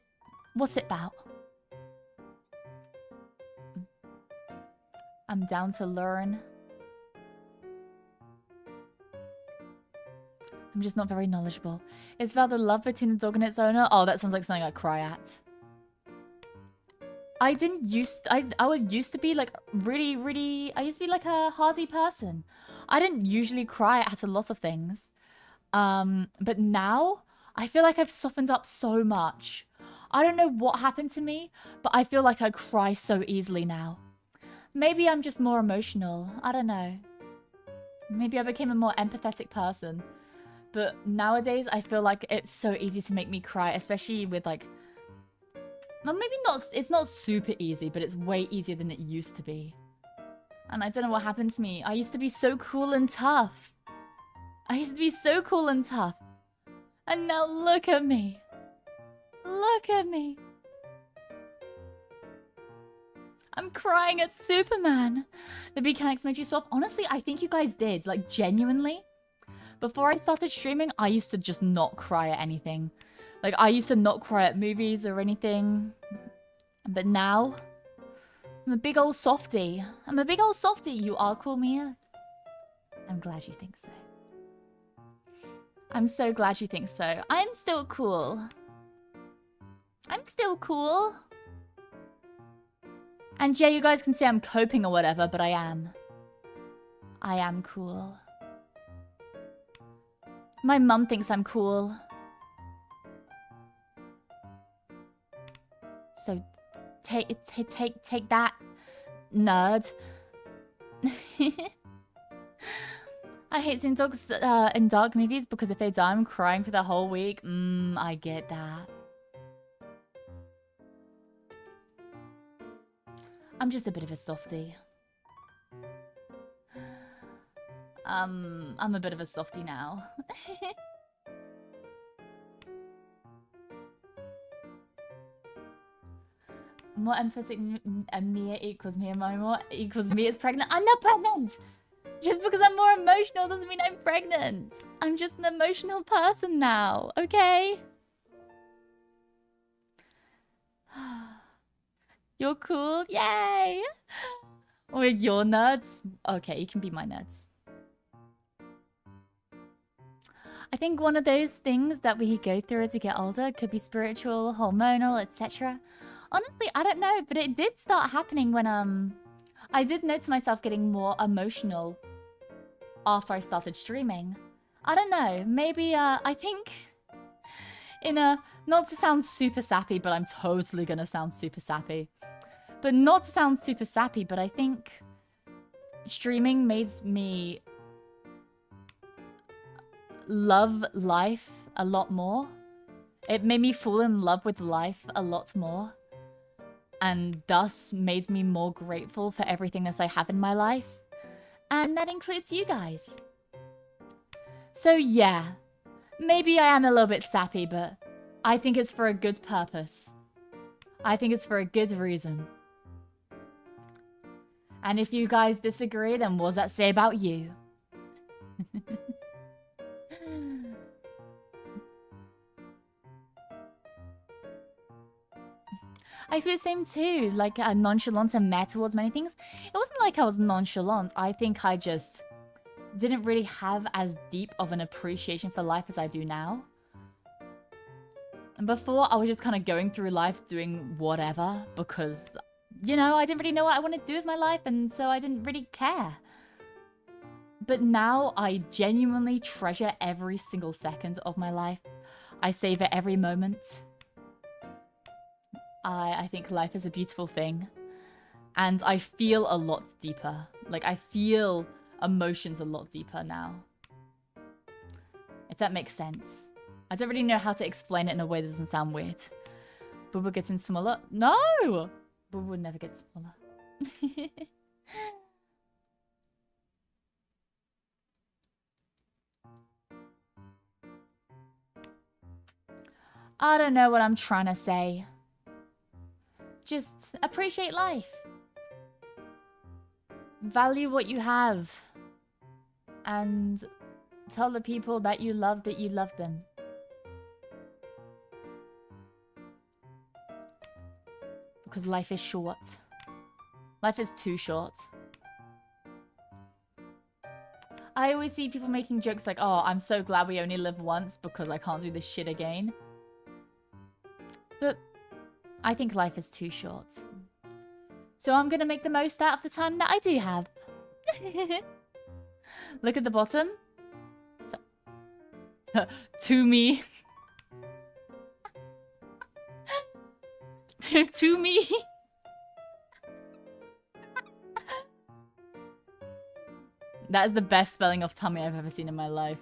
about? I'm down to learn. I'm just not very knowledgeable. It's about the love between the dog and its owner. Oh, that sounds like something I'd cry at. I used to be like really, I used to be like a hardy person. I didn't usually cry at a lot of things. But now, I feel like I've softened up so much. I don't know what happened to me, but I feel like I cry so easily now. Maybe I'm just more emotional. I don't know. Maybe I became a more empathetic person. But nowadays, I feel like it's so easy to make me cry, especially with like... Well, maybe not, it's not super easy, but it's way easier than it used to be. And I don't know what happened to me. I used to be so cool and tough. And now look at me. Look at me. I'm crying at Superman. The mechanics made you soft. Honestly, I think you guys did. Like, genuinely. Before I started streaming, I used to just not cry at anything. Like, I used to not cry at movies or anything. But now, I'm a big old softie. I'm a big old softie. You are cool, Mia? I'm glad you think so. I'm so glad you think so. I'm still cool. I'm still cool. And yeah, you guys can say I'm coping or whatever, but I am. I am cool. My mum thinks I'm cool. So take that, nerd. I hate seeing dogs in dark movies because if they die, I'm crying for the whole week. I get that. I'm just a bit of a softie. I'm a bit of a softie now. More empathetic Mia equals Mia. My more equals Mia is pregnant. I'm not pregnant! Just because I'm more emotional doesn't mean I'm pregnant. I'm just an emotional person now, okay? You're cool? Yay! Or you're nerds? Okay, you can be my nerds. I think one of those things that we go through as we get older could be spiritual, hormonal, etc. Honestly, I don't know, but it did start happening when I did notice myself getting more emotional after I started streaming. I don't know, maybe I think in a, not to sound super sappy, but I'm totally gonna sound super sappy. But not to sound super sappy, but I think streaming made me love life a lot more. It made me fall in love with life a lot more. And thus made me more grateful for everything that I have in my life. And that includes you guys. So yeah, maybe I am a little bit sappy, but I think it's for a good purpose. I think it's for a good reason. And if you guys disagree, then what does that say about you? I feel the same too, like nonchalant and mad towards many things. It wasn't like I was nonchalant. I think I just didn't really have as deep of an appreciation for life as I do now. And before, I was just kind of going through life doing whatever because, you know, I didn't really know what I wanted to do with my life and so I didn't really care. But now I genuinely treasure every single second of my life. I savor every moment. I think life is a beautiful thing. And I feel a lot deeper. Like, I feel emotions a lot deeper now. If that makes sense. I don't really know how to explain it in a way that doesn't sound weird. Booba getting smaller? No! Booba would never get smaller. I don't know what I'm trying to say. Just appreciate life. Value what you have. And tell the people that you love them. Because life is short. Life is too short. I always see people making jokes like, oh, I'm so glad we only live once because I can't do this shit again. But I think life is too short. So I'm gonna make the most out of the time that I do have. Look at the bottom. So, to me. To me. That is the best spelling of tummy I've ever seen in my life.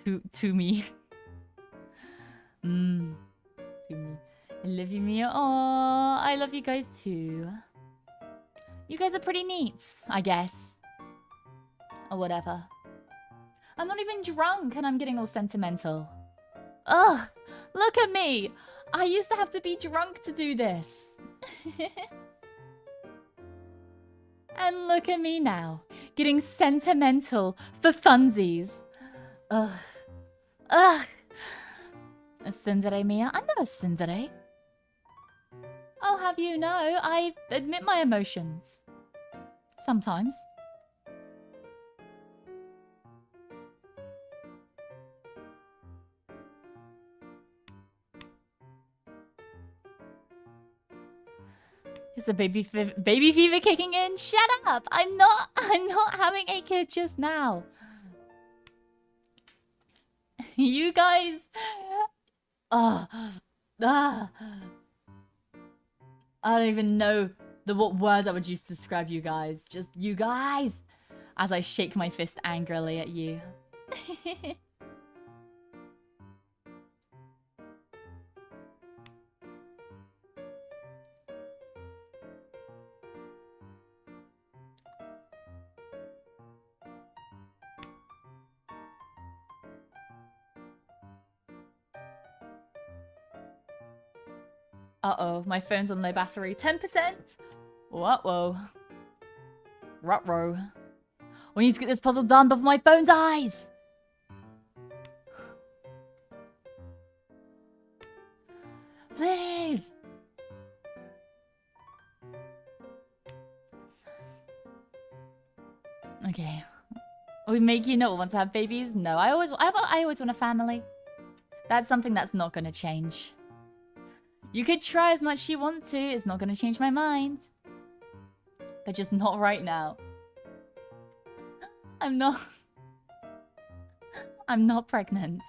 To me. To me. I love you, Mia. Aww, I love you guys too. You guys are pretty neat, I guess. Or whatever. I'm not even drunk and I'm getting all sentimental. Ugh, look at me. I used to have to be drunk to do this. And look at me now, getting sentimental for funsies. Ugh. Ugh. A tsundere, Mia? I'm not a tsundere. I'll have you know, I admit my emotions. Sometimes. Is the baby fever kicking in? Shut up! I'm not having a kid just now. You guys, I don't even know what words I would use to describe you guys. Just you guys, as I shake my fist angrily at you. Uh-oh, my phone's on low battery. 10%? Whoa. Ruh-roh. We need to get this puzzle done before my phone dies! Please! Okay. We make you not want to have babies? No, I always want a family. That's something that's not gonna change. You could try as much as you want to. It's not going to change my mind. But just not right now. I'm not pregnant.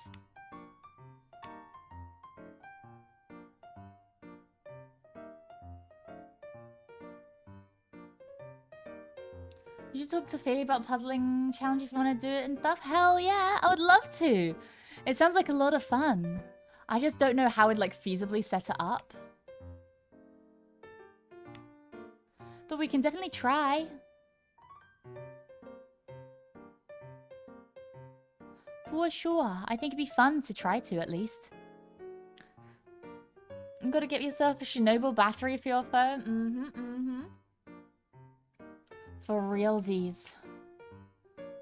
You should talk to Faye about puzzling challenge if you want to do it and stuff. Hell yeah, I would love to. It sounds like a lot of fun. I just don't know how I'd like feasibly set it up. But we can definitely try. For sure. I think it'd be fun to try to at least. You gotta get yourself a Chernobyl battery for your phone. For realsies.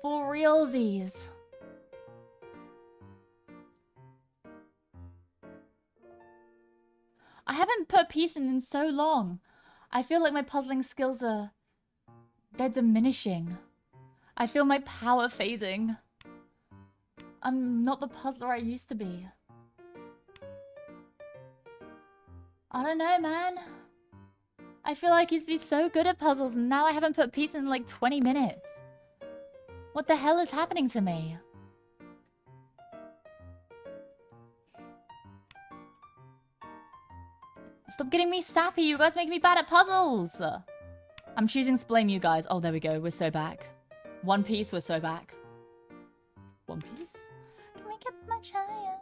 For realsies. I haven't put peace in so long. I feel like my puzzling skills they're diminishing. I feel my power fading. I'm not the puzzler I used to be. I don't know, man. I feel like I used to be so good at puzzles and now I haven't put peace in like 20 minutes. What the hell is happening to me? Stop getting me sappy, you guys make me bad at puzzles! I'm choosing to blame you guys. Oh, there we go, we're so back. One Piece, we're so back. One Piece? Can we get much higher?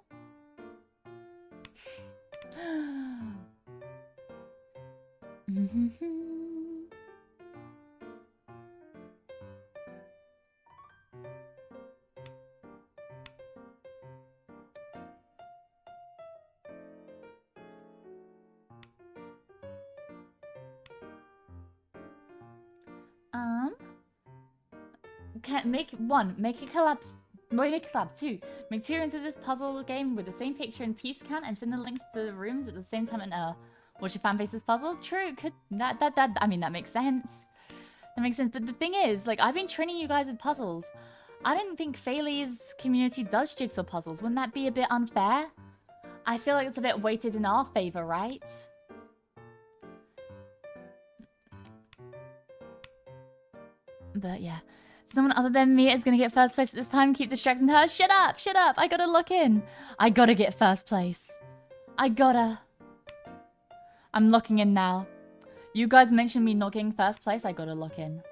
Make a collab. Make a collab. 2. Make 2 rooms of this puzzle game with the same picture and piece count and send the links to the rooms at the same time and watch your fan base's puzzle. True, could I mean that makes sense. That makes sense. But the thing is, like, I've been training you guys with puzzles. I don't think Faylee's community does jigsaw puzzles. Wouldn't that be a bit unfair? I feel like it's a bit weighted in our favor, right? But yeah. Someone other than me is gonna get first place at this time. Keep distracting her. Shut up! Shut up! I gotta lock in. I gotta get first place. I gotta. I'm locking in now. You guys mentioned me not getting first place. I gotta lock in.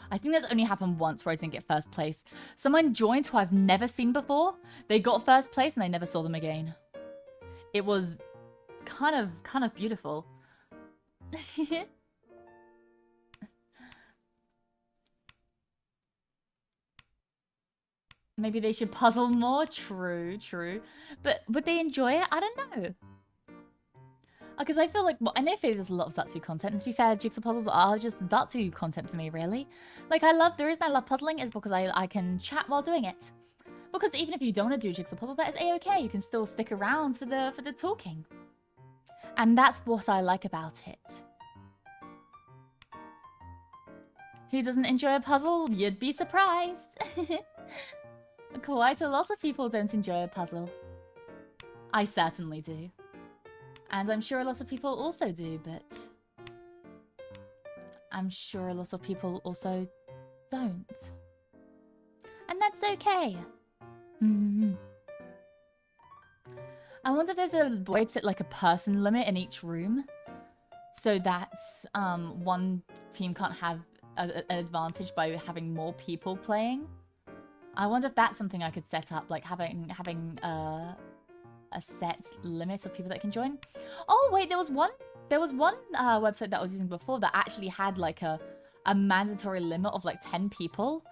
I think that's only happened once where I didn't get first place. Someone joined who I've never seen before. They got first place and I never saw them again. It was kind of beautiful. Maybe they should puzzle more. True. But would they enjoy it? I don't know. Because I feel like, well, I know there's a lot of ZATSU content. And to be fair, jigsaw puzzles are just ZATSU content for me, really. Like, the reason I love puzzling is because I can chat while doing it. Because even if you don't want to do a jigsaw puzzle, that is a-okay. You can still stick around for the talking. And that's what I like about it. Who doesn't enjoy a puzzle? You'd be surprised. Quite a lot of people don't enjoy a puzzle. I certainly do. And I'm sure a lot of people also do, but I'm sure a lot of people also don't. And that's okay. I wonder if there's a way to set like a person limit in each room so that one team can't have an advantage by having more people playing. I wonder if that's something I could set up, like having a set limit of people that can join. Oh wait, there was one website that I was using before that actually had like a mandatory limit of like 10 people.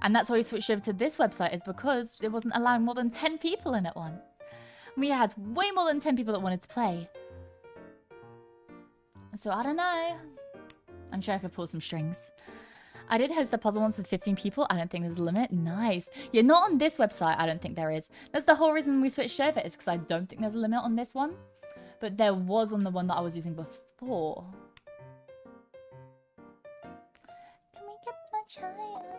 And that's why we switched over to this website, is because it wasn't allowing more than 10 people in at once. We had way more than 10 people that wanted to play. So I don't know. I'm sure I could pull some strings. I did host the puzzle once with 15 people. I don't think there's a limit. Nice. Yeah, not on this website. I don't think there is. That's the whole reason we switched over, is because I don't think there's a limit on this one. But there was on the one that I was using before. Can we get much higher?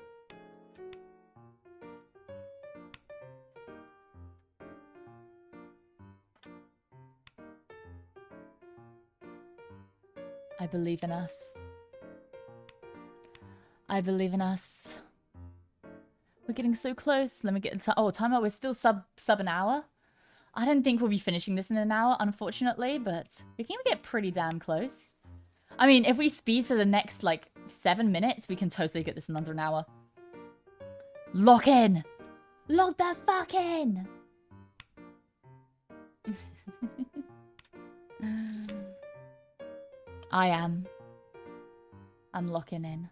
I believe in us. I believe in us. We're getting so close. Let me get the timeout. We're still sub an hour. I don't think we'll be finishing this in an hour, unfortunately, but we can get pretty damn close. I mean, if we speed for the next, like, 7 minutes, we can totally get this in under an hour. Lock in! Lock the fuck in! I am. I'm locking in.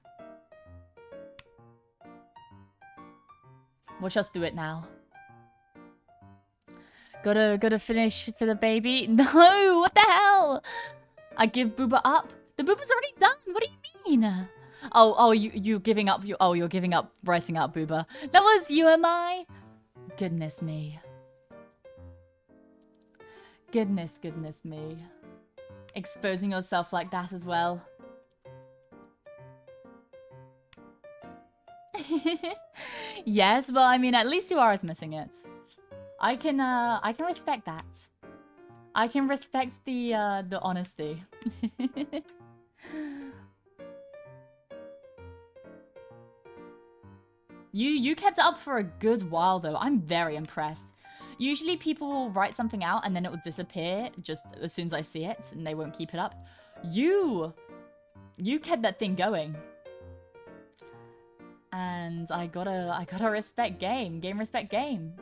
Watch us do it now. Gotta finish for the baby. No, what the hell? I give Booba up. The Booba's already done. What do you mean? Oh, you giving up? You're giving up writing out Booba. That was you, am I? Goodness me. Goodness me. Exposing yourself like that as well. Yes, well, I mean, at least you are admitting it. I can respect that. I can respect the honesty. You kept it up for a good while, though. I'm very impressed. Usually people will write something out and then it will disappear just as soon as I see it, and they won't keep it up. You kept that thing going. And I gotta respect game. Game respect game.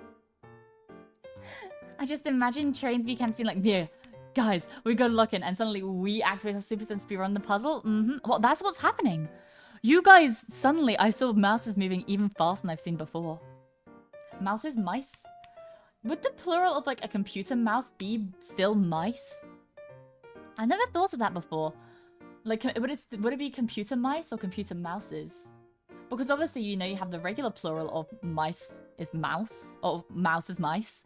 I just imagine trained VCams being like, yeah, guys, we gotta lock in, and suddenly we activate our super sense speed run the puzzle. Well, that's what's happening. You guys, suddenly I saw mouses moving even faster than I've seen before. Mouses? Mice? Would the plural of like a computer mouse be still mice? I never thought of that before. Like, would it be computer mice or computer mouses? Because obviously, you know, you have the regular plural of mice is mouse, or mouse is mice.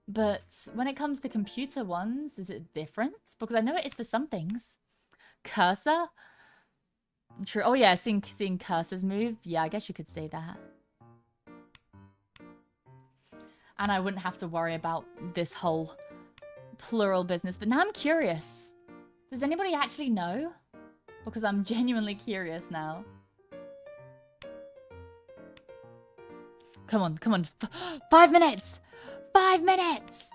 But when it comes to computer ones, is it different? Because I know it is for some things. Cursor? True. Oh yeah, seeing cursors move. Yeah, I guess you could say that. And I wouldn't have to worry about this whole plural business. But now I'm curious. Does anybody actually know? Because I'm genuinely curious now. Come on, come on. 5 minutes! 5 minutes!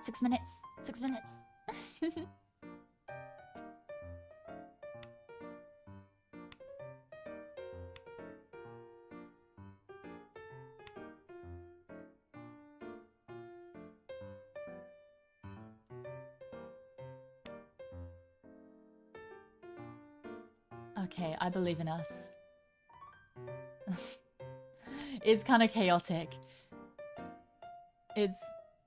6 minutes. 6 minutes. Okay, I believe in us. It's kind of chaotic. It's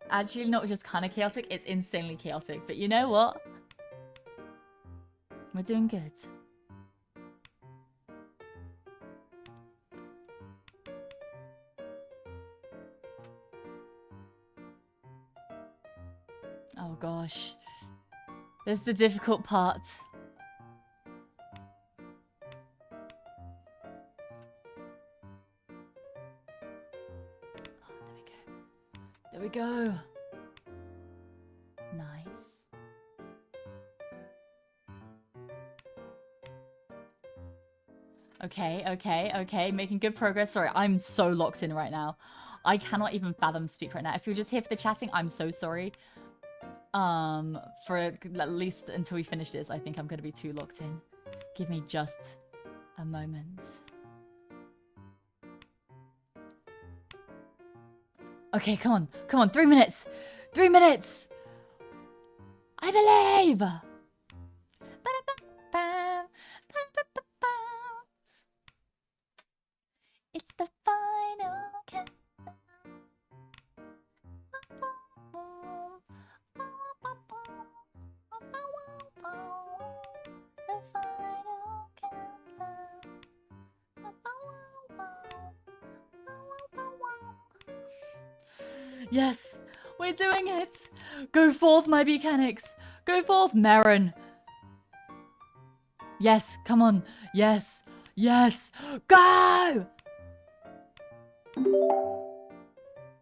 actually not just kind of chaotic, it's insanely chaotic. But you know what? We're doing good. Oh gosh. This is the difficult part. There we go. Nice. Okay. Making good progress. Sorry, I'm so locked in right now. I cannot even fathom speak right now. If you're just here for the chatting, I'm so sorry. For at least until we finish this, I think I'm going to be too locked in. Give me just a moment. Okay, come on, 3 minutes! 3 minutes! I believe! It's the final countdown. The final countdown. Yes, we're doing it. Go forth, my mechanics. Go forth, Marin. Yes, come on. Yes, go!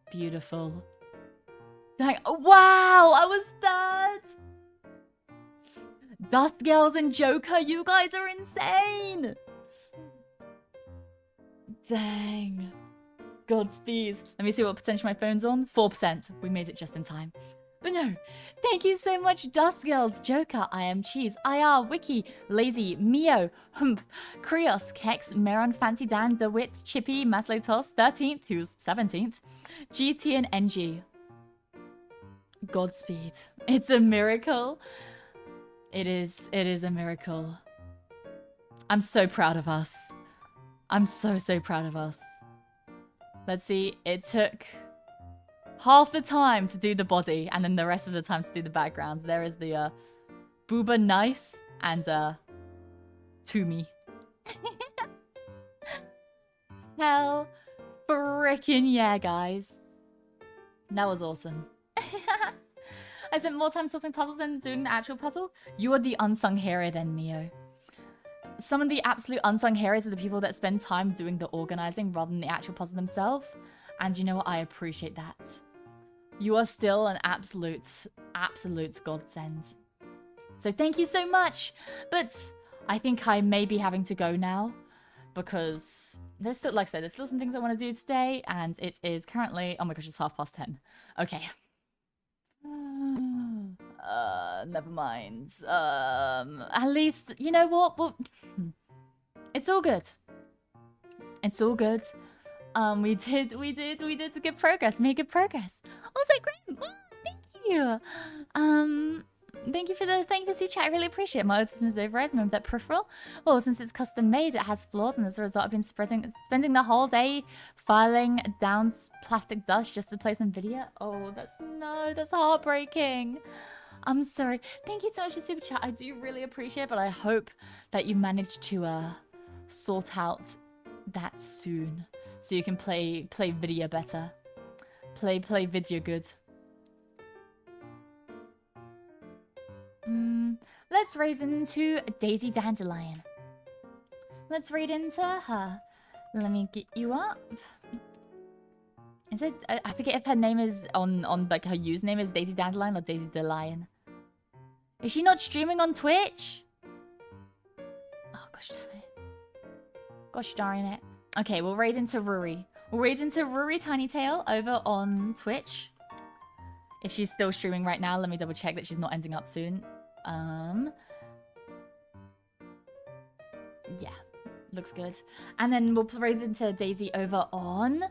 Beautiful. Dang, wow, I was third. Dust Girls and Joker, you guys are insane. Dang. Godspeed. Let me see what percentage my phone's on. 4%. We made it just in time. But no, thank you so much, Dust Girls, Joker, I Am Cheese, IR, Wiki, Lazy, Mio, Hump, Krios, Kex, Meron, Fancy Dan, DeWitt, Chippy, Maslotos, 13th, who's 17th, GT and NG. Godspeed. It's a miracle. It is a miracle. I'm so proud of us. I'm so proud of us. Let's see, it took half the time to do the body, and then the rest of the time to do the background. There is the Booba Nice and Toomey. Hell frickin' yeah, guys. That was awesome. I spent more time sorting puzzles than doing the actual puzzle. You are the unsung hero then, Mio. Some of the absolute unsung heroes are the people that spend time doing the organizing rather than the actual puzzle themselves. And you know what? I appreciate that. You are still an absolute godsend. So thank you so much. But I think I may be having to go now because there's still, like I said, there's still some things I want to do today, and it is currently, oh my gosh, it's 10:30. Okay. Never mind. At least, you know what? Well, it's all good. It's all good. We did good progress. Made good progress. Also, great. Oh, thank you. Thank you for the super chat. I really appreciate it. My autism is override. Remember that peripheral? Well, since it's custom made, it has flaws, and as a result, I've been spending the whole day filing down plastic dust just to play some video. Oh, that's heartbreaking. I'm sorry. Thank you so much for super chat. I do really appreciate it, but I hope that you managed to sort out that soon, so you can play video better. Play video good. Let's raise into Daisy Dandelion. Let's raid into her. Let me get you up. Is it? I forget if her name is on like her username is Daisy Dandelion or Daisy Dandelion. Is she not streaming on Twitch? Oh gosh damn it. Gosh darn it. Okay, we'll raid into Ruri. We'll raid into Ruri Tinytail over on Twitch. If she's still streaming right now, let me double check that she's not ending up soon. Yeah, looks good. And then we'll raise into Daisy over on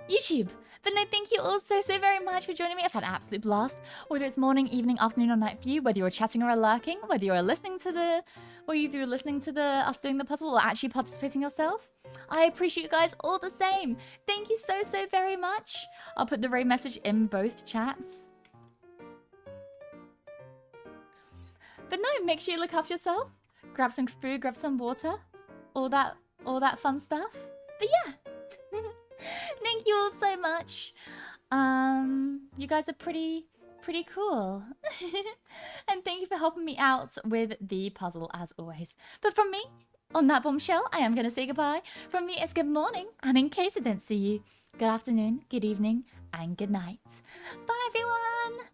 YouTube. But no, thank you all so very much for joining me. I've had an absolute blast. Whether it's morning, evening, afternoon, or night for you, whether you're chatting or lurking, whether you're listening to us doing the puzzle or actually participating yourself, I appreciate you guys all the same. Thank you so very much. I'll put the raid message in both chats. But no, make sure you look after yourself. Grab some food, grab some water, all that fun stuff. But yeah, thank you all so much. You guys are pretty Pretty cool. And thank you for helping me out with the puzzle as always. But from me, on that bombshell, I am going to say goodbye. From me, it's good morning. And in case I don't see you, good afternoon, good evening, and good night. Bye, everyone.